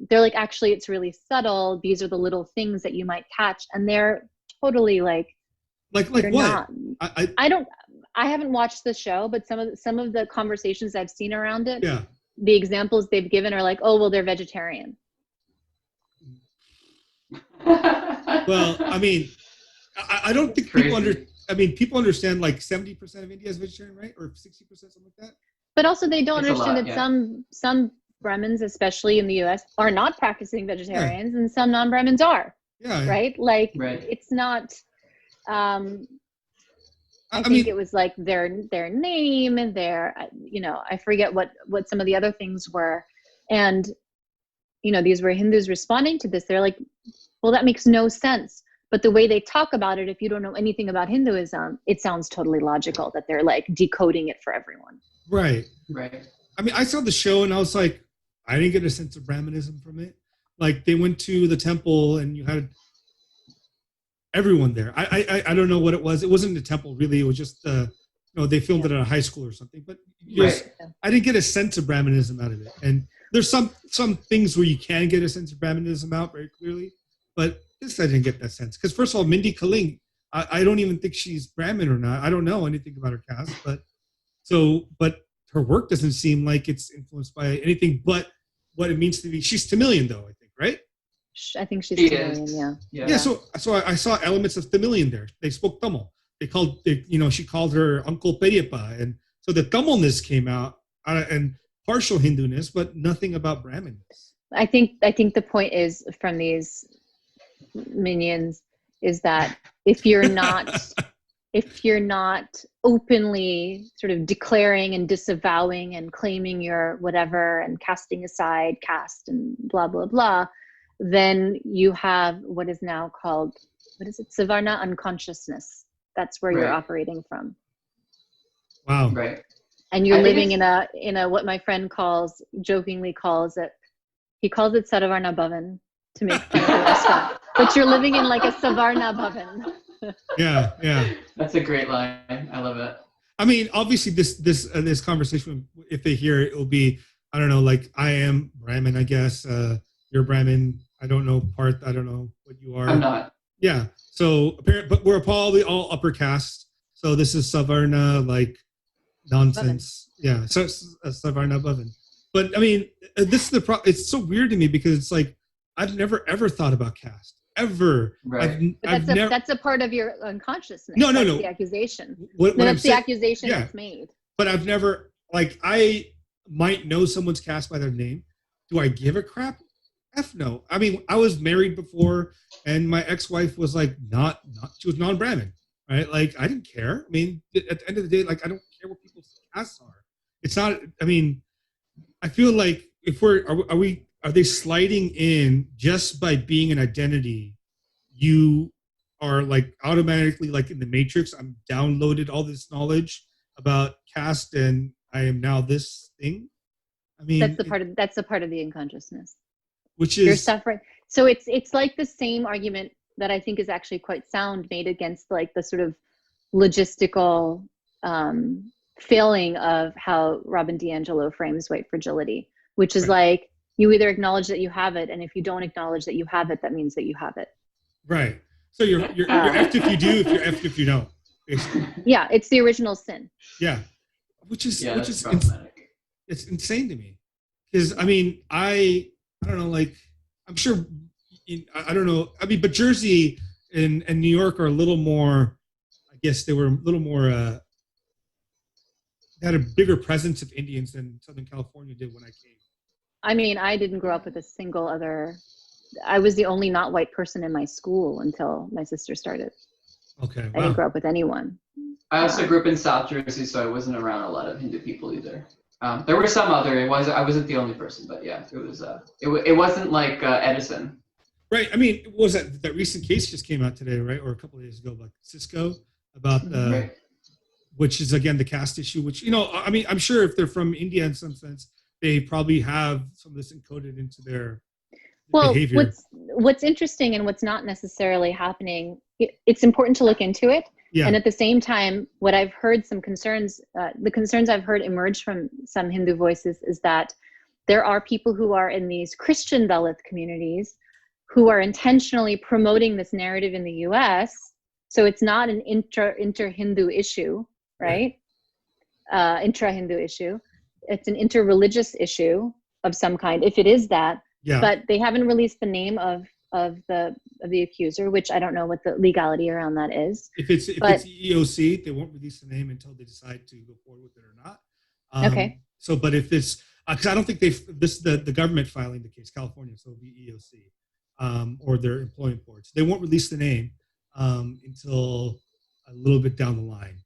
they're like, actually, it's really subtle. These are the little things that you might catch. And they're totally like Like they're what? not. I haven't watched the show, but some of the conversations I've seen around it, Yeah. the examples they've given are like, oh, well, they're vegetarian. Well, I mean, I don't think people understand like 70% of India is vegetarian, right? Or 60%, something like that. But also they don't It's a understand lot, that some Brahmins, especially in the US, are not practicing vegetarians, and some non-Brahmins are. Yeah. Right? Like, Right. it's not, I think mean, it was like their name and I forget what some of the other things were. And, these were Hindus responding to this. They're like, well, that makes no sense. But the way they talk about it, if you don't know anything about Hinduism, it sounds totally logical that they're like decoding it for everyone. right. Right. I mean, I saw the show and I was like, I didn't get a sense of Brahmanism from it. Like they went to the temple and you had everyone there. I don't know what it was. It wasn't a temple really. It was just they filmed it at a high school or something. But Right. I didn't get a sense of Brahmanism out of it. And there's some things where you can get a sense of Brahmanism out very clearly, but this I didn't get that sense. Because first of all, Mindy Kaling, I don't even think she's Brahmin or not. I don't know anything about her caste, but her work doesn't seem like it's influenced by anything but what it means to be. She's Tamilian though, I think, right? I think she's She Tamilian, is. yeah. Yeah. So I saw elements of Tamilian there. They spoke Tamil. She called her Uncle Periappa, and so the Tamilness came out and partial Hinduness, but nothing about Brahminness. I think the point is from these minions is that if you're not openly sort of declaring and disavowing and claiming your whatever and casting aside caste and blah blah blah, then you have what is now called, Savarna unconsciousness. That's where you're operating from. Wow. Right. And you're living in a what my friend jokingly calls it Saravarna Bhavan to make fun of the restaurant. But you're living in like a Savarna Bhavan. Yeah. That's a great line. I love it. I mean, obviously, this conversation, if they hear it, will be, I don't know, like I am Brahmin, I guess. You're Brahmin. I don't know Parth. I don't know what you are. I'm not. Yeah. So, but we're probably all upper caste. So this is Savarna, like nonsense. Bhavan. Yeah. So it's Savarna Bhavan. But I mean, this is the problem. It's so weird to me because it's like I've never ever thought about caste ever. Right. That's a part of your unconsciousness. No. That's the accusation. That's the accusation that's made. But I've never, like, I might know someone's caste by their name. Do I give a crap? F no. I mean, I was married before, and my ex-wife was like she was non-Brahmin, right? Like, I didn't care. I mean, at the end of the day, like, I don't care what people's castes are. It's not. I mean, I feel like if are they sliding in just by being an identity? You are like automatically like in the Matrix. I'm downloaded all this knowledge about caste, and I am now this thing. I mean, that's the part of the unconsciousness. Which is you're suffering. So it's like the same argument that I think is actually quite sound made against like the sort of logistical failing of how Robin DiAngelo frames white fragility, which is like you either acknowledge that you have it, and if you don't acknowledge that you have it, that means that you have it. Right. So you're effed if you do, if you're effed if you don't. Basically. Yeah, it's the original sin. Yeah, which is it's insane to me, because I mean I don't know, like I'm sure I don't know. I mean, but Jersey and New York are a little more. I guess they were a little more. They had a bigger presence of Indians than Southern California did when I came. I mean, I didn't grow up with a single other. I was the only not white person in my school until my sister started. Okay. Wow. I didn't grow up with anyone. I also grew up in South Jersey, so I wasn't around a lot of Hindu people either. There were some other. I wasn't the only person, but yeah, it was. It wasn't like Edison. Right. I mean, what was that recent case just came out today, right, or a couple of days ago, about Cisco, about the, Right. which is again the caste issue. Which, you know, I mean, I'm sure if they're from India in some sense, they probably have some of this encoded into their behavior. What's interesting and what's not necessarily happening, it's important to look into it. Yeah. And at the same time, what I've heard some concerns, the concerns I've heard emerge from some Hindu voices is that there are people who are in these Christian Dalit communities who are intentionally promoting this narrative in the US. So it's not an inter-Hindu issue, right? Intra-Hindu issue. It's an inter-religious issue of some kind, if it is that. Yeah. But they haven't released the name of the accuser, which I don't know what the legality around that is. If it's EEOC, they won't release the name until they decide to go forward with it or not. Okay. So, but if it's because I don't think the government filing the case, California, so it'll be EEOC, or their employment boards. They won't release the name until a little bit down the line.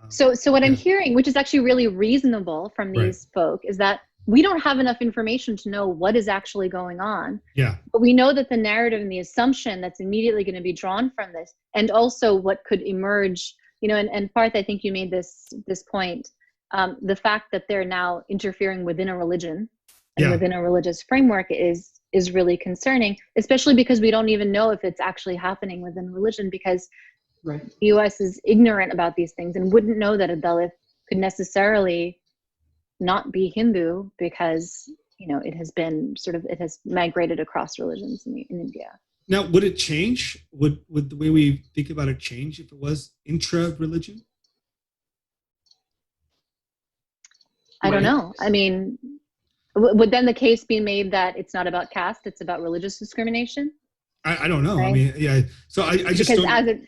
So what I'm hearing, which is actually really reasonable from these folk, is that we don't have enough information to know what is actually going on. Yeah. But we know that the narrative and the assumption that's immediately going to be drawn from this, and also what could emerge, you know, and Parth, I think you made this point, the fact that they're now interfering within a religion and within a religious framework is really concerning, especially because we don't even know if it's actually happening within religion, because the US is ignorant about these things and wouldn't know that a Dalit could necessarily not be Hindu because, you know, it has migrated across religions in India. Now, would it change? Would the way we think about it change if it was intra-religion? I don't know. I mean, would then the case be made that it's not about caste, it's about religious discrimination? I don't know. Right? I mean, yeah. So I just because don't.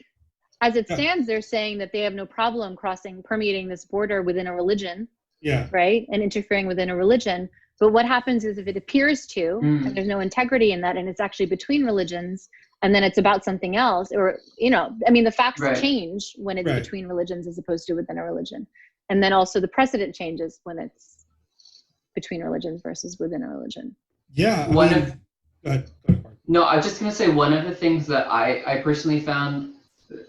as it stands, they're saying that they have no problem permeating this border within a religion. Yeah. Right. And interfering within a religion. But what happens is if it appears to, and there's no integrity in that, and it's actually between religions, and then it's about something else, or, you know, I mean, the facts change when it's between religions as opposed to within a religion. And then also the precedent changes when it's between religions versus within a religion. Yeah. Go ahead, Parth. No, I was just going to say, one of the things that I personally found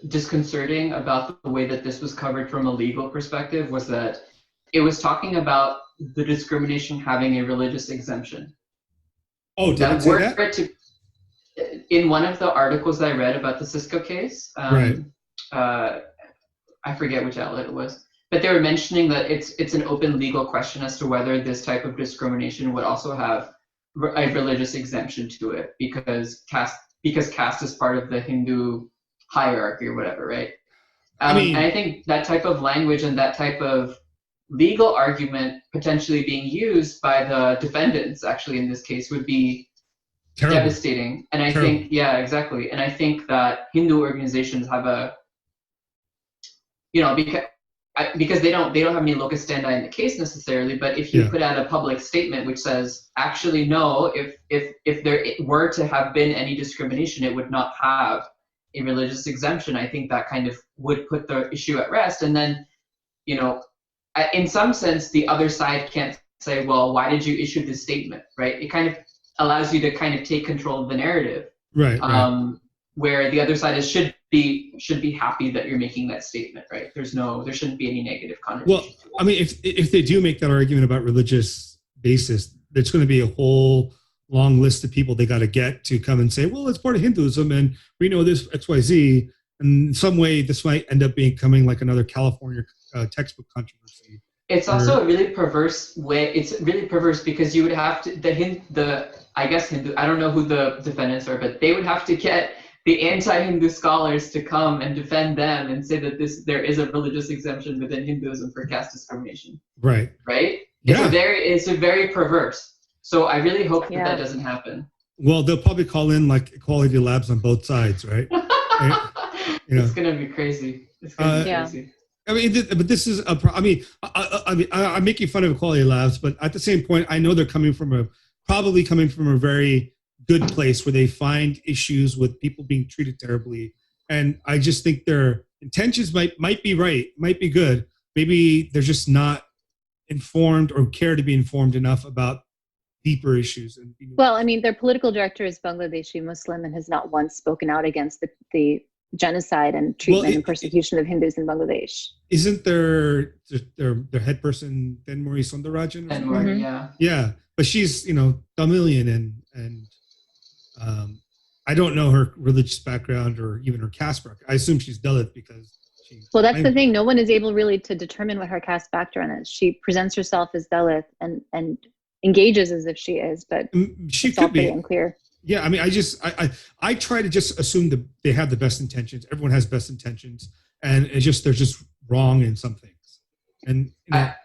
disconcerting about the way that this was covered from a legal perspective was that it was talking about the discrimination having a religious exemption. Oh, did it say that? In one of the articles that I read about the Cisco case, I forget which outlet it was, but they were mentioning that it's an open legal question as to whether this type of discrimination would also have a religious exemption to it, because caste is part of the Hindu hierarchy or whatever, right? And I think that type of language and that type of legal argument potentially being used by the defendants, actually in this case, would be devastating. And I think, yeah, exactly. And I think that Hindu organizations have a, you know, because they don't have any locus standi in the case necessarily, but if you put out a public statement which says, actually, no, if there were to have been any discrimination, it would not have a religious exemption, I think that kind of would put the issue at rest. And then, you know, in some sense, the other side can't say, well, why did you issue this statement, right? It kind of allows you to kind of take control of the narrative, right? Where the other side should be happy that you're making that statement, right? There shouldn't be any negative connotation. Well, I mean, if they do make that argument about religious basis, there's going to be a whole long list of people they got to get to come and say, well, it's part of Hinduism, and we know this XYZ. And in some way, this might end up becoming like another California textbook controversy. It's also a really perverse way. It's really perverse because you would have to Hindu. I don't know who the defendants are, but they would have to get the anti-Hindu scholars to come and defend them and say that there is a religious exemption within Hinduism for caste discrimination. Right. Right. Yeah. It's a very perverse. So I really hope that doesn't happen. Well, they'll probably call in like equality labs on both sides, right? You know. It's gonna be crazy. It's gonna be crazy. I mean, but this is I'm making fun of equality labs, but at the same point, I know they're probably coming from a very good place where they find issues with people being treated terribly, and I just think their intentions might be right, might be good. Maybe they're just not informed or care to be informed enough about deeper issues. Well, I mean, their political director is Bangladeshi Muslim and has not once spoken out against the genocide and treatment and persecution of Hindus in Bangladesh. Isn't their head person Denmori Sundararajan? Denmori, yeah. Yeah, but she's Tamilian and I don't know her religious background or even her caste background. I assume she's Dalit because well, that's the thing. No one is able really to determine what her caste background is. She presents herself as Dalit and engages as if she is, but she it's could all be. pretty unclear. Yeah, I mean, I try to just assume that they have the best intentions. Everyone has best intentions, and they're just wrong in some things. And Go ahead.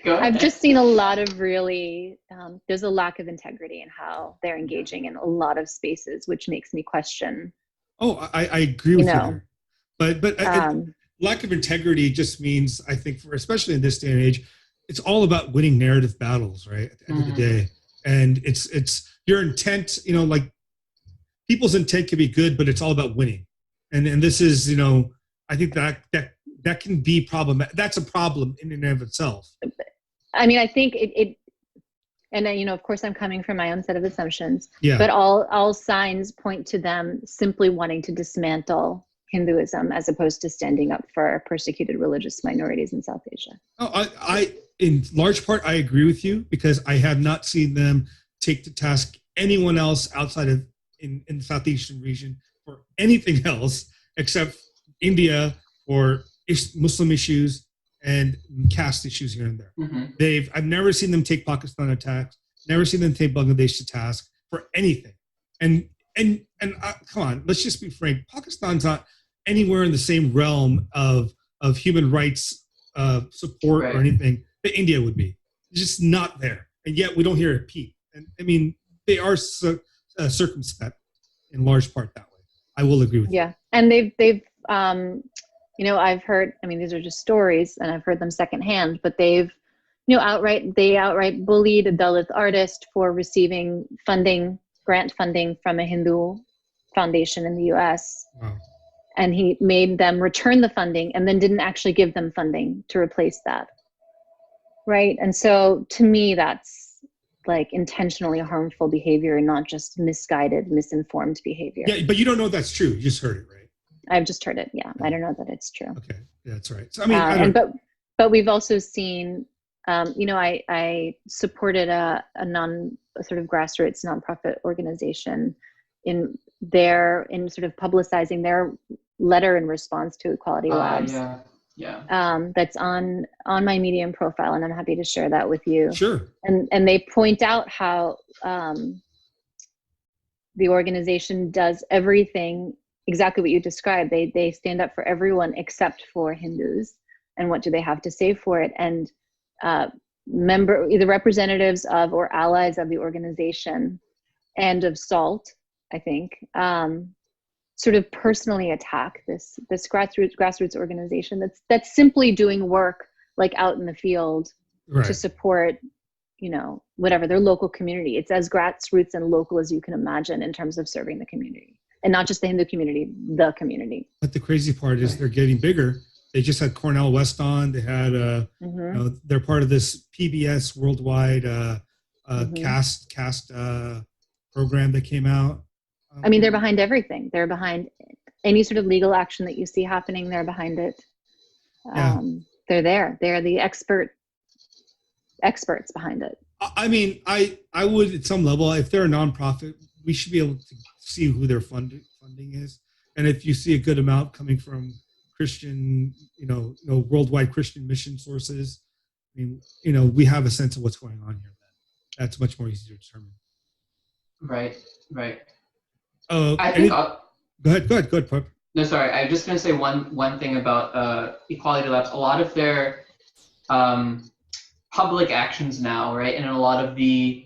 I've just seen a lot of really, there's a lack of integrity in how they're engaging in a lot of spaces, which makes me question. Oh, I agree with you there. But lack of integrity just means, I think, especially in this day and age, it's all about winning narrative battles, right? At the end of the day. And it's your intent, like people's intent can be good, but it's all about winning. And this is, I think that can be problematic. That's a problem in and of itself. I mean, I think and of course I'm coming from my own set of assumptions, yeah. But all signs point to them simply wanting to dismantle Hinduism as opposed to standing up for persecuted religious minorities in South Asia. Oh, I in large part, I agree with you because I have not seen them take to task anyone else outside of in the South Asian region for anything else except India for Muslim issues and caste issues here and there. Mm-hmm. I've never seen them take Pakistan to task, never seen them take Bangladesh to task for anything. And come on, let's just be frank. Pakistan's not anywhere in the same realm of human rights support or anything that India would be. It's just not there. And yet we don't hear a peep. And I mean, they are circumspect in large part that way. I will agree with you. Yeah. And they've I've heard, I mean, these are just stories and I've heard them secondhand, but they've, outright bullied a Dalit artist for receiving grant funding from a Hindu foundation in the US. Wow. And he made them return the funding and then didn't actually give them funding to replace that. Right. And so to me, that's like intentionally harmful behavior and not just misguided, misinformed behavior. Yeah, but you don't know if that's true. You just heard it, right? I've just heard it. Yeah. I don't know that it's true. Okay. Yeah, that's right. So, I mean, but we've also seen, I supported a sort of grassroots nonprofit organization in sort of publicizing their letter in response to Equality Labs. That's on my Medium profile, and I'm happy to share that with you. Sure. And they point out how the organization does everything exactly what you described. They stand up for everyone except for Hindus. And what do they have to say for it? And either representatives of or allies of the organization and of SALT, I think, sort of personally attack this grassroots organization that's simply doing work like out in the field to support, whatever their local community. It's as grassroots and local as you can imagine in terms of serving the community, and not just the Hindu community, the community. But the crazy part is they're getting bigger. They just had Cornel West on. They had they're part of this PBS worldwide caste program that came out. I mean, they're behind everything. They're behind any sort of legal action that you see happening. They're behind it. They're there. They're the experts behind it. I mean, I would at some level, if they're a nonprofit, we should be able to see who their funding is, and if you see a good amount coming from Christian, worldwide Christian mission sources, I mean, we have a sense of what's going on here. That's much more easy to determine. Right. I think. Go ahead, Parth. No, sorry. I'm just going to say one thing about Equality Labs. A lot of their public actions now, right, and a lot of the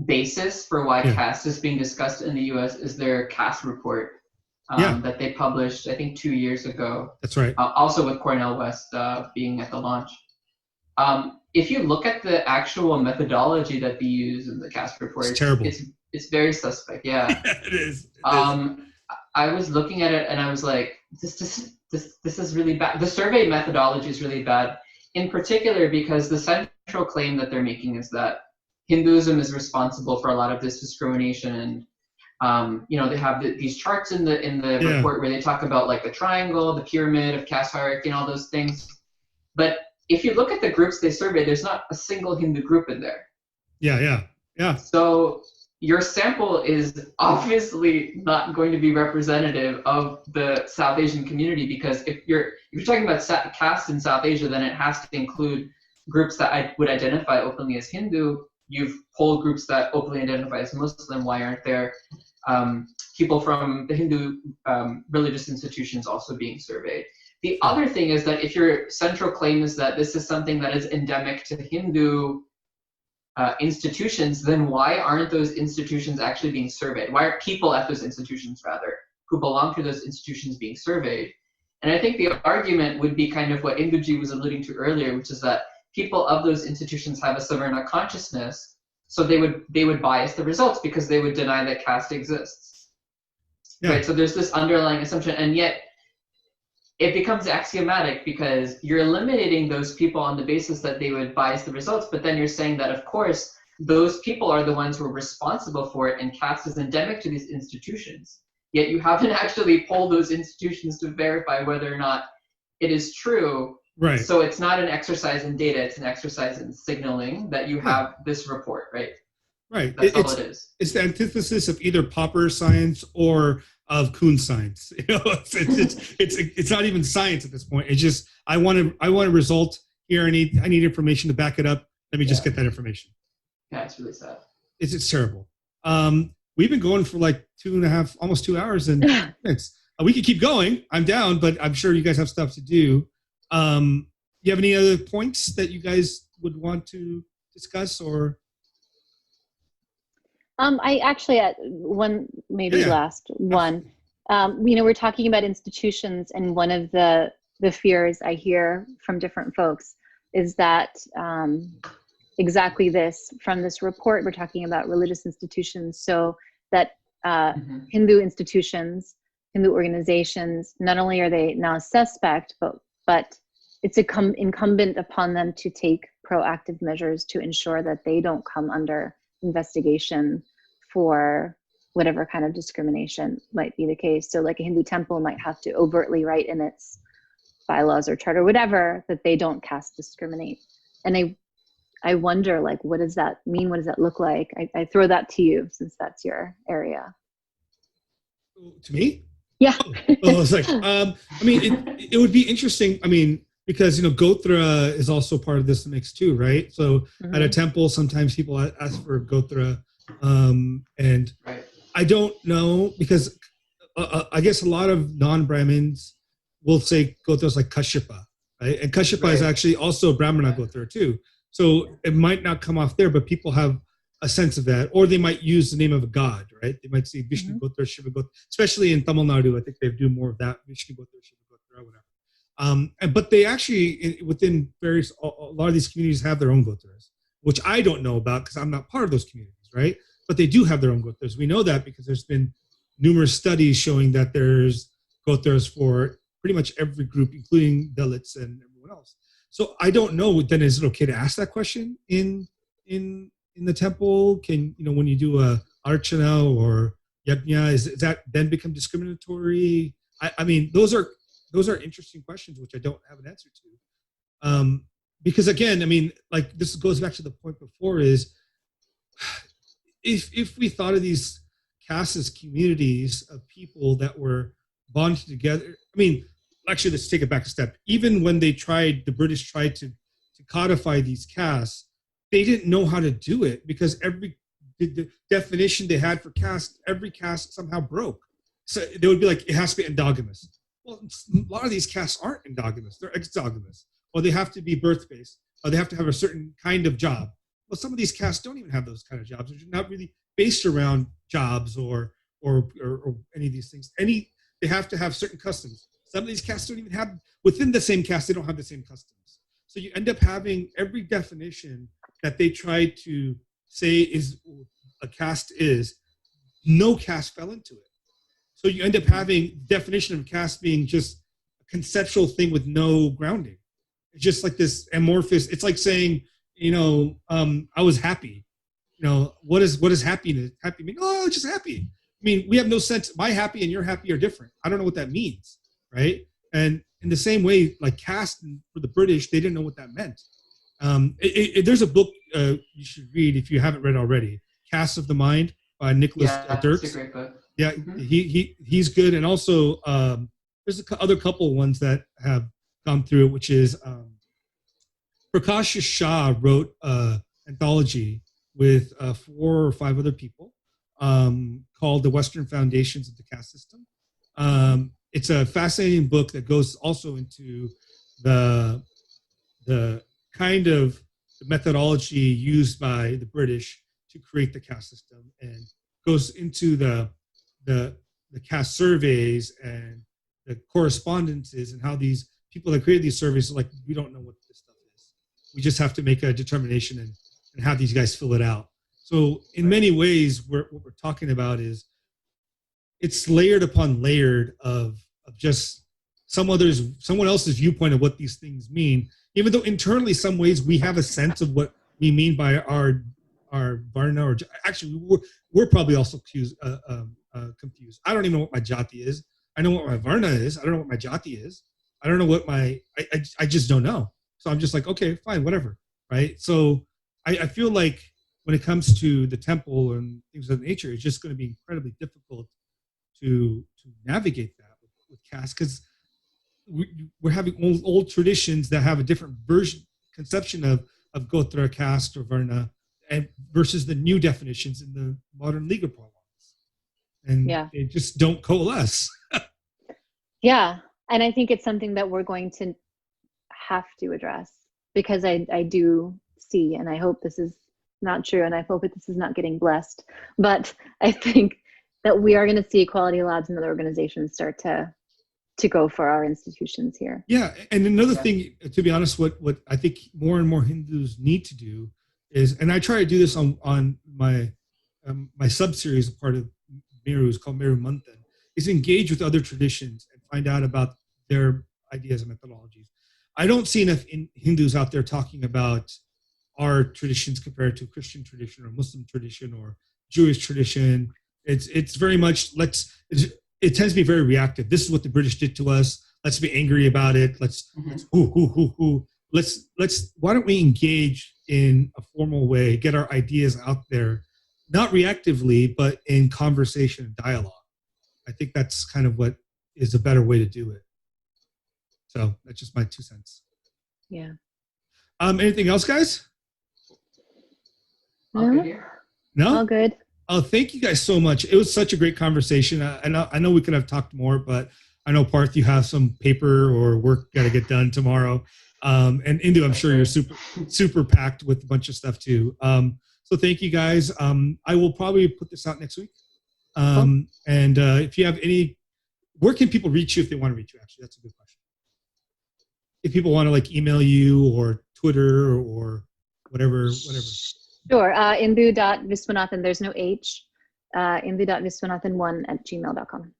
basis for why caste is being discussed in the U.S. is their caste report that they published, I think, 2 years ago. That's right. Also with Cornel West being at the launch. If you look at the actual methodology that they use in the caste report, it's terrible. It's very suspect. Yeah. It is. I was looking at it and I was like, this is really bad. The survey methodology is really bad, in particular because the central claim that they're making is that Hinduism is responsible for a lot of this discrimination. And they have these charts in the report where they talk about like the triangle, the pyramid of caste hierarchy, and all those things. But if you look at the groups they surveyed, there's not a single Hindu group in there. Yeah. So your sample is obviously not going to be representative of the South Asian community, because if you're talking about caste in South Asia, then it has to include groups that I would identify openly as Hindu. You've polled groups that openly identify as Muslim. Why aren't there people from the Hindu religious institutions also being surveyed? The other thing is that if your central claim is that this is something that is endemic to Hindu institutions, then why aren't those institutions actually being surveyed? Why are people at those institutions, rather, who belong to those institutions being surveyed? And I think the argument would be kind of what Induji was alluding to earlier, which is that people of those institutions have a Savarna consciousness, so they would bias the results because they would deny that caste exists. Right? So there's this underlying assumption, and yet it becomes axiomatic because you're eliminating those people on the basis that they would bias the results, but then you're saying that, of course, those people are the ones who are responsible for it, and caste is endemic to these institutions. Yet you haven't actually polled those institutions to verify whether or not it is true. Right. So it's not an exercise in data, it's an exercise in signaling that you have this report, right? Right. That's all it is. It's the antithesis of either Popper science or of Kuhn science. It's not even science at this point. It's just I want a result here. I need information to back it up. Let me just get that information. Yeah, it's really sad. It's terrible. We've been going for like 2.5, almost 2 hours, and minutes. We could keep going. I'm down, but I'm sure you guys have stuff to do. You have any other points that you guys would want to discuss, or? I actually had one, maybe last one. We're talking about institutions, and one of the fears I hear from different folks is that exactly this, from this report, we're talking about religious institutions, so that Hindu institutions, Hindu organizations, not only are they now suspect, but it's incumbent upon them to take proactive measures to ensure that they don't come under investigation for whatever kind of discrimination might be the case. So like a Hindu temple might have to overtly write in its bylaws or charter, whatever, that they don't caste discriminate. And I wonder, like, what does that mean? What does that look like? I throw that to you, since that's your area. To me? Yeah. Oh, it's like, it would be interesting. Because Gotra is also part of this mix too, right? So at a temple, sometimes people ask for Gotra, and I don't know, because I guess a lot of non-Brahmins will say Gotra is like Kashyapa, right? And Kashyapa is actually also Brahmana Gotra too. So it might not come off there, but people have a sense of that, or they might use the name of a god, right? They might say Vishnu Gotra, Shiva Gotra, especially in Tamil Nadu. I think they do more of that, Vishnu Gotra, Shiva Gotra, whatever. But they actually, within a lot of these communities have their own Gotras, which I don't know about because I'm not part of those communities, right? But they do have their own Gotras. We know that because there's been numerous studies showing that there's Gotras for pretty much every group, including Dalits and everyone else. So I don't know, then is it okay to ask that question in the temple? Can, when you do a archana or yajna, is that then become discriminatory? I mean, those are interesting questions, which I don't have an answer to. Because again, like this goes back to the point before, is if we thought of these castes as communities of people that were bonded together, actually, let's take it back a step. Even when the British tried to codify these castes, they didn't know how to do it, because the definition they had for caste, every caste somehow broke. So they would be like, it has to be endogamous. Well, a lot of these castes aren't endogamous, they're exogamous. Or they have to be birth-based, or they have to have a certain kind of job. Well, some of these castes don't even have those kind of jobs. They're not really based around jobs or any of these things. They have to have certain customs. Some of these castes don't even have, within the same caste, they don't have the same customs. So you end up having every definition that they try to say is a caste is, no caste fell into it. So you end up having definition of caste being just a conceptual thing with no grounding. It's just like this amorphous. It's like saying, I was happy. What is happiness? Happy mean? Oh, just happy. I mean, we have no sense. My happy and your happy are different. I don't know what that means, right? And in the same way, like caste for the British, they didn't know what that meant. There's a book you should read if you haven't read already, Caste of the Mind by Nicholas Dirks. It's a great book. Yeah, he's good. And also there's other couple ones that have gone through it, which is Prakash Shah wrote an anthology with 4 or 5 other people called The Western Foundations of the Caste System. It's a fascinating book that goes also into the kind of methodology used by the British to create the caste system, and goes into the caste surveys and the correspondences and how these people that created these surveys are like, we don't know what this stuff is. We just have to make a determination and have these guys fill it out. So in many ways, what we're talking about is it's layered upon layered of just someone else's viewpoint of what these things mean, even though internally some ways we have a sense of what we mean by our varna, or actually we're probably also confused. I don't even know what my jati is. I know what my varna is. I don't know what my jati is. I don't know what I just don't know. So I'm just like, okay, fine, whatever, right? So I feel like when it comes to the temple and things of that nature, it's just going to be incredibly difficult to navigate that with caste, because we're having old traditions that have a different conception of gotra, caste, or varna, and versus the new definitions in the modern legal parlance, and they just don't coalesce. Yeah, and I think it's something that we're going to have to address, because I do see, and I hope this is not true, and I hope that this is not getting blessed, but I think that we are going to see equality labs and other organizations start to go for our institutions here. Yeah, and another thing, to be honest, what I think more and more Hindus need to do is, and I try to do this on my my sub-series, part of Meru, is called Meru Manthan, is engage with other traditions and find out about their ideas and methodologies. I don't see enough Hindus out there talking about our traditions compared to Christian tradition or Muslim tradition or Jewish tradition. It's very much it tends to be very reactive. This is what the British did to us. Let's be angry about it. Let's why don't we engage in a formal way, get our ideas out there, not reactively, but in conversation and dialogue. I think that's kind of what is a better way to do it. So that's just my 2 cents. Yeah. Anything else, guys? No? All good. Oh, thank you guys so much. It was such a great conversation. I know we could have talked more, but I know, Parth, you have some paper or work got to get done tomorrow. And Indu, I'm sure you're super packed with a bunch of stuff too. So thank you guys. I will probably put this out next week. And if you have where can people reach you if they want to reach you? Actually, that's a good question. If people want to like email you or Twitter or whatever. Sure. Indu.Viswanathan, there's no H. Indu.Viswanathan1@gmail.com.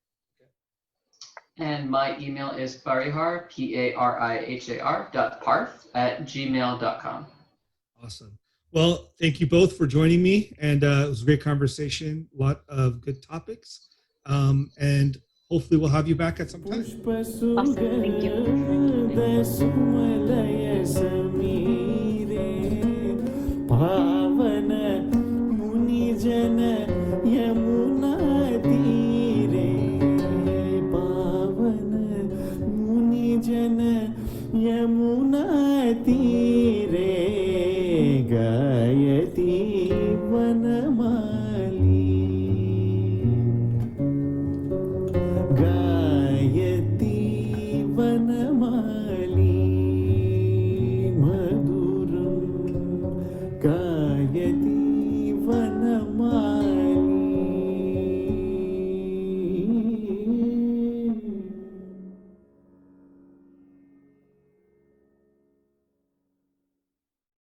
And my email is Parihar, Parihar.parth@gmail.com. Awesome. Well, thank you both for joining me. And it was a great conversation, a lot of good topics. And hopefully we'll have you back at some time. Awesome. Thank Gayati Vanamali